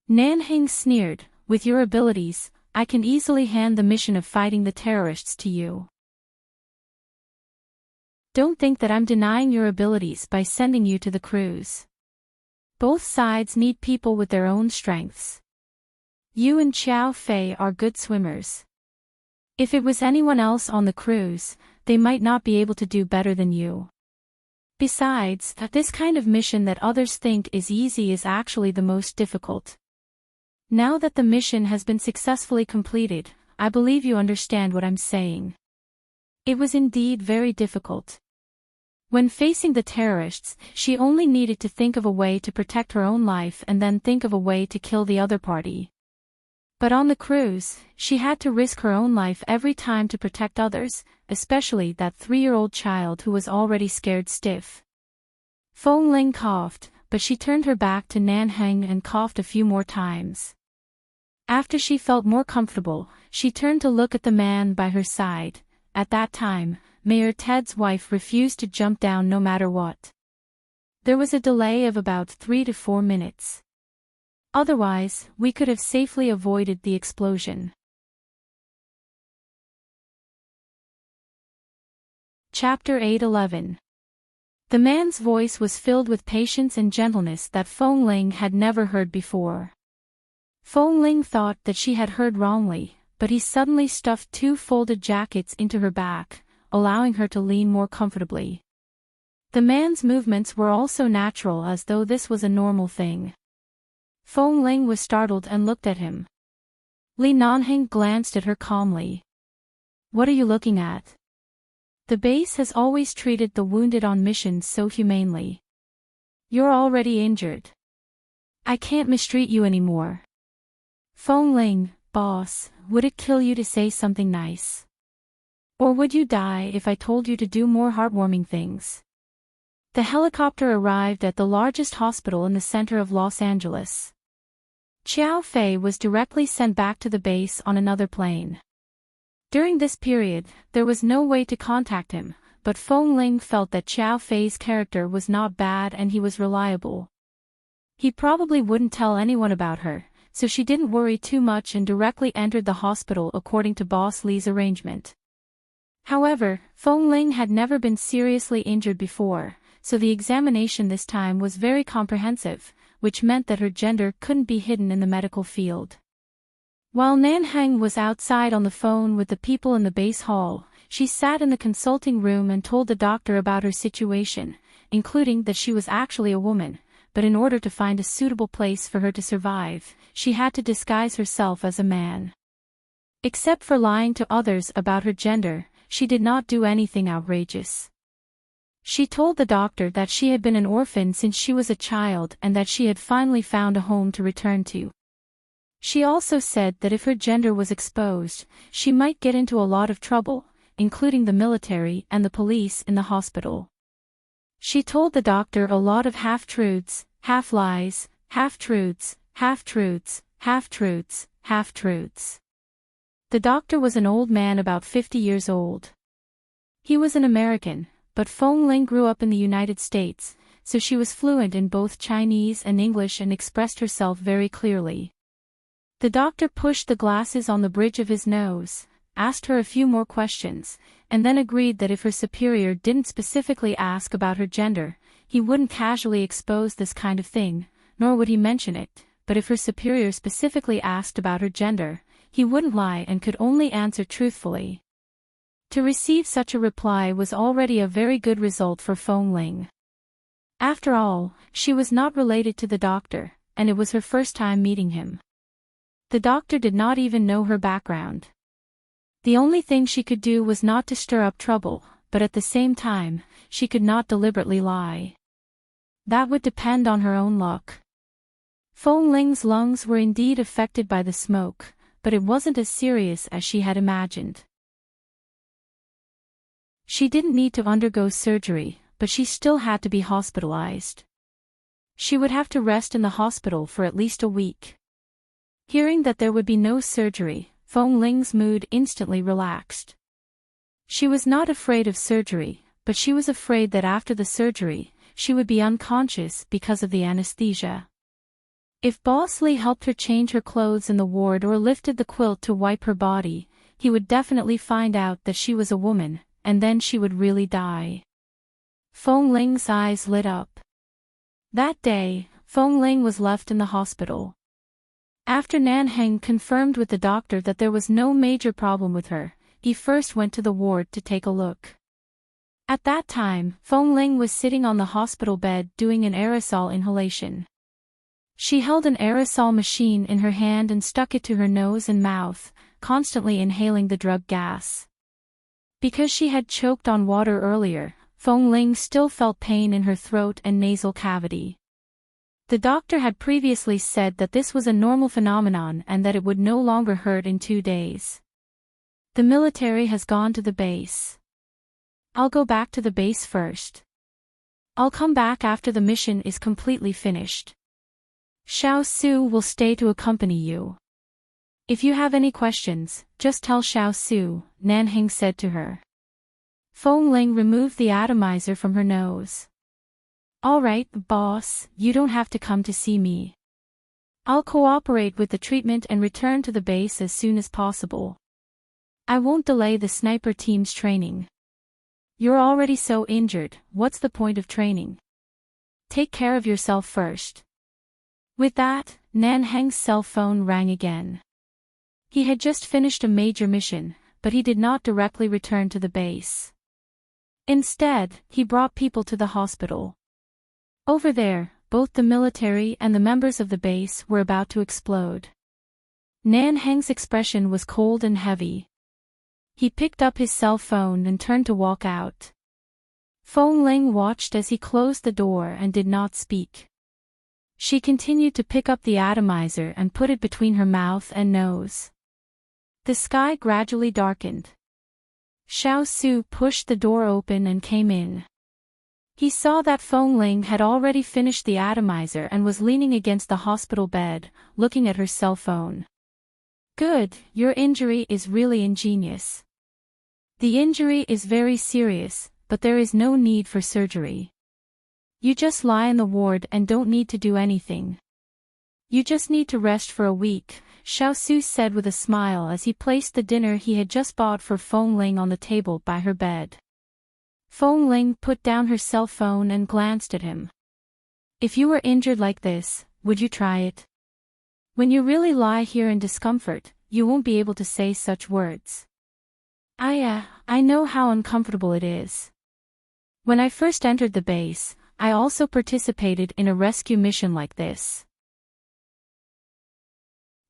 Nanhing sneered, "With your abilities, I can easily hand the mission of fighting the terrorists to you. Don't think that I'm denying your abilities by sending you to the cruise. Both sides need people with their own strengths. You and Xiao Fei are good swimmers. If it was anyone else on the cruise, they might not be able to do better than you. Besides, this kind of mission that others think is easy is actually the most difficult. Now that the mission has been successfully completed, I believe you understand what I'm saying." It was indeed very difficult. When facing the terrorists, she only needed to think of a way to protect her own life and then think of a way to kill the other party. But on the cruise, she had to risk her own life every time to protect others, especially that 3-year-old child who was already scared stiff. Feng Ling coughed, but she turned her back to Nanheng and coughed a few more times. After she felt more comfortable, she turned to look at the man by her side. At that time, Mayor Ted's wife refused to jump down no matter what. There was a delay of about 3 to 4 minutes. Otherwise, we could have safely avoided the explosion. Chapter 8:11. The man's voice was filled with patience and gentleness that Feng Ling had never heard before. Feng Ling thought that she had heard wrongly, but he suddenly stuffed 2 folded jackets into her back, allowing her to lean more comfortably. The man's movements were also natural, as though this was a normal thing. Feng Ling was startled and looked at him. Li Nanheng glanced at her calmly. "What are you looking at? The base has always treated the wounded on missions so humanely. You're already injured. I can't mistreat you anymore." "Feng Ling, boss, would it kill you to say something nice? Or would you die if I told you to do more heartwarming things?" The helicopter arrived at the largest hospital in the center of Los Angeles. Xiao Fei was directly sent back to the base on another plane. During this period, there was no way to contact him, but Feng Ling felt that Xiao Fei's character was not bad and he was reliable. He probably wouldn't tell anyone about her, so she didn't worry too much and directly entered the hospital according to Boss Li's arrangement. However, Feng Ling had never been seriously injured before, so the examination this time was very comprehensive, which meant that her gender couldn't be hidden in the medical field. While Nanhang was outside on the phone with the people in the base hall, she sat in the consulting room and told the doctor about her situation, including that she was actually a woman, but in order to find a suitable place for her to survive, she had to disguise herself as a man. Except for lying to others about her gender, she did not do anything outrageous. She told the doctor that she had been an orphan since she was a child and that she had finally found a home to return to. She also said that if her gender was exposed, she might get into a lot of trouble, including the military and the police in the hospital. She told the doctor a lot of half-truths, half-lies, half-truths, half-truths, half-truths, half-truths. The doctor was an old man about 50 years old. He was an American, but Fong Ling grew up in the United States, so she was fluent in both Chinese and English and expressed herself very clearly. The doctor pushed the glasses on the bridge of his nose, asked her a few more questions, and then agreed that if her superior didn't specifically ask about her gender, he wouldn't casually expose this kind of thing, nor would he mention it, but if her superior specifically asked about her gender, he wouldn't lie and could only answer truthfully. To receive such a reply was already a very good result for Fong Ling. After all, she was not related to the doctor, and it was her first time meeting him. The doctor did not even know her background. The only thing she could do was not to stir up trouble, but at the same time, she could not deliberately lie. That would depend on her own luck. Fong Ling's lungs were indeed affected by the smoke, but it wasn't as serious as she had imagined. She didn't need to undergo surgery, but she still had to be hospitalized. She would have to rest in the hospital for at least a week. Hearing that there would be no surgery, Fong Ling's mood instantly relaxed. She was not afraid of surgery, but she was afraid that after the surgery, she would be unconscious because of the anesthesia. If Boss Lee helped her change her clothes in the ward or lifted the quilt to wipe her body, he would definitely find out that she was a woman, and then she would really die. Fong Ling's eyes lit up. That day, Fong Ling was left in the hospital. After Nanheng confirmed with the doctor that there was no major problem with her, he first went to the ward to take a look. At that time, Fong Ling was sitting on the hospital bed doing an aerosol inhalation. She held an aerosol machine in her hand and stuck it to her nose and mouth, constantly inhaling the drug gas. Because she had choked on water earlier, Fong Ling still felt pain in her throat and nasal cavity. The doctor had previously said that this was a normal phenomenon and that it would no longer hurt in 2 days. The military has gone to the base. I'll go back to the base first. I'll come back after the mission is completely finished. Xiao Su will stay to accompany you. If you have any questions, just tell Xiao Su, Nanheng said to her. Fong Ling removed the atomizer from her nose. All right, boss, you don't have to come to see me. I'll cooperate with the treatment and return to the base as soon as possible. I won't delay the sniper team's training. You're already so injured, what's the point of training? Take care of yourself first. With that, Nanheng's cell phone rang again. He had just finished a major mission, but he did not directly return to the base. Instead, he brought people to the hospital. Over there, both the military and the members of the base were about to explode. Nanheng's expression was cold and heavy. He picked up his cell phone and turned to walk out. Fong Ling watched as he closed the door and did not speak. She continued to pick up the atomizer and put it between her mouth and nose. The sky gradually darkened. Xiao Su pushed the door open and came in. He saw that Fong Ling had already finished the atomizer and was leaning against the hospital bed, looking at her cell phone. Good, your injury is really ingenious. The injury is very serious, but there is no need for surgery. You just lie in the ward and don't need to do anything. You just need to rest for a week, Xiao Su said with a smile as he placed the dinner he had just bought for Fong Ling on the table by her bed. Fong Ling put down her cell phone and glanced at him. If you were injured like this, would you try it? When you really lie here in discomfort, you won't be able to say such words. I know how uncomfortable it is. When I first entered the base, I also participated in a rescue mission like this.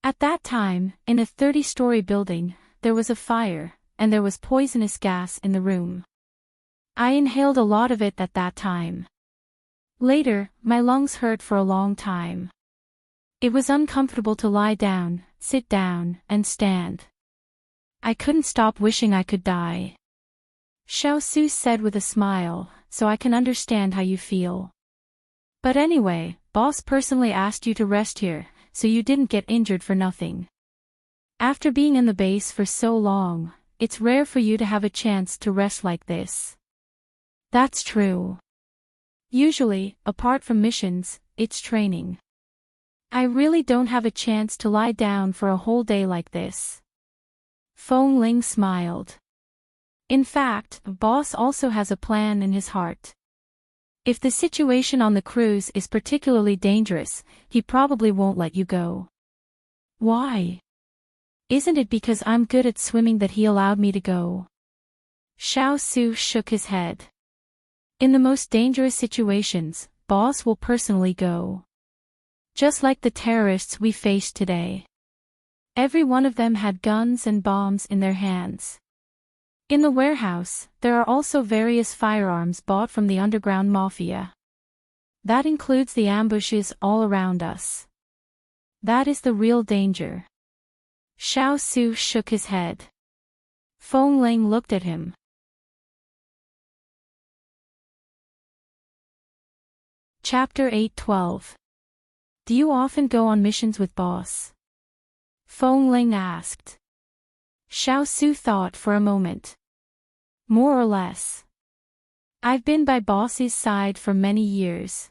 At that time, in a 30-story building, there was a fire, and there was poisonous gas in the room. I inhaled a lot of it at that time. Later, my lungs hurt for a long time. It was uncomfortable to lie down, sit down, and stand. I couldn't stop wishing I could die. Xiao Su said with a smile, so I can understand how you feel. But anyway, boss personally asked you to rest here, so you didn't get injured for nothing. After being in the base for so long, it's rare for you to have a chance to rest like this. That's true. Usually, apart from missions, it's training. I really don't have a chance to lie down for a whole day like this. Feng Ling smiled. In fact, boss also has a plan in his heart. If the situation on the cruise is particularly dangerous, he probably won't let you go. Why? Isn't it because I'm good at swimming that he allowed me to go? Xiao Su shook his head. In the most dangerous situations, boss will personally go. Just like the terrorists we faced today. Every one of them had guns and bombs in their hands. In the warehouse, there are also various firearms bought from the underground mafia. That includes the ambushes all around us. That is the real danger. Xiao Su shook his head. Feng Ling looked at him. Chapter 8:12. Do you often go on missions with boss? Feng Ling asked. Xiao Su thought for a moment. More or less. I've been by boss's side for many years.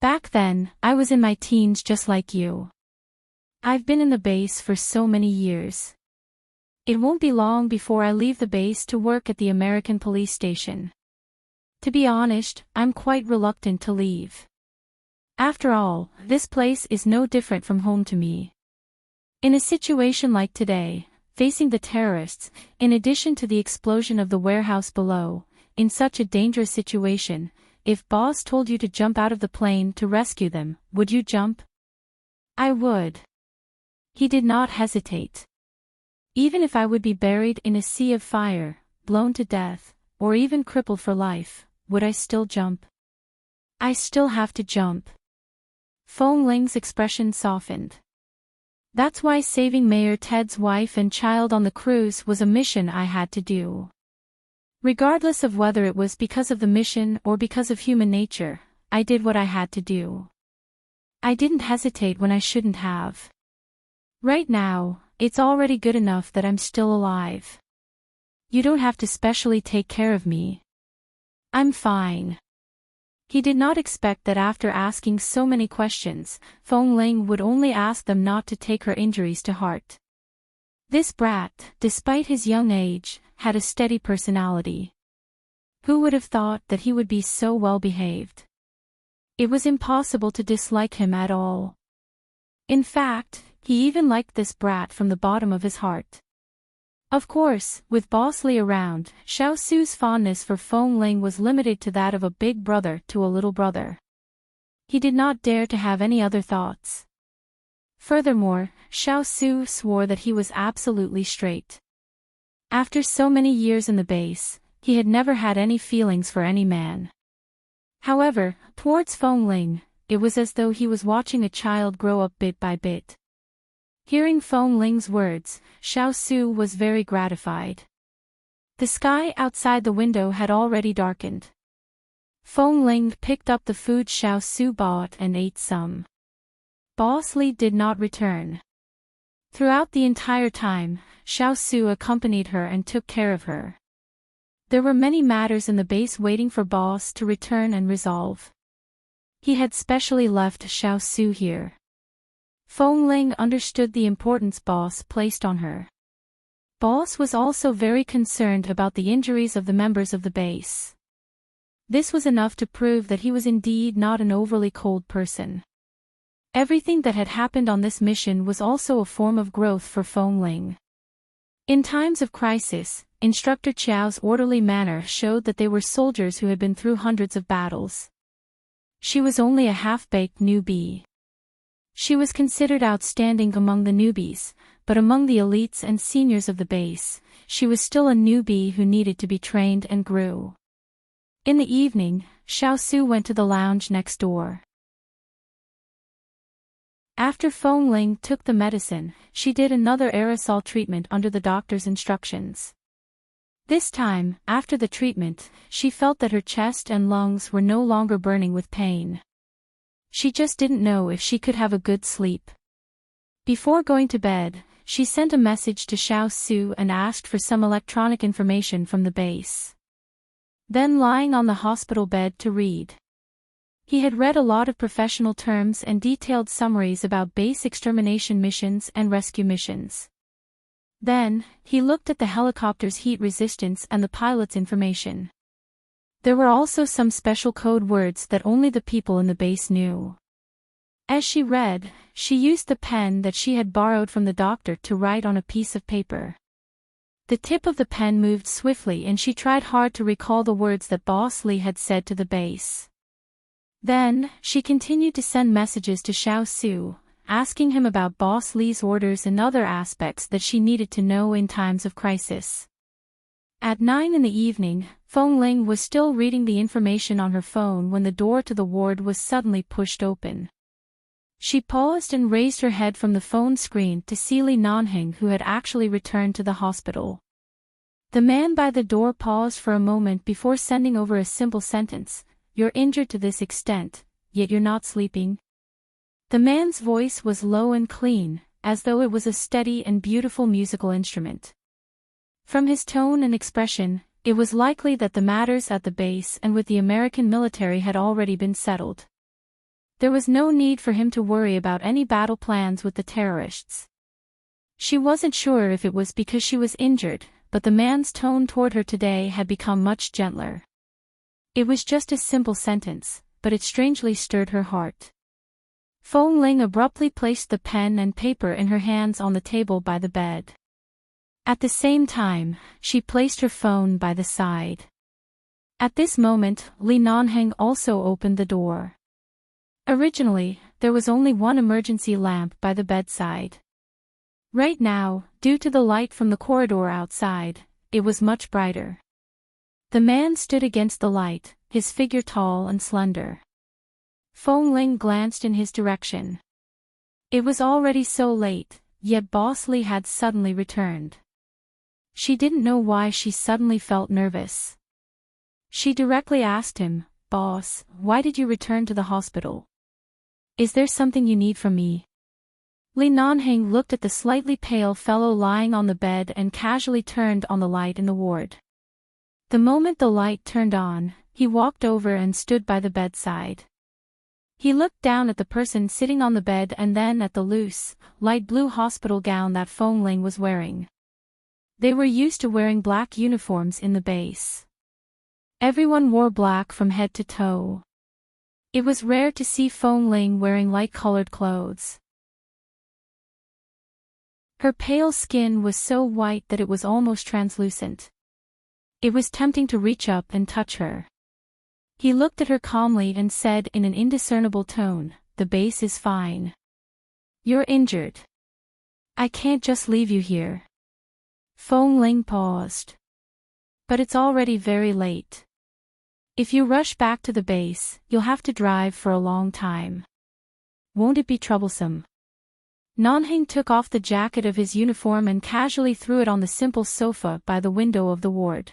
Back then, I was in my teens just like you. I've been in the base for so many years. It won't be long before I leave the base to work at the American police station. To be honest, I'm quite reluctant to leave. After all, this place is no different from home to me. In a situation like today, facing the terrorists, in addition to the explosion of the warehouse below, in such a dangerous situation, if boss told you to jump out of the plane to rescue them, would you jump? I would. He did not hesitate. Even if I would be buried in a sea of fire, blown to death, or even crippled for life, would I still jump? I still have to jump. Feng Ling's expression softened. That's why saving Mayor Ted's wife and child on the cruise was a mission I had to do. Regardless of whether it was because of the mission or because of human nature, I did what I had to do. I didn't hesitate when I shouldn't have. Right now, it's already good enough that I'm still alive. You don't have to specially take care of me. I'm fine. He did not expect that after asking so many questions, Feng Ling would only ask them not to take her injuries to heart. This brat, despite his young age, had a steady personality. Who would have thought that he would be so well behaved? It was impossible to dislike him at all. In fact, he even liked this brat from the bottom of his heart. Of course, with Boss Li around, Xiao Su's fondness for Feng Ling was limited to that of a big brother to a little brother. He did not dare to have any other thoughts. Furthermore, Xiao Su swore that he was absolutely straight. After so many years in the base, he had never had any feelings for any man. However, towards Feng Ling, it was as though he was watching a child grow up bit by bit. Hearing Feng Ling's words, Xiao Su was very gratified. The sky outside the window had already darkened. Feng Ling picked up the food Xiao Su bought and ate some. Boss Li did not return. Throughout the entire time, Xiao Su accompanied her and took care of her. There were many matters in the base waiting for Boss to return and resolve. He had specially left Xiao Su here. Feng Ling understood the importance Boss placed on her. Boss was also very concerned about the injuries of the members of the base. This was enough to prove that he was indeed not an overly cold person. Everything that had happened on this mission was also a form of growth for Feng Ling. In times of crisis, Instructor Chiao's orderly manner showed that they were soldiers who had been through hundreds of battles. She was only a half-baked newbie. She was considered outstanding among the newbies, but among the elites and seniors of the base, she was still a newbie who needed to be trained and grew. In the evening, Xiao Su went to the lounge next door. After Feng Ling took the medicine, she did another aerosol treatment under the doctor's instructions. This time, after the treatment, she felt that her chest and lungs were no longer burning with pain. She just didn't know if she could have a good sleep. Before going to bed, she sent a message to Xiao Su and asked for some electronic information from the base. Then lying on the hospital bed to read. He had read a lot of professional terms and detailed summaries about base extermination missions and rescue missions. Then, he looked at the helicopter's heat resistance and the pilot's information. There were also some special code words that only the people in the base knew. As she read, she used the pen that she had borrowed from the doctor to write on a piece of paper. The tip of the pen moved swiftly and she tried hard to recall the words that Boss Lee had said to the base. Then, she continued to send messages to Xiao Su, asking him about Boss Lee's orders and other aspects that she needed to know in times of crisis. At 9 in the evening, Feng Ling was still reading the information on her phone when the door to the ward was suddenly pushed open. She paused and raised her head from the phone screen to see Li Nanheng, who had actually returned to the hospital. The man by the door paused for a moment before sending over a simple sentence. "You're injured to this extent, yet you're not sleeping?" The man's voice was low and clean, as though it was a steady and beautiful musical instrument. From his tone and expression, it was likely that the matters at the base and with the American military had already been settled. There was no need for him to worry about any battle plans with the terrorists. She wasn't sure if it was because she was injured, but the man's tone toward her today had become much gentler. It was just a simple sentence, but it strangely stirred her heart. Feng Ling abruptly placed the pen and paper in her hands on the table by the bed. At the same time, she placed her phone by the side. At this moment, Li Nanheng also opened the door. Originally, there was only one emergency lamp by the bedside. Right now, due to the light from the corridor outside, it was much brighter. The man stood against the light, his figure tall and slender. Feng Ling glanced in his direction. It was already so late, yet Boss Lee had suddenly returned. She didn't know why she suddenly felt nervous. She directly asked him, "Boss, why did you return to the hospital? Is there something you need from me?" Li Nanheng looked at the slightly pale fellow lying on the bed and casually turned on the light in the ward. The moment the light turned on, he walked over and stood by the bedside. He looked down at the person sitting on the bed and then at the loose, light blue hospital gown that Feng Ling was wearing. They were used to wearing black uniforms in the base. Everyone wore black from head to toe. It was rare to see Feng Ling wearing light-colored clothes. Her pale skin was so white that it was almost translucent. It was tempting to reach up and touch her. He looked at her calmly and said in an indiscernible tone, "The base is fine. You're injured. I can't just leave you here." Feng Ling paused. "But it's already very late. If you rush back to the base, you'll have to drive for a long time. Won't it be troublesome?" Nanheng took off the jacket of his uniform and casually threw it on the simple sofa by the window of the ward.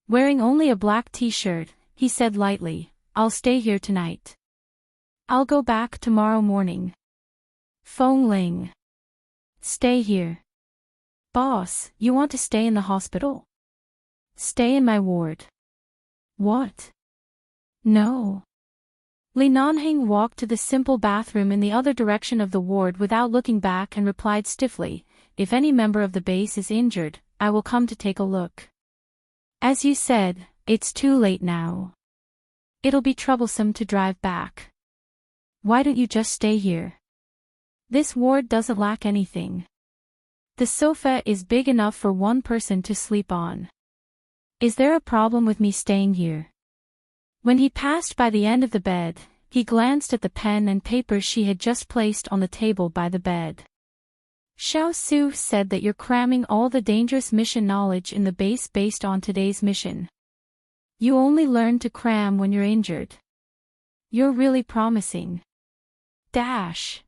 Wearing only a black t-shirt, he said lightly, "I'll stay here tonight. I'll go back tomorrow morning." Feng Ling. "Stay here. Boss, you want to stay in the hospital?" "Stay in my ward." "What?" "No." Li Nanheng walked to the simple bathroom in the other direction of the ward without looking back and replied stiffly, "If any member of the base is injured, I will come to take a look. As you said, it's too late now. It'll be troublesome to drive back." Why don't you just stay here? This ward doesn't lack anything. The sofa is big enough for one person to sleep on. Is there a problem with me staying here? When he passed by the end of the bed, he glanced at the pen and paper she had just placed on the table by the bed. Xiao Su said that you're cramming all the dangerous mission knowledge in the base based on today's mission. You only learn to cram when you're injured. You're really promising. Dash.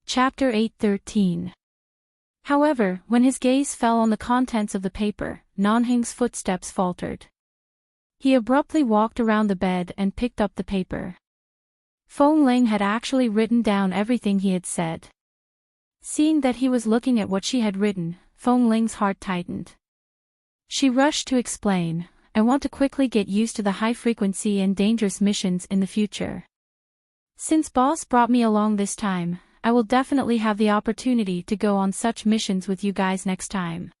Chapter 8:13. However, when his gaze fell on the contents of the paper, Nanheng's footsteps faltered. He abruptly walked around the bed and picked up the paper. Feng Ling had actually written down everything he had said. Seeing that he was looking at what she had written, Feng Ling's heart tightened. She rushed to explain, I want to quickly get used to the high-frequency and dangerous missions in the future. Since boss brought me along this time, I will definitely have the opportunity to go on such missions with you guys next time.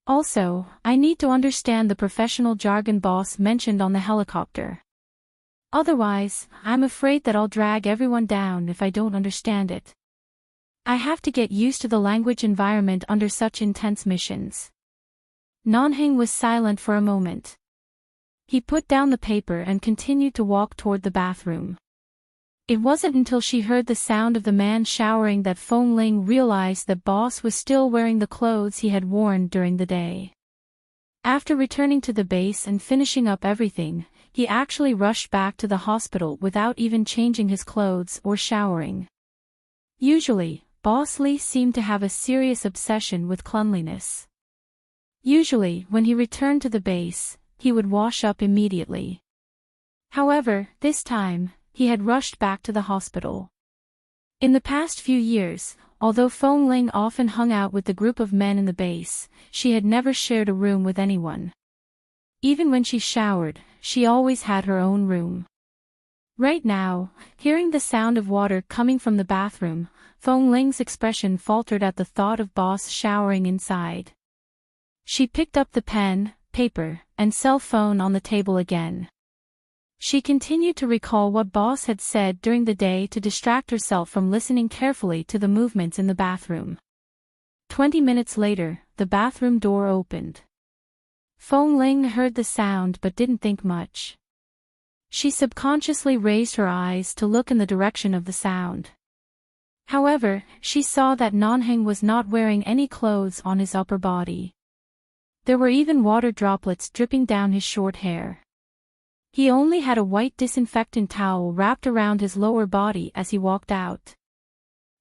Also, I need to understand the professional jargon boss mentioned on the helicopter. Otherwise, I'm afraid that I'll drag everyone down if I don't understand it. I have to get used to the language environment under such intense missions. Nanheng was silent for a moment. He put down the paper and continued to walk toward the bathroom. It wasn't until she heard the sound of the man showering that Feng Ling realized that boss was still wearing the clothes he had worn during the day. After returning to the base and finishing up everything, he actually rushed back to the hospital without even changing his clothes or showering. Usually, Boss Lee seemed to have a serious obsession with cleanliness. Usually, when he returned to the base, he would wash up immediately. However, this time, he had rushed back to the hospital. In the past few years, although Feng Ling often hung out with the group of men in the base, she had never shared a room with anyone. Even when she showered, she always had her own room. Right now, hearing the sound of water coming from the bathroom, Feng Ling's expression faltered at the thought of boss showering inside. She picked up the pen, paper, and cell phone on the table again. She continued to recall what boss had said during the day to distract herself from listening carefully to the movements in the bathroom. 20 minutes later, the bathroom door opened. Feng Ling heard the sound but didn't think much. She subconsciously raised her eyes to look in the direction of the sound. However, she saw that Nanheng was not wearing any clothes on his upper body. There were even water droplets dripping down his short hair. He only had a white disinfectant towel wrapped around his lower body as he walked out.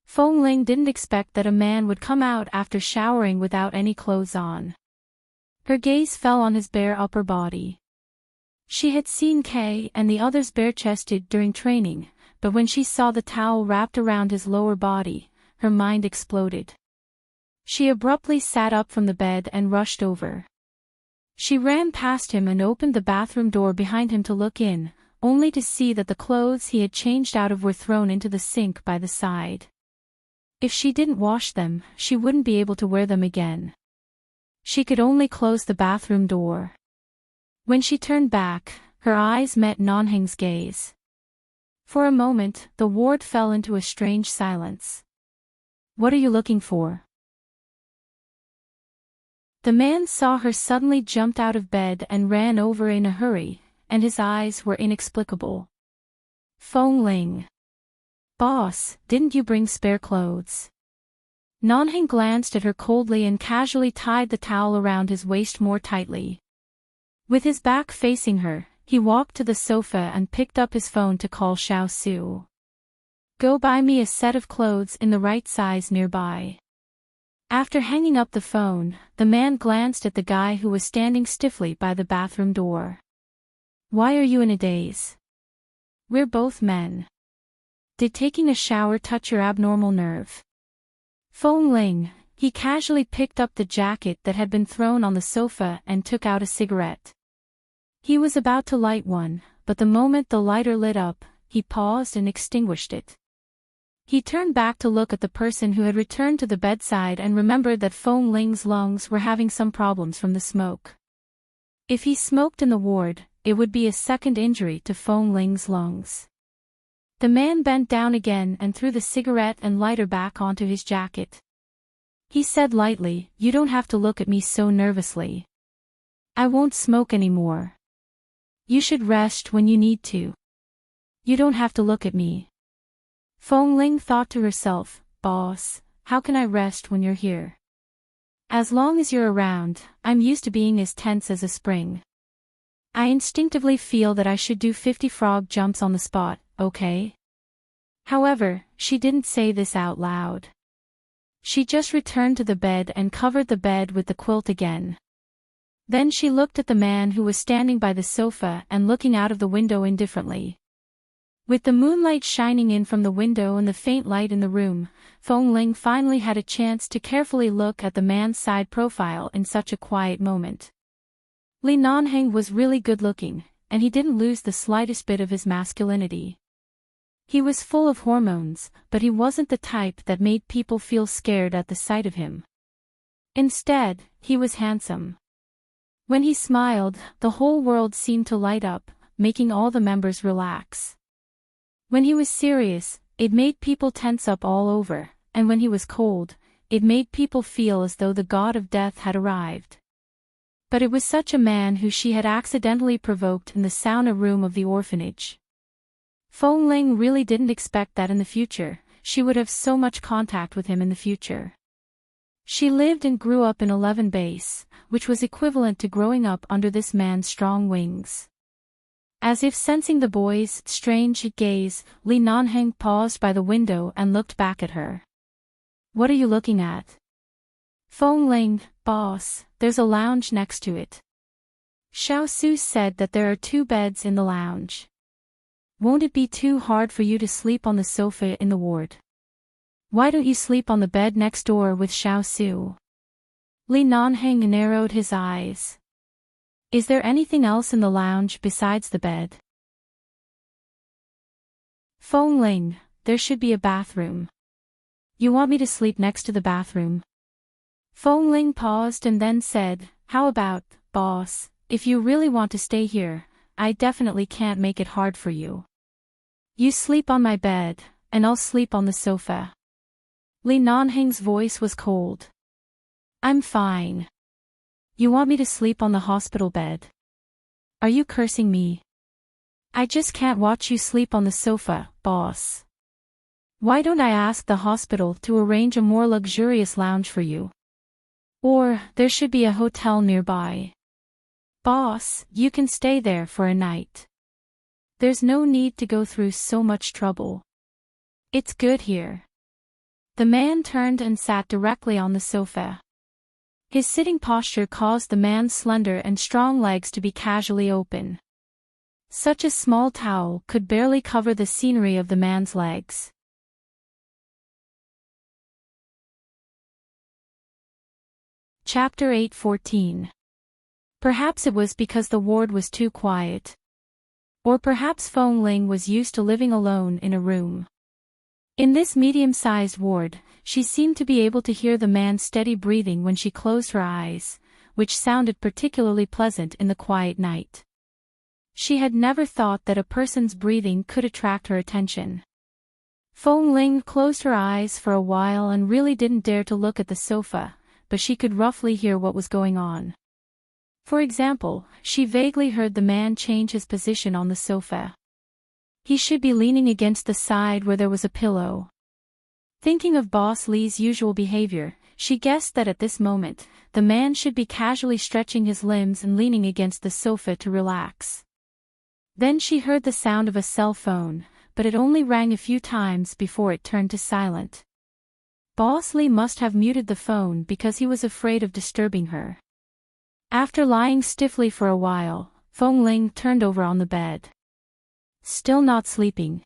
Feng Ling didn't expect that a man would come out after showering without any clothes on. Her gaze fell on his bare upper body. She had seen Kay and the others bare-chested during training, but when she saw the towel wrapped around his lower body, her mind exploded. She abruptly sat up from the bed and rushed over. She ran past him and opened the bathroom door behind him to look in, only to see that the clothes he had changed out of were thrown into the sink by the side. If she didn't wash them, she wouldn't be able to wear them again. She could only close the bathroom door. When she turned back, her eyes met Nanheng's gaze. For a moment, the ward fell into a strange silence. What are you looking for? The man saw her suddenly jumped out of bed and ran over in a hurry, and his eyes were inexplicable. Feng Ling. Boss, didn't you bring spare clothes? Nanheng glanced at her coldly and casually tied the towel around his waist more tightly. With his back facing her, he walked to the sofa and picked up his phone to call Xiao Su. Go buy me a set of clothes in the right size nearby. After hanging up the phone, the man glanced at the guy who was standing stiffly by the bathroom door. Why are you in a daze? We're both men. Did taking a shower touch your abnormal nerve? Feng Ling, he casually picked up the jacket that had been thrown on the sofa and took out a cigarette. He was about to light one, but the moment the lighter lit up, he paused and extinguished it. He turned back to look at the person who had returned to the bedside and remembered that Feng Ling's lungs were having some problems from the smoke. If he smoked in the ward, it would be a second injury to Feng Ling's lungs. The man bent down again and threw the cigarette and lighter back onto his jacket. He said lightly, "You don't have to look at me so nervously. I won't smoke anymore. You should rest when you need to. You don't have to look at me." Feng Ling thought to herself, "Boss, how can I rest when you're here? As long as you're around, I'm used to being as tense as a spring. I instinctively feel that I should do 50 frog jumps on the spot, okay?" However, she didn't say this out loud. She just returned to the bed and covered the bed with the quilt again. Then she looked at the man who was standing by the sofa and looking out of the window indifferently. With the moonlight shining in from the window and the faint light in the room, Feng Ling finally had a chance to carefully look at the man's side profile in such a quiet moment. Li Nanheng was really good-looking, and he didn't lose the slightest bit of his masculinity. He was full of hormones, but he wasn't the type that made people feel scared at the sight of him. Instead, he was handsome. When he smiled, the whole world seemed to light up, making all the members relax. When he was serious, it made people tense up all over, and when he was cold, it made people feel as though the god of death had arrived. But it was such a man who she had accidentally provoked in the sauna room of the orphanage. Feng Ling really didn't expect that in the future, she would have so much contact with him in the future. She lived and grew up in 11 base, which was equivalent to growing up under this man's strong wings. As if sensing the boy's strange gaze, Li Nanheng paused by the window and looked back at her. "What are you looking at?" "Feng Ling, boss, there's a lounge next to it. Xiao Su said that there are 2 beds in the lounge. Won't it be too hard for you to sleep on the sofa in the ward? Why don't you sleep on the bed next door with Xiao Su?" Li Nanheng narrowed his eyes. "Is there anything else in the lounge besides the bed?" "Feng Ling, there should be a bathroom. You want me to sleep next to the bathroom?" Feng Ling paused and then said, "How about, boss, if you really want to stay here, I definitely can't make it hard for you. You sleep on my bed, and I'll sleep on the sofa." Li Nanheng's voice was cold. "I'm fine. You want me to sleep on the hospital bed? Are you cursing me? I just can't watch you sleep on the sofa, boss. Why don't I ask the hospital to arrange a more luxurious lounge for you? Or, there should be a hotel nearby. Boss, you can stay there for a night. There's no need to go through so much trouble. It's good here." The man turned and sat directly on the sofa. His sitting posture caused the man's slender and strong legs to be casually open. Such a small towel could barely cover the scenery of the man's legs. Chapter 8:14. Perhaps it was because the ward was too quiet. Or perhaps Feng Ling was used to living alone in a room. In this medium-sized ward, she seemed to be able to hear the man's steady breathing when she closed her eyes, which sounded particularly pleasant in the quiet night. She had never thought that a person's breathing could attract her attention. Feng Ling closed her eyes for a while and really didn't dare to look at the sofa, but she could roughly hear what was going on. For example, she vaguely heard the man change his position on the sofa. He should be leaning against the side where there was a pillow. Thinking of Boss Li's usual behavior, she guessed that at this moment, the man should be casually stretching his limbs and leaning against the sofa to relax. Then she heard the sound of a cell phone, but it only rang a few times before it turned to silent. Boss Li must have muted the phone because he was afraid of disturbing her. After lying stiffly for a while, Feng Ling turned over on the bed. Still not sleeping.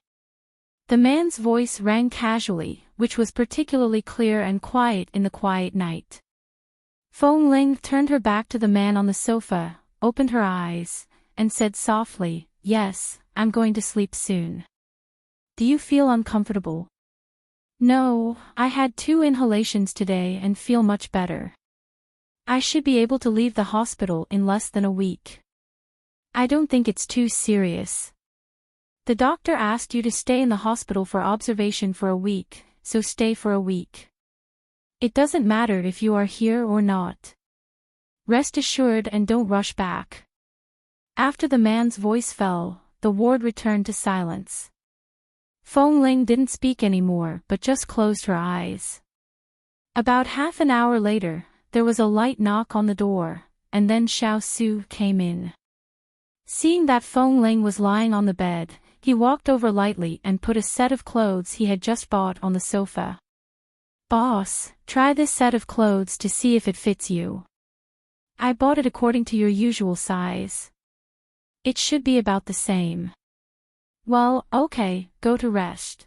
The man's voice rang casually, which was particularly clear and quiet in the quiet night. Feng Ling turned her back to the man on the sofa, opened her eyes, and said softly, "Yes, I'm going to sleep soon. Do you feel uncomfortable?" "No, I had 2 inhalations today and feel much better. I should be able to leave the hospital in less than a week." I don't think it's too serious. The doctor asked you to stay in the hospital for observation for a week, so stay for a week. It doesn't matter if you are here or not. Rest assured and don't rush back. After the man's voice fell, the ward returned to silence. Feng Ling didn't speak anymore but just closed her eyes. About half an hour later, there was a light knock on the door, and then Xiao Su came in. Seeing that Feng Ling was lying on the bed, he walked over lightly and put a set of clothes he had just bought on the sofa. Boss, try this set of clothes to see if it fits you. I bought it according to your usual size. It should be about the same. Well, okay, go to rest.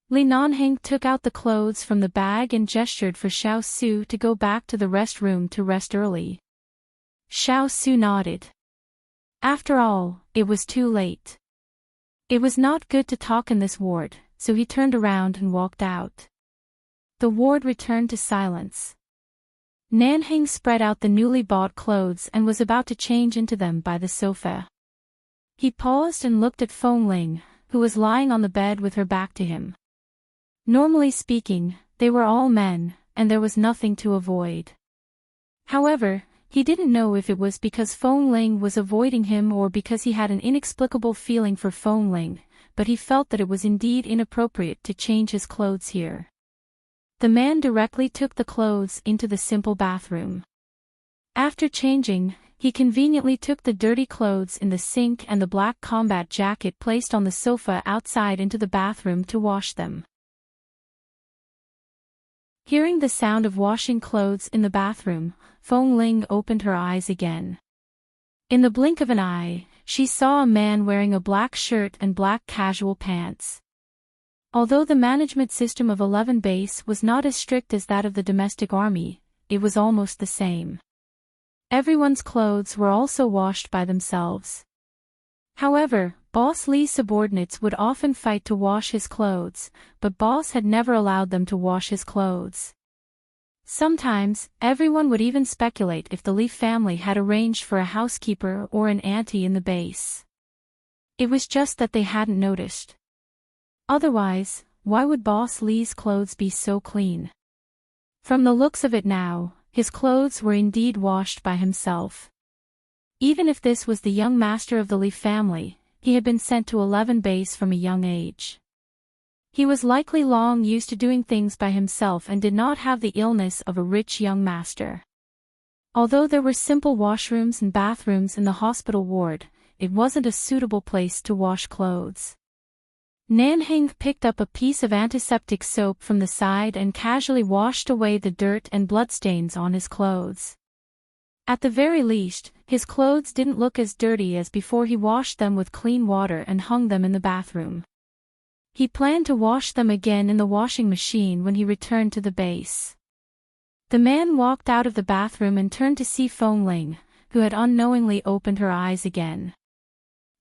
Li Nanheng took out the clothes from the bag and gestured for Xiao Su to go back to the rest room to rest early. Xiao Su nodded. After all, it was too late. It was not good to talk in this ward, so he turned around and walked out. The ward returned to silence. Nanheng spread out the newly bought clothes and was about to change into them by the sofa. He paused and looked at Feng Ling, who was lying on the bed with her back to him. Normally speaking, they were all men, and there was nothing to avoid. However, he didn't know if it was because Feng Ling was avoiding him or because he had an inexplicable feeling for Feng Ling, but he felt that it was indeed inappropriate to change his clothes here. The man directly took the clothes into the simple bathroom. After changing, he conveniently took the dirty clothes in the sink and the black combat jacket placed on the sofa outside into the bathroom to wash them. Hearing the sound of washing clothes in the bathroom, Feng Ling opened her eyes again. In the blink of an eye, she saw a man wearing a black shirt and black casual pants. Although the management system of 11 Base was not as strict as that of the domestic army, it was almost the same. Everyone's clothes were also washed by themselves. However, Boss Li's subordinates would often fight to wash his clothes, but Boss had never allowed them to wash his clothes. Sometimes, everyone would even speculate if the Li family had arranged for a housekeeper or an auntie in the base. It was just that they hadn't noticed. Otherwise, why would Boss Li's clothes be so clean? From the looks of it now, his clothes were indeed washed by himself. Even if this was the young master of the Li family, he had been sent to 11 Base from a young age. He was likely long used to doing things by himself and did not have the illness of a rich young master. Although there were simple washrooms and bathrooms in the hospital ward, it wasn't a suitable place to wash clothes. Nanheng picked up a piece of antiseptic soap from the side and casually washed away the dirt and bloodstains on his clothes. At the very least, his clothes didn't look as dirty as before he washed them with clean water and hung them in the bathroom. He planned to wash them again in the washing machine when he returned to the base. The man walked out of the bathroom and turned to see Feng Ling, who had unknowingly opened her eyes again.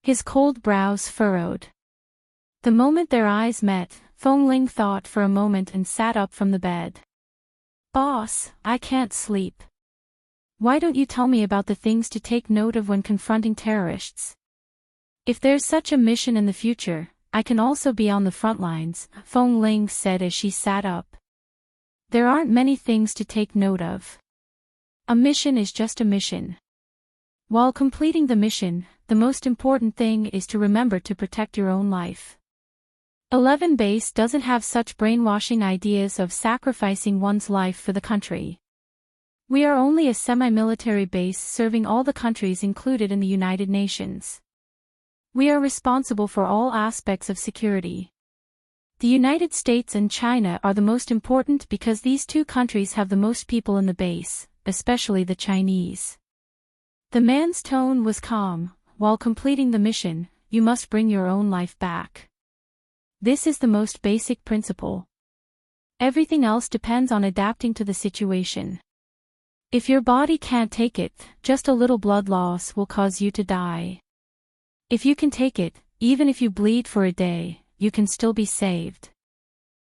His cold brows furrowed. The moment their eyes met, Feng Ling thought for a moment and sat up from the bed. Boss, I can't sleep. Why don't you tell me about the things to take note of when confronting terrorists? If there's such a mission in the future, I can also be on the front lines, Feng Ling said as she sat up. There aren't many things to take note of. A mission is just a mission. While completing the mission, the most important thing is to remember to protect your own life. 11 Base doesn't have such brainwashing ideas of sacrificing one's life for the country. We are only a semi-military base serving all the countries included in the United Nations. We are responsible for all aspects of security. The United States and China are the most important because these two countries have the most people in the base, especially the Chinese. The man's tone was calm. While completing the mission, you must bring your own life back. This is the most basic principle. Everything else depends on adapting to the situation. If your body can't take it, just a little blood loss will cause you to die. If you can take it, even if you bleed for a day, you can still be saved.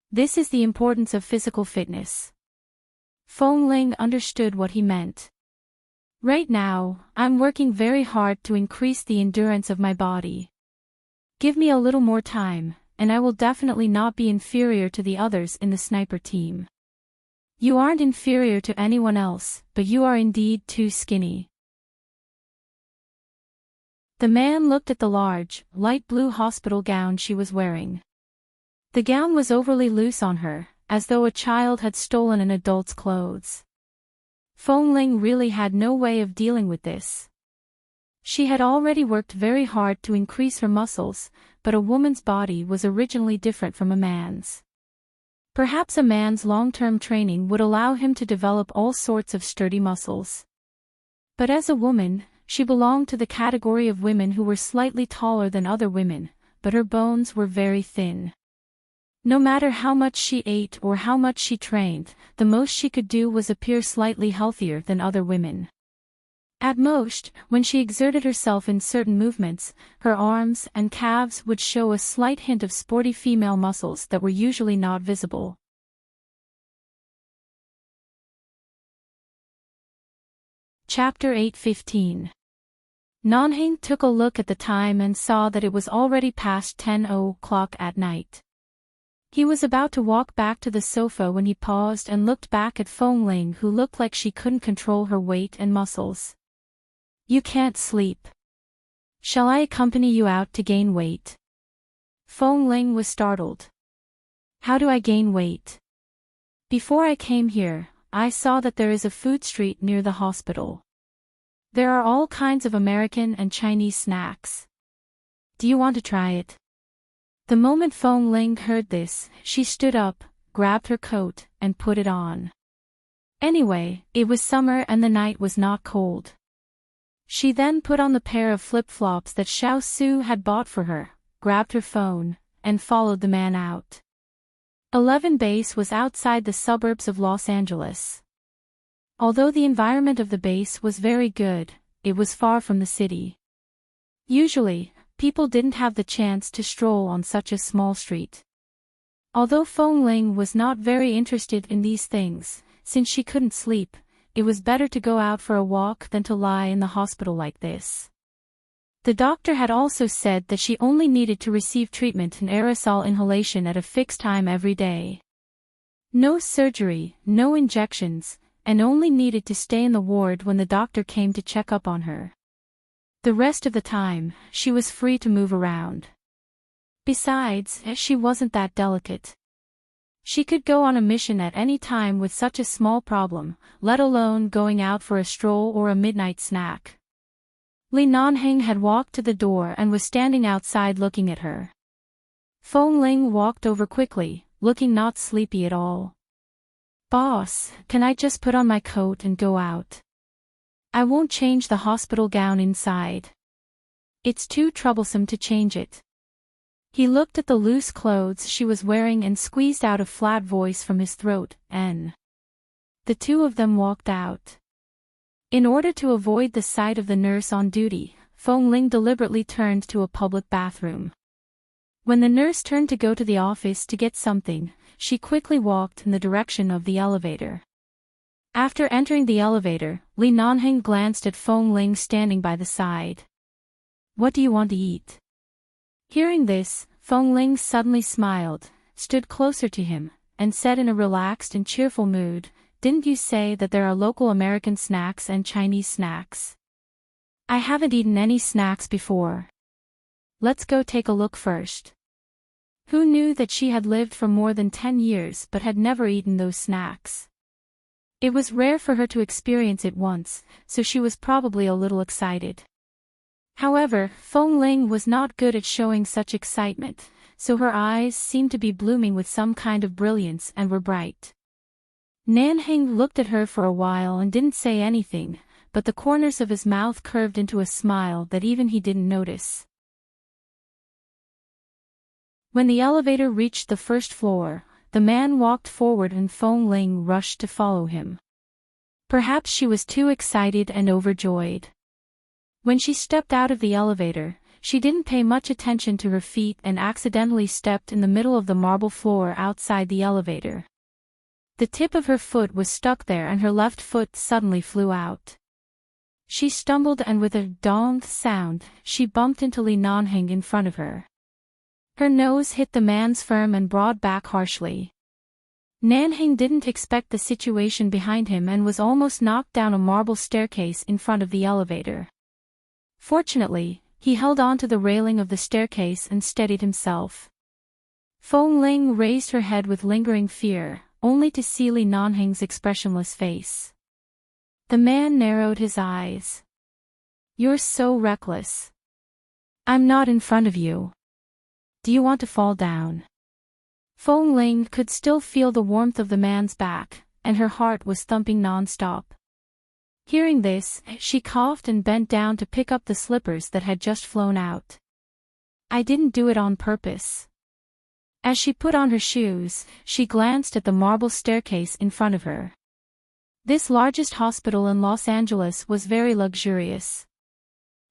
This is the importance of physical fitness. Feng Ling understood what he meant. Right now, I'm working very hard to increase the endurance of my body. Give me a little more time, and I will definitely not be inferior to the others in the sniper team. You aren't inferior to anyone else, but you are indeed too skinny. The man looked at the large, light blue hospital gown she was wearing. The gown was overly loose on her, as though a child had stolen an adult's clothes. Feng Ling really had no way of dealing with this. She had already worked very hard to increase her muscles, but a woman's body was originally different from a man's. Perhaps a man's long-term training would allow him to develop all sorts of sturdy muscles. But as a woman, she belonged to the category of women who were slightly taller than other women, but her bones were very thin. No matter how much she ate or how much she trained, the most she could do was appear slightly healthier than other women. At most, when she exerted herself in certain movements, her arms and calves would show a slight hint of sporty female muscles that were usually not visible. Chapter 8:15. Nanheng took a look at the time and saw that it was already past 10 o'clock at night. He was about to walk back to the sofa when he paused and looked back at Feng Ling, who looked like she couldn't control her weight and muscles. You can't sleep. Shall I accompany you out to gain weight? Feng Ling was startled. How do I gain weight? Before I came here, I saw that there is a food street near the hospital. There are all kinds of American and Chinese snacks. Do you want to try it? The moment Feng Ling heard this, she stood up, grabbed her coat, and put it on. Anyway, it was summer and the night was not cold. She then put on the pair of flip-flops that Xiao Su had bought for her, grabbed her phone, and followed the man out. 11 Base was outside the suburbs of Los Angeles. Although the environment of the base was very good, it was far from the city. Usually, people didn't have the chance to stroll on such a small street. Although Feng Ling was not very interested in these things, since she couldn't sleep, it was better to go out for a walk than to lie in the hospital like this. The doctor had also said that she only needed to receive treatment and aerosol inhalation at a fixed time every day. No surgery, no injections, and only needed to stay in the ward when the doctor came to check up on her. The rest of the time, she was free to move around. Besides, she wasn't that delicate. She could go on a mission at any time with such a small problem, let alone going out for a stroll or a midnight snack. Li Nanheng had walked to the door and was standing outside looking at her. Feng Ling walked over quickly, looking not sleepy at all. Boss, can I just put on my coat and go out? I won't change the hospital gown inside. It's too troublesome to change it. He looked at the loose clothes she was wearing and squeezed out a flat voice from his throat, N. The two of them walked out. In order to avoid the sight of the nurse on duty, Feng Ling deliberately turned to a public bathroom. When the nurse turned to go to the office to get something, she quickly walked in the direction of the elevator. After entering the elevator, Li Nanheng glanced at Feng Ling standing by the side. What do you want to eat? Hearing this, Feng Ling suddenly smiled, stood closer to him, and said in a relaxed and cheerful mood, Didn't you say that there are local American snacks and Chinese snacks? I haven't eaten any snacks before. Let's go take a look first. Who knew that she had lived for more than 10 years but had never eaten those snacks? It was rare for her to experience it once, so she was probably a little excited. However, Feng Ling was not good at showing such excitement, so her eyes seemed to be blooming with some kind of brilliance and were bright. Nanheng looked at her for a while and didn't say anything, but the corners of his mouth curved into a smile that even he didn't notice. When the elevator reached the first floor, the man walked forward and Feng Ling rushed to follow him. Perhaps she was too excited and overjoyed. When she stepped out of the elevator, she didn't pay much attention to her feet and accidentally stepped in the middle of the marble floor outside the elevator. The tip of her foot was stuck there and her left foot suddenly flew out. She stumbled and with a dong sound, she bumped into Li Nanheng in front of her. Her nose hit the man's firm and broad back harshly. Nanheng didn't expect the situation behind him and was almost knocked down a marble staircase in front of the elevator. Fortunately, he held on to the railing of the staircase and steadied himself. Feng Ling raised her head with lingering fear, only to see Li Nanheng's expressionless face. The man narrowed his eyes. "You're so reckless. I'm not in front of you. Do you want to fall down?" Feng Ling could still feel the warmth of the man's back, and her heart was thumping non-stop. Hearing this, she coughed and bent down to pick up the slippers that had just flown out. "I didn't do it on purpose." As she put on her shoes, she glanced at the marble staircase in front of her. This largest hospital in Los Angeles was very luxurious.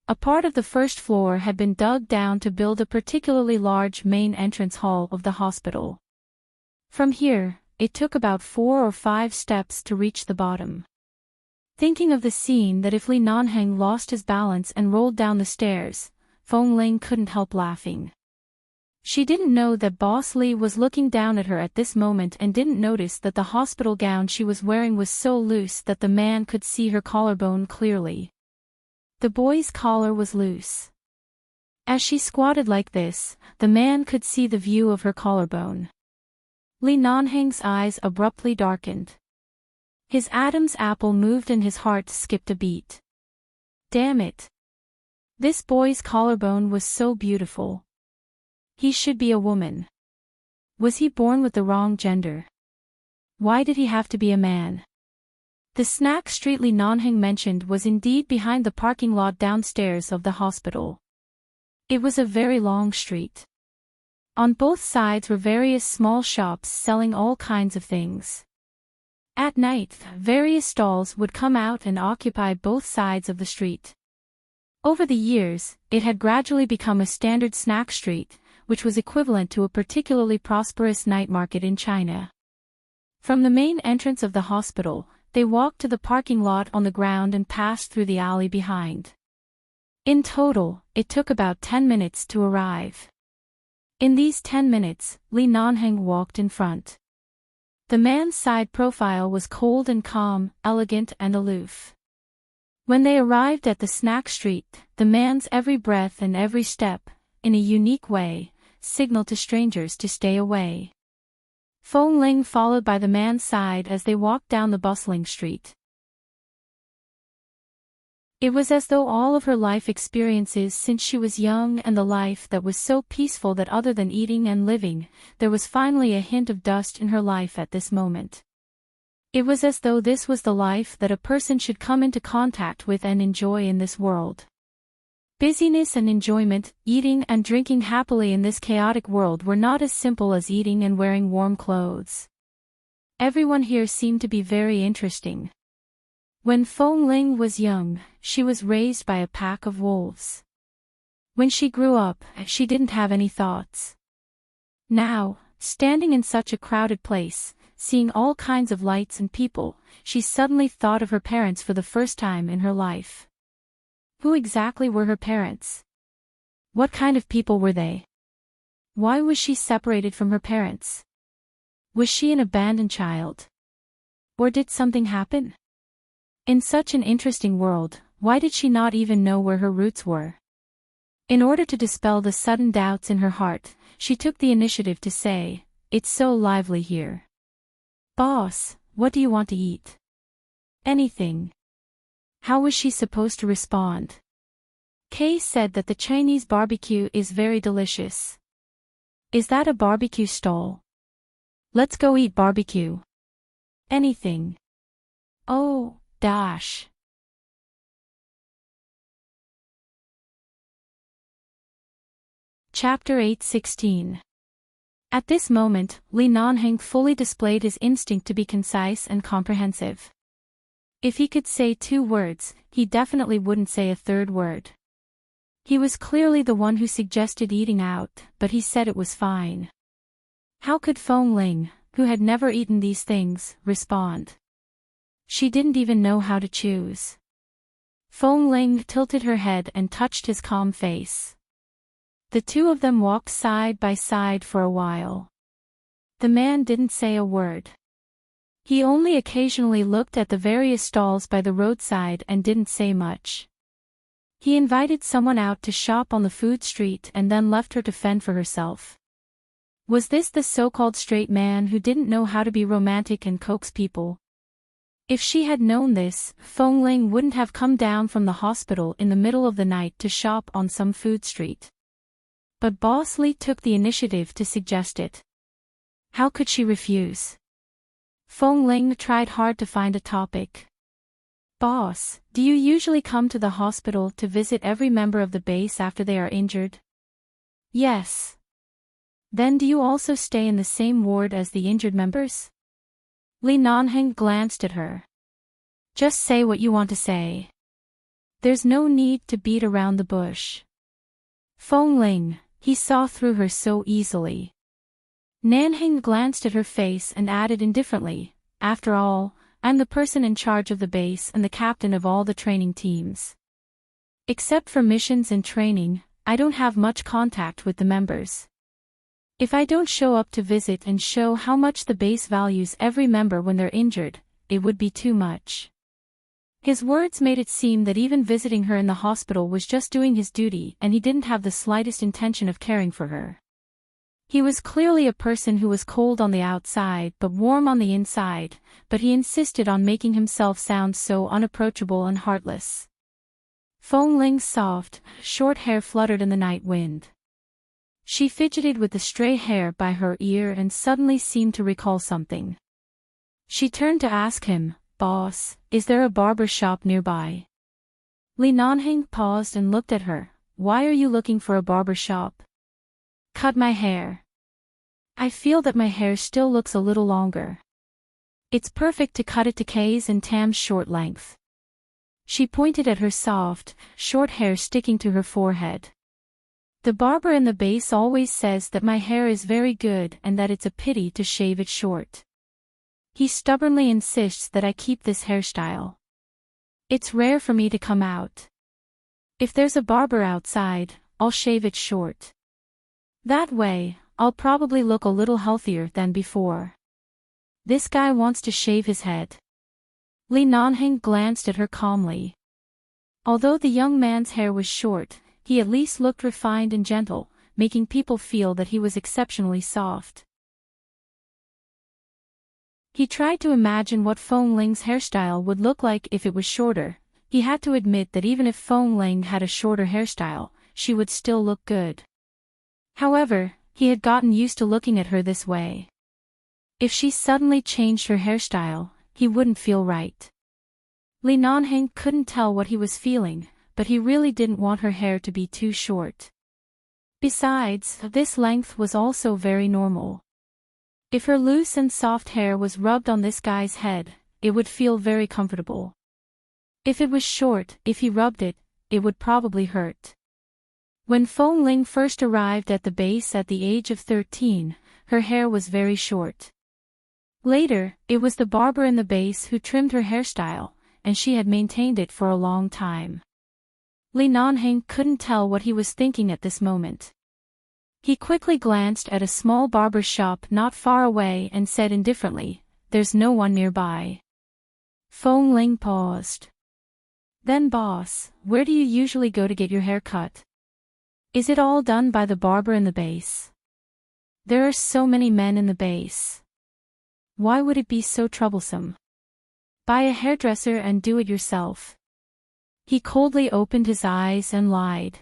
A part of the first floor had been dug down to build a particularly large main entrance hall of the hospital. From here, it took about 4 or 5 steps to reach the bottom. Thinking of the scene that if Li Nanheng lost his balance and rolled down the stairs, Feng Ling couldn't help laughing. She didn't know that Boss Li was looking down at her at this moment and didn't notice that the hospital gown she was wearing was so loose that the man could see her collarbone clearly. The boy's collar was loose. As she squatted like this, the man could see the view of her collarbone. Li Nanheng's eyes abruptly darkened. His Adam's apple moved and his heart skipped a beat. Damn it! This boy's collarbone was so beautiful. He should be a woman. Was he born with the wrong gender? Why did he have to be a man? The snack street Li Nanheng mentioned was indeed behind the parking lot downstairs of the hospital. It was a very long street. On both sides were various small shops selling all kinds of things. At night, various stalls would come out and occupy both sides of the street. Over the years, it had gradually become a standard snack street, which was equivalent to a particularly prosperous night market in China. From the main entrance of the hospital, they walked to the parking lot on the ground and passed through the alley behind. In total, it took about 10 minutes to arrive. In these 10 minutes, Li Nanheng walked in front. The man's side profile was cold and calm, elegant and aloof. When they arrived at the snack street, the man's every breath and every step, in a unique way, signaled to strangers to stay away. Feng Ling followed by the man's side as they walked down the bustling street. It was as though all of her life experiences since she was young and the life that was so peaceful that other than eating and living, there was finally a hint of dust in her life at this moment. It was as though this was the life that a person should come into contact with and enjoy in this world. Busyness and enjoyment, eating and drinking happily in this chaotic world were not as simple as eating and wearing warm clothes. Everyone here seemed to be very interesting. When Feng Ling was young, she was raised by a pack of wolves. When she grew up, she didn't have any thoughts. Now, standing in such a crowded place, seeing all kinds of lights and people, she suddenly thought of her parents for the first time in her life. Who exactly were her parents? What kind of people were they? Why was she separated from her parents? Was she an abandoned child? Or did something happen? In such an interesting world, why did she not even know where her roots were? In order to dispel the sudden doubts in her heart, she took the initiative to say, "It's so lively here. Boss, what do you want to eat?" "Anything." How was she supposed to respond? Kay said that the Chinese barbecue is very delicious. Is that a barbecue stall? Let's go eat barbecue. Anything. Oh, dash. Chapter 8:16. At this moment, Li Nanheng fully displayed his instinct to be concise and comprehensive. If he could say 2 words, he definitely wouldn't say a third word. He was clearly the one who suggested eating out, but he said it was fine. How could Feng Ling, who had never eaten these things, respond? She didn't even know how to choose. Feng Ling tilted her head and touched his calm face. The two of them walked side by side for a while. The man didn't say a word. He only occasionally looked at the various stalls by the roadside and didn't say much. He invited someone out to shop on the food street and then left her to fend for herself. Was this the so-called straight man who didn't know how to be romantic and coax people? If she had known this, Feng Ling wouldn't have come down from the hospital in the middle of the night to shop on some food street. But Boss Lee took the initiative to suggest it. How could she refuse? Feng Ling tried hard to find a topic. Boss, do you usually come to the hospital to visit every member of the base after they are injured? Yes. Then do you also stay in the same ward as the injured members? Li Nanheng glanced at her. Just say what you want to say. There's no need to beat around the bush. Feng Ling, he saw through her so easily. Nanheng glanced at her face and added indifferently, after all, I'm the person in charge of the base and the captain of all the training teams. Except for missions and training, I don't have much contact with the members. If I don't show up to visit and show how much the base values every member when they're injured, it would be too much. His words made it seem that even visiting her in the hospital was just doing his duty and he didn't have the slightest intention of caring for her. He was clearly a person who was cold on the outside but warm on the inside, but he insisted on making himself sound so unapproachable and heartless. Feng Ling's soft, short hair fluttered in the night wind. She fidgeted with the stray hair by her ear and suddenly seemed to recall something. She turned to ask him, Boss, is there a barber shop nearby? Li Nanheng paused and looked at her. Why are you looking for a barber shop? Cut my hair. I feel that my hair still looks a little longer. It's perfect to cut it to K's and Tam's short length. She pointed at her soft, short hair sticking to her forehead. The barber in the base always says that my hair is very good and that it's a pity to shave it short. He stubbornly insists that I keep this hairstyle. It's rare for me to come out. If there's a barber outside, I'll shave it short. That way, I'll probably look a little healthier than before. This guy wants to shave his head. Li Nanheng glanced at her calmly. Although the young man's hair was short, he at least looked refined and gentle, making people feel that he was exceptionally soft. He tried to imagine what Feng Ling's hairstyle would look like if it was shorter. He had to admit that even if Feng Ling had a shorter hairstyle, she would still look good. However, he had gotten used to looking at her this way. If she suddenly changed her hairstyle, he wouldn't feel right. Li Nanheng couldn't tell what he was feeling, but he really didn't want her hair to be too short. Besides, this length was also very normal. If her loose and soft hair was rubbed on this guy's head, it would feel very comfortable. If it was short, if he rubbed it, it would probably hurt. When Feng Ling first arrived at the base at the age of 13, her hair was very short. Later, it was the barber in the base who trimmed her hairstyle, and she had maintained it for a long time. Li Nanheng couldn't tell what he was thinking at this moment. He quickly glanced at a small barber shop not far away and said indifferently, There's no one nearby. Feng Ling paused. Then boss, where do you usually go to get your hair cut? Is it all done by the barber in the base? There are so many men in the base. Why would it be so troublesome? Buy a hairdresser and do it yourself. He coldly opened his eyes and lied.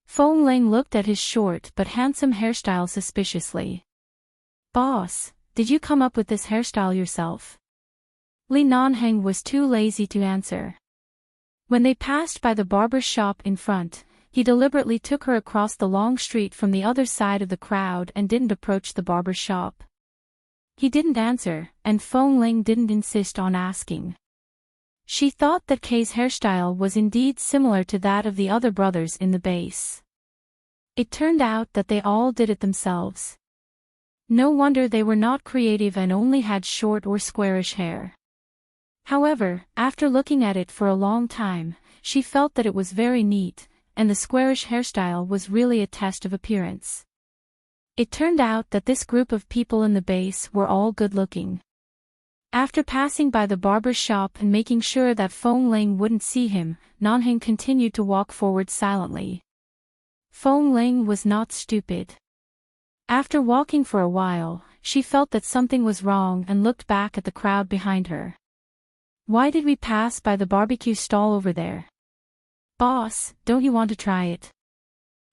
Feng Ling looked at his short but handsome hairstyle suspiciously. Boss, did you come up with this hairstyle yourself? Li Nanheng was too lazy to answer. When they passed by the barber shop in front, he deliberately took her across the long street from the other side of the crowd and didn't approach the barber shop. He didn't answer, and Feng Ling didn't insist on asking. She thought that Kay's hairstyle was indeed similar to that of the other brothers in the base. It turned out that they all did it themselves. No wonder they were not creative and only had short or squarish hair. However, after looking at it for a long time, she felt that it was very neat, and the squarish hairstyle was really a test of appearance. It turned out that this group of people in the base were all good-looking. After passing by the barber's shop and making sure that Fong Ling wouldn't see him, Nanheng continued to walk forward silently. Fong Ling was not stupid. After walking for a while, she felt that something was wrong and looked back at the crowd behind her. Why did we pass by the barbecue stall over there? Boss, don't you want to try it?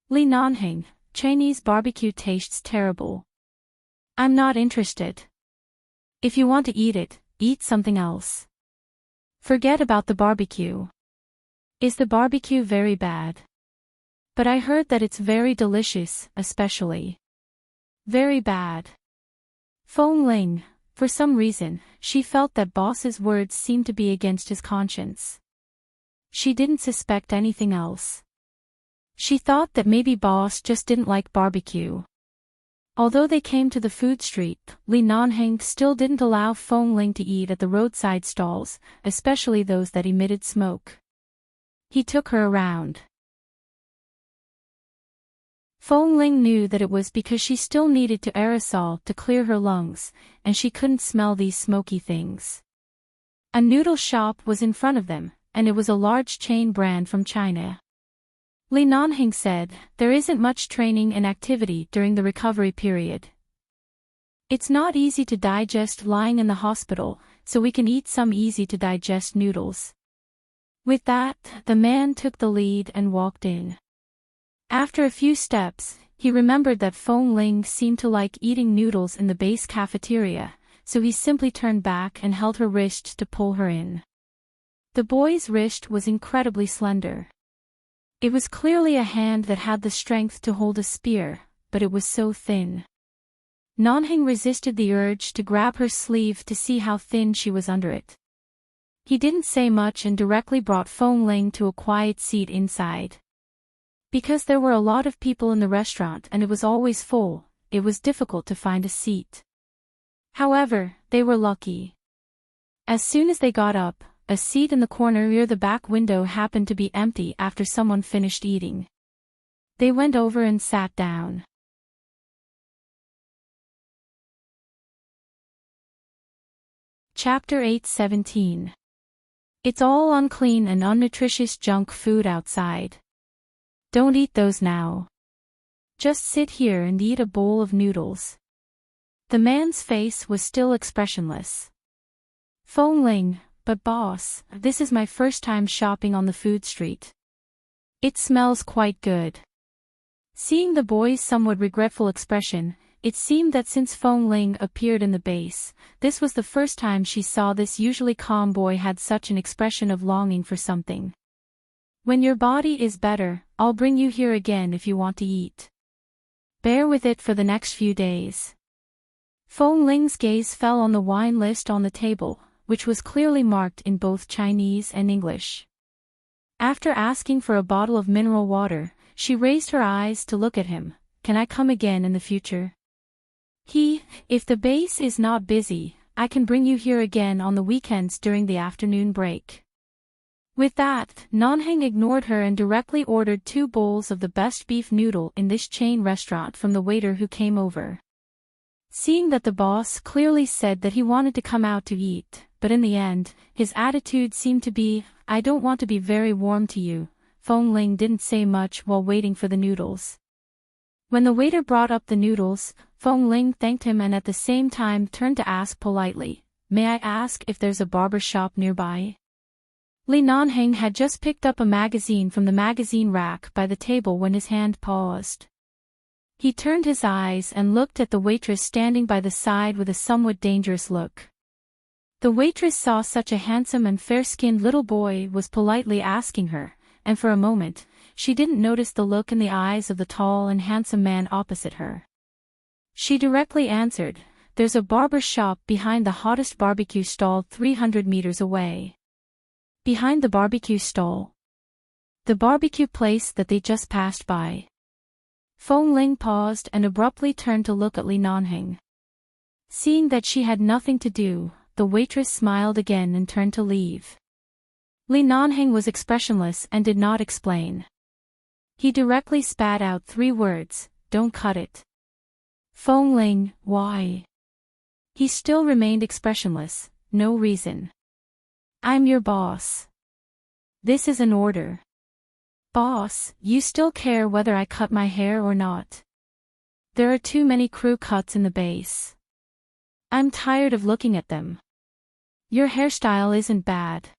Li Nanheng, Chinese barbecue tastes terrible. I'm not interested. If you want to eat it, eat something else. Forget about the barbecue. Is the barbecue very bad? But I heard that it's very delicious, especially. Very bad. Fong Ling, for some reason, she felt that boss's words seemed to be against his conscience. She didn't suspect anything else. She thought that maybe boss just didn't like barbecue. Although they came to the food street, Li Nanheng still didn't allow Fong Ling to eat at the roadside stalls, especially those that emitted smoke. He took her around. Fong Ling knew that it was because she still needed to aerosol to clear her lungs, and she couldn't smell these smoky things. A noodle shop was in front of them, and it was a large chain brand from China. Li Nanheng said, "There isn't much training and activity during the recovery period. It's not easy to digest lying in the hospital, so we can eat some easy-to-digest noodles." With that, the man took the lead and walked in. After a few steps, he remembered that Fong Ling seemed to like eating noodles in the base cafeteria, so he simply turned back and held her wrist to pull her in. The boy's wrist was incredibly slender. It was clearly a hand that had the strength to hold a spear, but it was so thin. Nanheng resisted the urge to grab her sleeve to see how thin she was under it. He didn't say much and directly brought Fong Ling to a quiet seat inside. Because there were a lot of people in the restaurant and it was always full, it was difficult to find a seat. However, they were lucky. As soon as they got up, a seat in the corner near the back window happened to be empty after someone finished eating. They went over and sat down. Chapter 8:17. It's all unclean and unnutritious junk food outside. Don't eat those now. Just sit here and eat a bowl of noodles. The man's face was still expressionless. Fong Ling, "But boss, this is my first time shopping on the food street. It smells quite good." Seeing the boy's somewhat regretful expression, it seemed that since Fong Ling appeared in the base, this was the first time she saw this usually calm boy had such an expression of longing for something. "When your body is better, I'll bring you here again if you want to eat. Bear with it for the next few days." Fong Ling's gaze fell on the wine list on the table, which was clearly marked in both Chinese and English. After asking for a bottle of mineral water, she raised her eyes to look at him. "Can I come again in the future?" If the base is not busy, I can bring you here again on the weekends during the afternoon break." With that, Nanheng ignored her and directly ordered 2 bowls of the best beef noodle in this chain restaurant from the waiter who came over. Seeing that the boss clearly said that he wanted to come out to eat, but in the end, his attitude seemed to be, "I don't want to be very warm to you," Fong Ling didn't say much while waiting for the noodles. When the waiter brought up the noodles, Fong Ling thanked him and at the same time turned to ask politely, "May I ask if there's a barber shop nearby?" Li Nanheng had just picked up a magazine from the magazine rack by the table when his hand paused. He turned his eyes and looked at the waitress standing by the side with a somewhat dangerous look. The waitress saw such a handsome and fair-skinned little boy was politely asking her, and for a moment, she didn't notice the look in the eyes of the tall and handsome man opposite her. She directly answered, "There's a barber shop behind the hottest barbecue stall 300 meters away." Behind the barbecue stall? The barbecue place that they just passed by. Fong Ling paused and abruptly turned to look at Li Nanheng. Seeing that she had nothing to do, the waitress smiled again and turned to leave. Li Nanheng was expressionless and did not explain. He directly spat out 3 words, "Don't cut it." Feng Ling, why? He still remained expressionless, no reason. "I'm your boss. This is an order." "Boss, you still care whether I cut my hair or not? There are too many crew cuts in the base. I'm tired of looking at them. Your hairstyle isn't bad."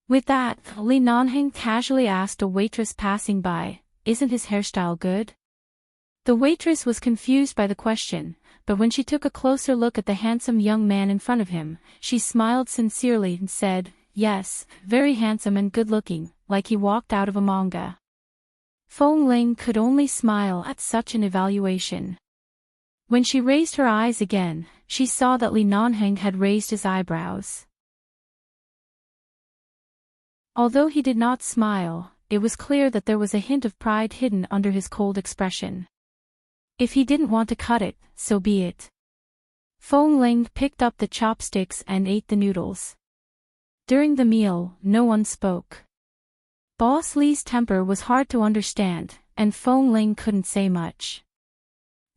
With that, Li Nanheng casually asked a waitress passing by, "Isn't his hairstyle good?" The waitress was confused by the question, but when she took a closer look at the handsome young man in front of him, she smiled sincerely and said, "Yes, very handsome and good-looking, like he walked out of a manga." Feng Ling could only smile at such an evaluation. When she raised her eyes again, she saw that Li Nanheng had raised his eyebrows. Although he did not smile, it was clear that there was a hint of pride hidden under his cold expression. If he didn't want to cut it, so be it. Feng Ling picked up the chopsticks and ate the noodles. During the meal, no one spoke. Boss Li's temper was hard to understand, and Feng Ling couldn't say much.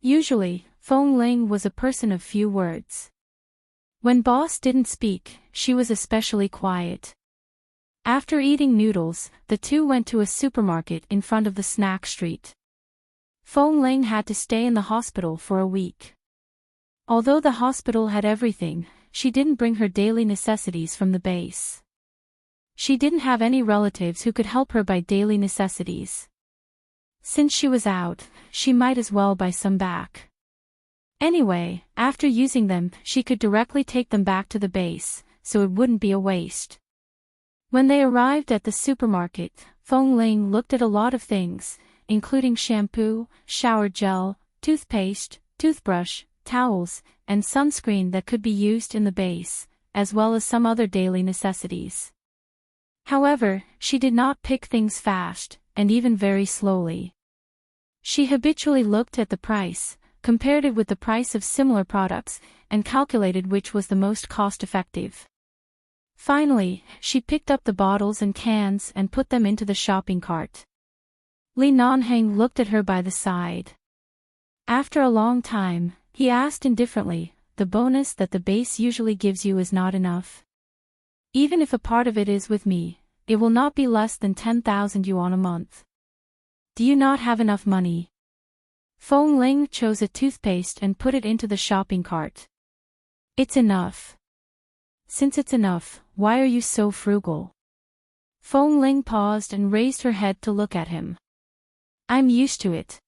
Usually, Feng Ling was a person of few words. When boss didn't speak, she was especially quiet. After eating noodles, the two went to a supermarket in front of the snack street. Feng Ling had to stay in the hospital for a week. Although the hospital had everything, she didn't bring her daily necessities from the base. She didn't have any relatives who could help her buy daily necessities. Since she was out, she might as well buy some back. Anyway, after using them, she could directly take them back to the base, so it wouldn't be a waste. When they arrived at the supermarket, Feng Ling looked at a lot of things, including shampoo, shower gel, toothpaste, toothbrush, towels, and sunscreen that could be used in the base, as well as some other daily necessities. However, she did not pick things fast, and even very slowly. She habitually looked at the price, compared it with the price of similar products, and calculated which was the most cost-effective. Finally, she picked up the bottles and cans and put them into the shopping cart. Li Nanheng looked at her by the side. After a long time, he asked indifferently, "The bonus that the base usually gives you is not enough? Even if a part of it is with me, it will not be less than 10,000 yuan a month. Do you not have enough money?" Feng Ling chose a toothpaste and put it into the shopping cart. "It's enough." "Since it's enough, why are you so frugal?" Feng Ling paused and raised her head to look at him. "I'm used to it.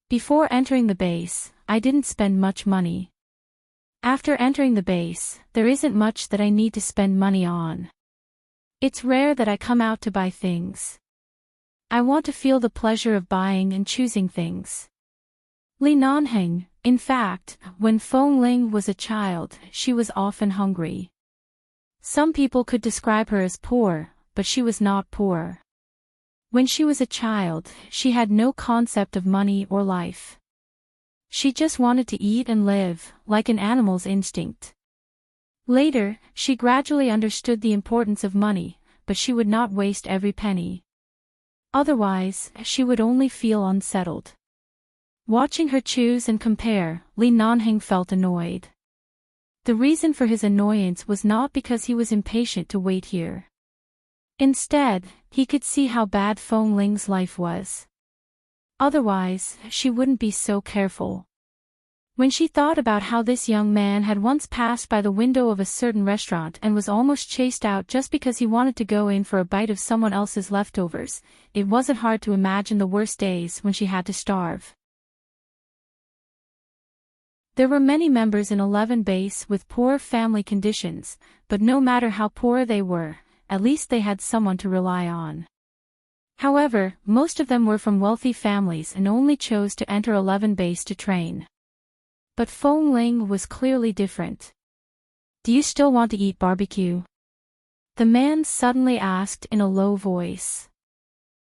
Before entering the base, I didn't spend much money. After entering the base, there isn't much that I need to spend money on. It's rare that I come out to buy things. I want to feel the pleasure of buying and choosing things." Li Nanheng, in fact, when Feng Ling was a child, she was often hungry. Some people could describe her as poor, but she was not poor. When she was a child, she had no concept of money or life. She just wanted to eat and live, like an animal's instinct. Later, she gradually understood the importance of money, but she would not waste every penny. Otherwise, she would only feel unsettled. Watching her choose and compare, Li Nanheng felt annoyed. The reason for his annoyance was not because he was impatient to wait here. Instead, he could see how bad Feng Ling's life was. Otherwise, she wouldn't be so careful. When she thought about how this young man had once passed by the window of a certain restaurant and was almost chased out just because he wanted to go in for a bite of someone else's leftovers, it wasn't hard to imagine the worst days when she had to starve. There were many members in 11 Base with poor family conditions, but no matter how poor they were, at least they had someone to rely on. However, most of them were from wealthy families and only chose to enter 11 Base to train. But Feng Ling was clearly different. "Do you still want to eat barbecue?" the man suddenly asked in a low voice.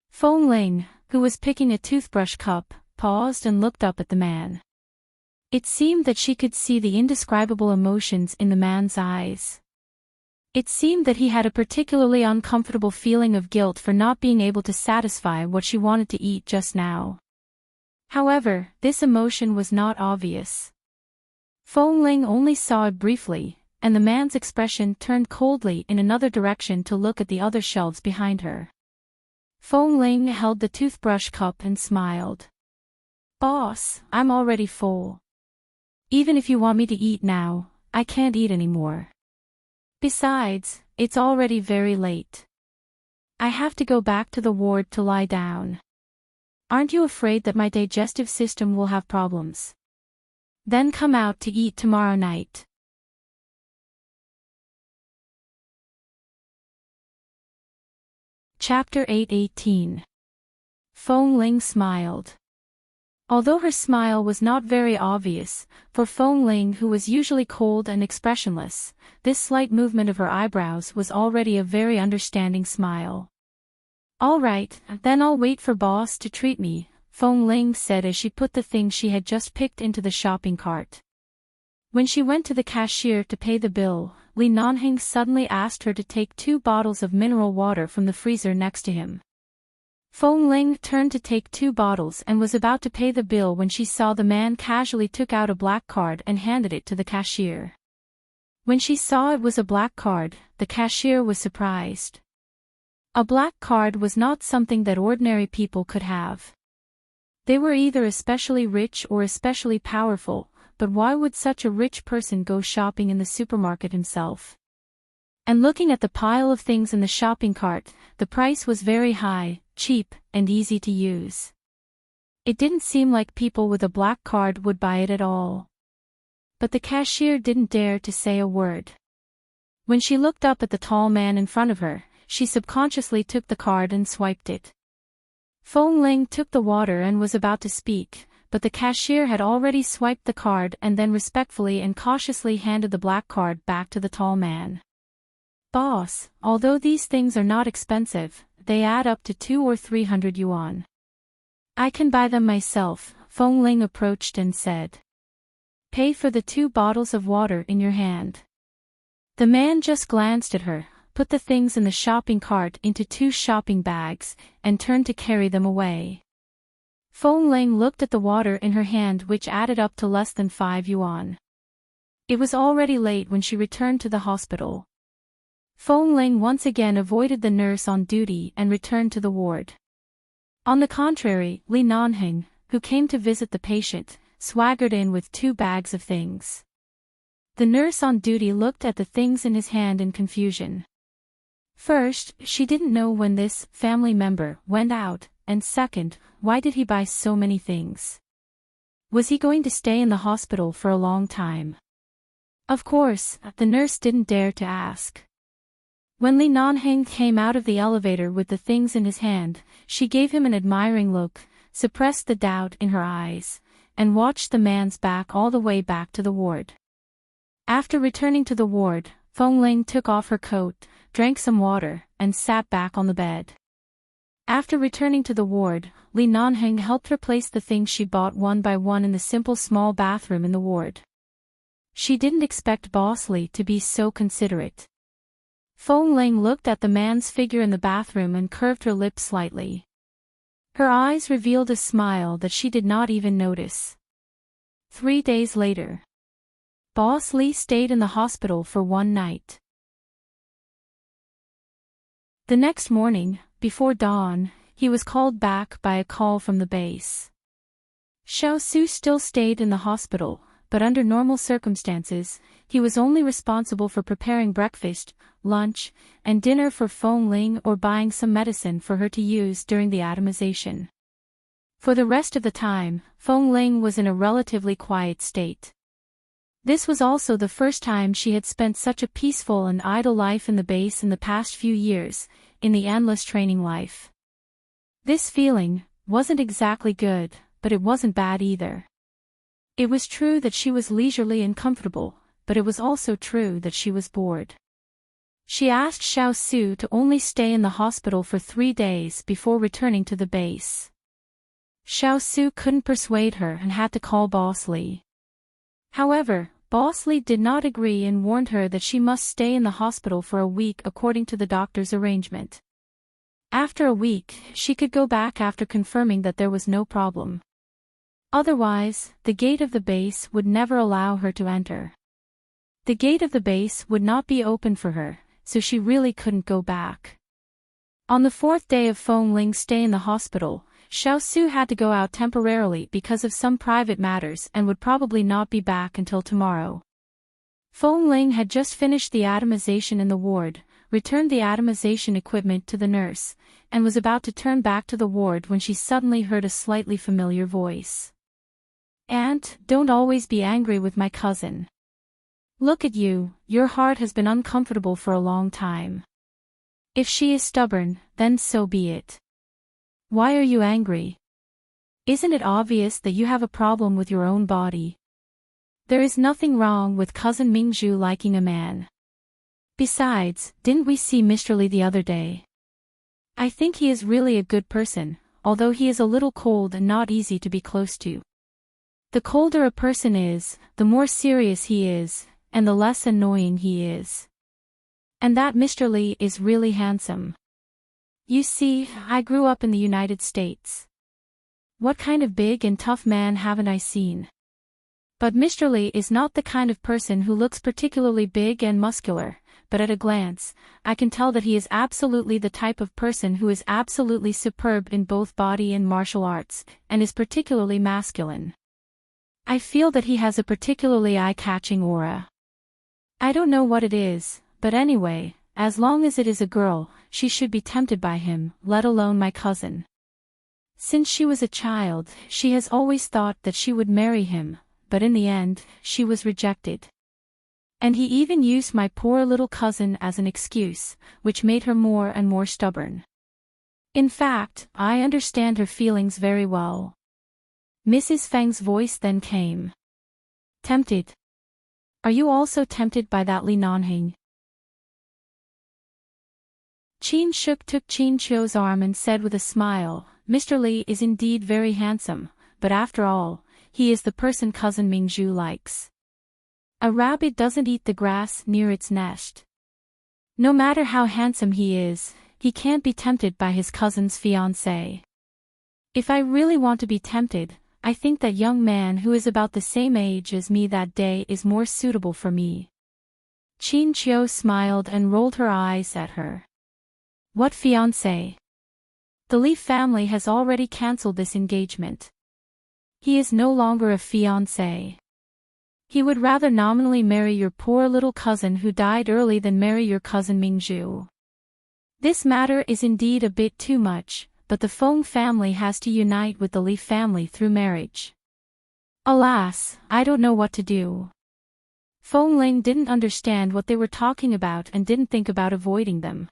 Feng Ling, who was picking a toothbrush cup, paused and looked up at the man. It seemed that she could see the indescribable emotions in the man's eyes. It seemed that he had a particularly uncomfortable feeling of guilt for not being able to satisfy what she wanted to eat just now. However, this emotion was not obvious. Feng Ling only saw it briefly, and the man's expression turned coldly in another direction to look at the other shelves behind her. Feng Ling held the toothbrush cup and smiled. "Boss, I'm already full. Even if you want me to eat now, I can't eat anymore. Besides, it's already very late. I have to go back to the ward to lie down. Aren't you afraid that my digestive system will have problems? Then come out to eat tomorrow night." Chapter 8:18. Feng Ling smiled. Although her smile was not very obvious, for Feng Ling, who was usually cold and expressionless, this slight movement of her eyebrows was already a very understanding smile. "All right, then I'll wait for boss to treat me," Feng Ling said as she put the things she had just picked into the shopping cart. When she went to the cashier to pay the bill, Li Nanheng suddenly asked her to take 2 bottles of mineral water from the freezer next to him. Feng Ling turned to take 2 bottles and was about to pay the bill when she saw the man casually took out a black card and handed it to the cashier. When she saw it was a black card, the cashier was surprised. A black card was not something that ordinary people could have. They were either especially rich or especially powerful, but why would such a rich person go shopping in the supermarket himself? And looking at the pile of things in the shopping cart, the price was very high, cheap, and easy to use. It didn't seem like people with a black card would buy it at all. But the cashier didn't dare to say a word. When she looked up at the tall man in front of her, she subconsciously took the card and swiped it. Feng Ling took the water and was about to speak, but the cashier had already swiped the card and then respectfully and cautiously handed the black card back to the tall man. "Boss, although these things are not expensive, they add up to 200 or 300 yuan. I can buy them myself," Feng Ling approached and said. "Pay for the 2 bottles of water in your hand." The man just glanced at her, put the things in the shopping cart into 2 shopping bags, and turned to carry them away. Feng Ling looked at the water in her hand, which added up to less than 5 yuan. It was already late when she returned to the hospital. Feng Ling once again avoided the nurse on duty and returned to the ward. On the contrary, Li Nanheng, who came to visit the patient, swaggered in with 2 bags of things. The nurse on duty looked at the things in his hand in confusion. First, she didn't know when this family member went out, and second, why did he buy so many things? Was he going to stay in the hospital for a long time? Of course, the nurse didn't dare to ask. When Li Nanheng came out of the elevator with the things in his hand, she gave him an admiring look, suppressed the doubt in her eyes, and watched the man's back all the way back to the ward. After returning to the ward, Feng Ling took off her coat, drank some water, and sat back on the bed. After returning to the ward, Li Nanheng helped her place the things she bought one by one in the simple small bathroom in the ward. She didn't expect Boss Li to be so considerate. Feng Ling looked at the man's figure in the bathroom and curved her lips slightly. Her eyes revealed a smile that she did not even notice. 3 days later, Boss Li stayed in the hospital for 1 night. The next morning, before dawn, he was called back by a call from the base. Xiao Su still stayed in the hospital, but under normal circumstances, he was only responsible for preparing breakfast, lunch, and dinner for Feng Ling or buying some medicine for her to use during the atomization. For the rest of the time, Feng Ling was in a relatively quiet state. This was also the first time she had spent such a peaceful and idle life in the base in the past few years, in the endless training life. This feeling wasn't exactly good, but it wasn't bad either. It was true that she was leisurely and comfortable, but it was also true that she was bored. She asked Xiao Su to only stay in the hospital for 3 days before returning to the base. Xiao Su couldn't persuade her and had to call Boss Li. However, Bosley did not agree and warned her that she must stay in the hospital for a week according to the doctor's arrangement. After a week, she could go back after confirming that there was no problem. Otherwise, the gate of the base would never allow her to enter. The gate of the base would not be open for her, so she really couldn't go back. On the fourth day of Feng Ling's stay in the hospital, Xiao Su had to go out temporarily because of some private matters and would probably not be back until tomorrow. Feng Ling had just finished the atomization in the ward, returned the atomization equipment to the nurse, and was about to turn back to the ward when she suddenly heard a slightly familiar voice. "Aunt, don't always be angry with my cousin. Look at you, your heart has been uncomfortable for a long time. If she is stubborn, then so be it. Why are you angry? Isn't it obvious that you have a problem with your own body? There is nothing wrong with cousin Mingzhu liking a man. Besides, didn't we see Mr. Li the other day? I think he is really a good person, although he is a little cold and not easy to be close to. The colder a person is, the more serious he is, and the less annoying he is. And that Mr. Li is really handsome. You see, I grew up in the United States. What kind of big and tough man haven't I seen? But Mr. Li is not the kind of person who looks particularly big and muscular, but at a glance, I can tell that he is absolutely the type of person who is absolutely superb in both body and martial arts, and is particularly masculine. I feel that he has a particularly eye-catching aura. I don't know what it is, but anyway, as long as it is a girl, she should be tempted by him, let alone my cousin. Since she was a child, she has always thought that she would marry him, but in the end, she was rejected. And he even used my poor little cousin as an excuse, which made her more and more stubborn. In fact, I understand her feelings very well." Mrs. Feng's voice then came. "Tempted? Are you also tempted by that Li Nanhing?" Qin Shuk took Qin Qiu's arm and said with a smile, "Mr. Li is indeed very handsome, but after all, he is the person cousin Mingzhu likes. A rabbit doesn't eat the grass near its nest. No matter how handsome he is, he can't be tempted by his cousin's fiancée. If I really want to be tempted, I think that young man who is about the same age as me that day is more suitable for me." Qin Qiu smiled and rolled her eyes at her. "What fiancé? The Li family has already cancelled this engagement. He is no longer a fiancé. He would rather nominally marry your poor little cousin who died early than marry your cousin Mingzhu. This matter is indeed a bit too much, but the Feng family has to unite with the Li family through marriage. Alas, I don't know what to do." Feng Ling didn't understand what they were talking about and didn't think about avoiding them.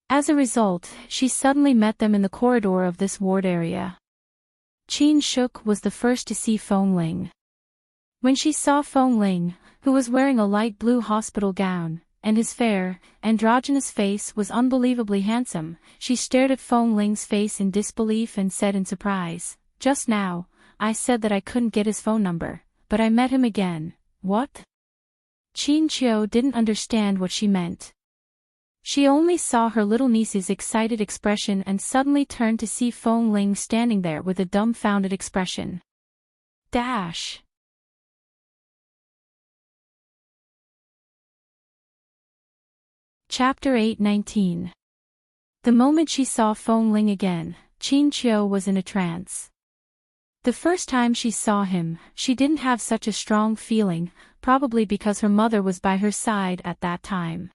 As a result, she suddenly met them in the corridor of this ward area. Qin Shuk was the first to see Feng Ling. When she saw Feng Ling, who was wearing a light blue hospital gown, and his fair, androgynous face was unbelievably handsome, she stared at Feng Ling's face in disbelief and said in surprise, "Just now, I said that I couldn't get his phone number, but I met him again, what?" Qin Qiu didn't understand what she meant. She only saw her little niece's excited expression and suddenly turned to see Feng Ling standing there with a dumbfounded expression. Dash. Chapter 8:19. The moment she saw Feng Ling again, Qin Qiu was in a trance. The first time she saw him, she didn't have such a strong feeling, probably because her mother was by her side at that time.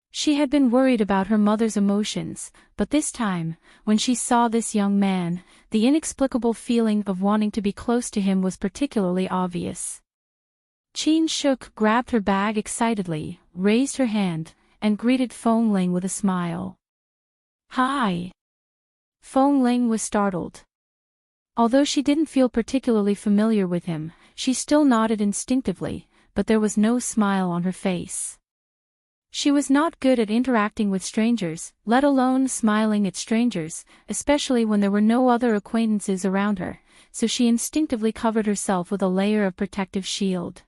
She had been worried about her mother's emotions, but this time, when she saw this young man, the inexplicable feeling of wanting to be close to him was particularly obvious. Qin Shuk grabbed her bag excitedly, raised her hand, and greeted Feng Ling with a smile. "Hi!" Feng Ling was startled. Although she didn't feel particularly familiar with him, she still nodded instinctively, but there was no smile on her face. She was not good at interacting with strangers, let alone smiling at strangers, especially when there were no other acquaintances around her, so she instinctively covered herself with a layer of protective shield.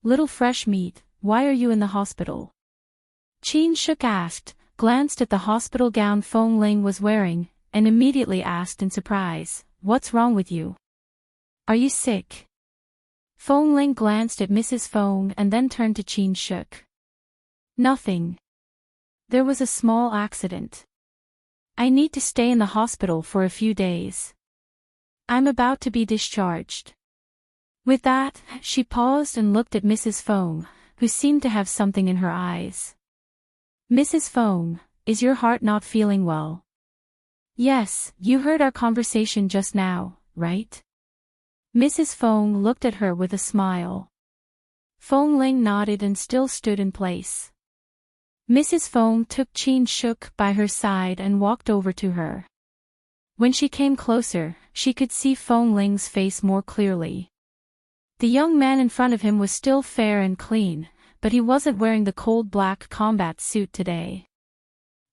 Little fresh meat, why are you in the hospital? Qin Shuk asked, glanced at the hospital gown Feng Ling was wearing, and immediately asked in surprise, what's wrong with you? Are you sick? Feng Ling glanced at Mrs. Feng and then turned to Qin Shuk. Nothing. There was a small accident. I need to stay in the hospital for a few days. I'm about to be discharged. With that, she paused and looked at Mrs. Feng, who seemed to have something in her eyes. Mrs. Feng, is your heart not feeling well? Yes, you heard our conversation just now, right? Mrs. Feng looked at her with a smile. Feng Ling nodded and still stood in place. Mrs. Feng took Qin Shuk by her side and walked over to her. When she came closer, she could see Feng Ling's face more clearly. The young man in front of him was still fair and clean, but he wasn't wearing the cold black combat suit today.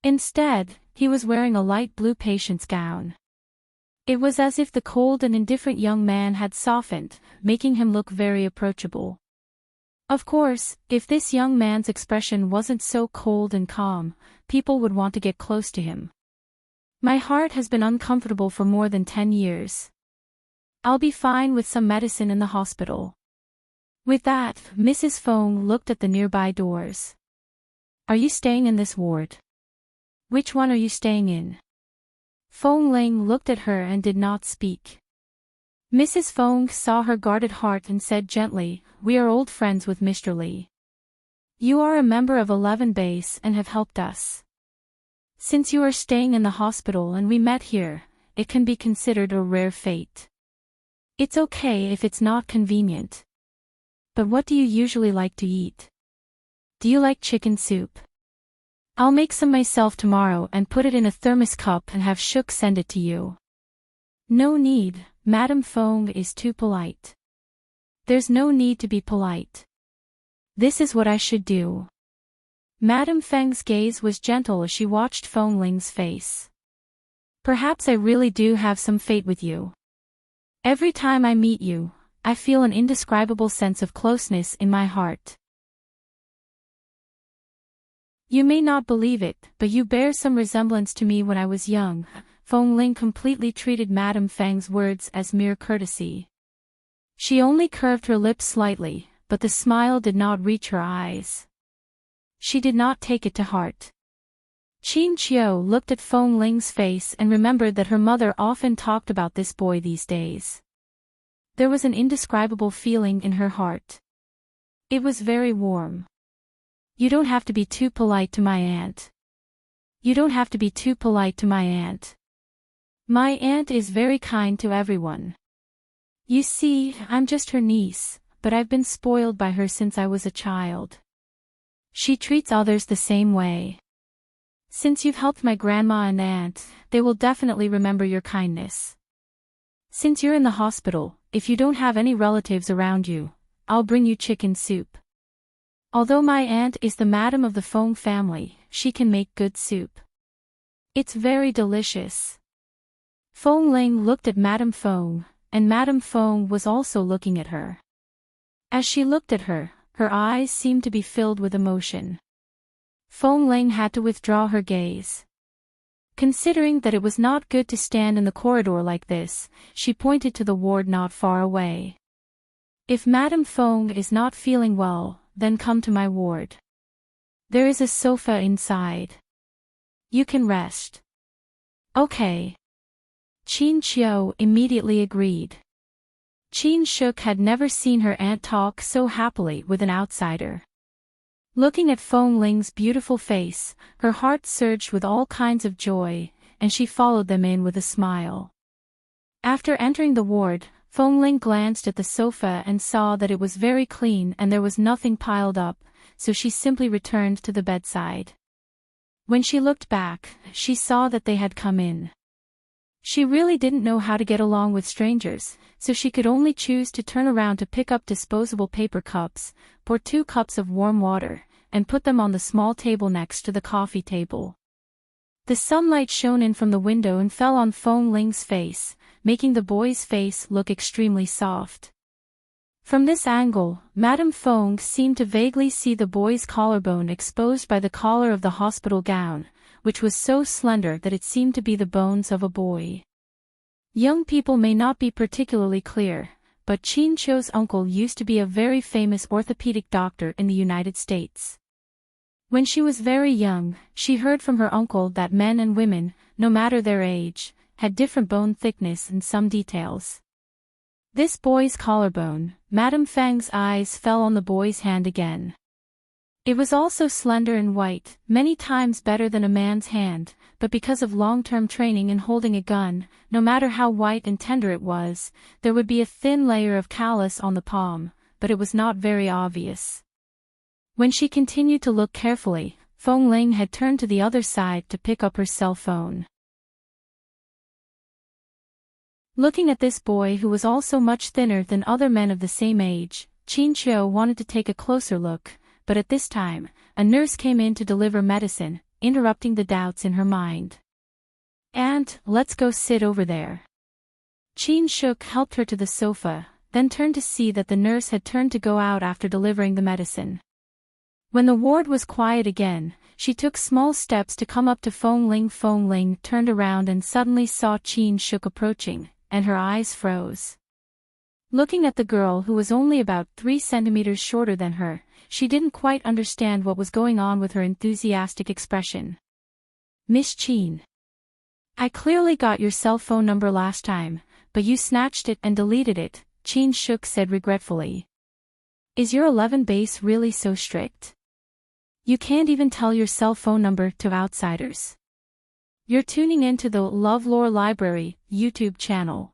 Instead, he was wearing a light blue patient's gown. It was as if the cold and indifferent young man had softened, making him look very approachable. Of course, if this young man's expression wasn't so cold and calm, people would want to get close to him. My heart has been uncomfortable for more than 10 years. I'll be fine with some medicine in the hospital. With that, Mrs. Feng looked at the nearby doors. Are you staying in this ward? Which one are you staying in? Feng Ling looked at her and did not speak. Mrs. Feng saw her guarded heart and said gently, we are old friends with Mr. Li. You are a member of 11 Base and have helped us. Since you are staying in the hospital and we met here, it can be considered a rare fate. It's okay if it's not convenient. But what do you usually like to eat? Do you like chicken soup? I'll make some myself tomorrow and put it in a thermos cup and have Shuk send it to you. No need, Madame Feng is too polite. There's no need to be polite. This is what I should do. Madame Feng's gaze was gentle as she watched Feng Ling's face. Perhaps I really do have some fate with you. Every time I meet you, I feel an indescribable sense of closeness in my heart. You may not believe it, but you bear some resemblance to me when I was young. Feng Ling completely treated Madame Feng's words as mere courtesy. She only curved her lips slightly, but the smile did not reach her eyes. She did not take it to heart. Qin Qiu looked at Feng Ling's face and remembered that her mother often talked about this boy these days. There was an indescribable feeling in her heart. It was very warm. You don't have to be too polite to my aunt. You don't have to be too polite to my aunt. My aunt is very kind to everyone. You see, I'm just her niece, but I've been spoiled by her since I was a child. She treats others the same way. Since you've helped my grandma and aunt, they will definitely remember your kindness. Since you're in the hospital, if you don't have any relatives around you, I'll bring you chicken soup. Although my aunt is the madam of the Feng family, she can make good soup. It's very delicious. Feng Ling looked at Madame Feng, and Madame Feng was also looking at her. As she looked at her, her eyes seemed to be filled with emotion. Feng Ling had to withdraw her gaze. Considering that it was not good to stand in the corridor like this, she pointed to the ward not far away. If Madame Feng is not feeling well, then come to my ward. There is a sofa inside. You can rest. Okay. Qin Qiu immediately agreed. Qin Shuk had never seen her aunt talk so happily with an outsider. Looking at Feng Ling's beautiful face, her heart surged with all kinds of joy, and she followed them in with a smile. After entering the ward, Feng Ling glanced at the sofa and saw that it was very clean and there was nothing piled up, so she simply returned to the bedside. When she looked back, she saw that they had come in. She really didn't know how to get along with strangers, so she could only choose to turn around to pick up disposable paper cups, pour 2 cups of warm water, and put them on the small table next to the coffee table. The sunlight shone in from the window and fell on Feng Ling's face, making the boy's face look extremely soft. From this angle, Madame Fong seemed to vaguely see the boy's collarbone exposed by the collar of the hospital gown, which was so slender that it seemed to be the bones of a boy. Young people may not be particularly clear, but Chin Cho's uncle used to be a very famous orthopedic doctor in the United States. When she was very young, she heard from her uncle that men and women, no matter their age, had different bone thickness and some details. This boy's collarbone, Madame Fang's eyes fell on the boy's hand again. It was also slender and white, many times better than a man's hand, but because of long-term training in holding a gun, no matter how white and tender it was, there would be a thin layer of callus on the palm, but it was not very obvious. When she continued to look carefully, Fong Ling had turned to the other side to pick up her cell phone. Looking at this boy who was also much thinner than other men of the same age, Chin Cho wanted to take a closer look, but at this time, a nurse came in to deliver medicine, interrupting the doubts in her mind. "Aunt, let's go sit over there." Chin Shuk helped her to the sofa, then turned to see that the nurse had turned to go out after delivering the medicine. When the ward was quiet again, she took small steps to come up to Fong Ling. Fong Ling turned around and suddenly saw Chin Shuk approaching, and her eyes froze. Looking at the girl who was only about 3 centimeters shorter than her, she didn't quite understand what was going on with her enthusiastic expression. "Miss Chin. I clearly got your cell phone number last time, but you snatched it and deleted it," Chin Shuk said regretfully. "Is your 11 base really so strict? You can't even tell your cell phone number to outsiders." You're tuning into the LoveLore Library YouTube channel.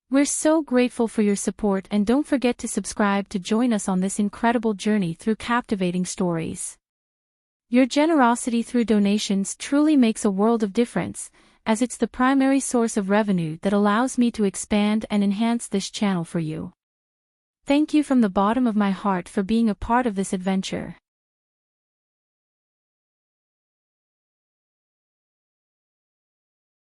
We're so grateful for your support, and don't forget to subscribe to join us on this incredible journey through captivating stories. Your generosity through donations truly makes a world of difference, as it's the primary source of revenue that allows me to expand and enhance this channel for you. Thank you from the bottom of my heart for being a part of this adventure.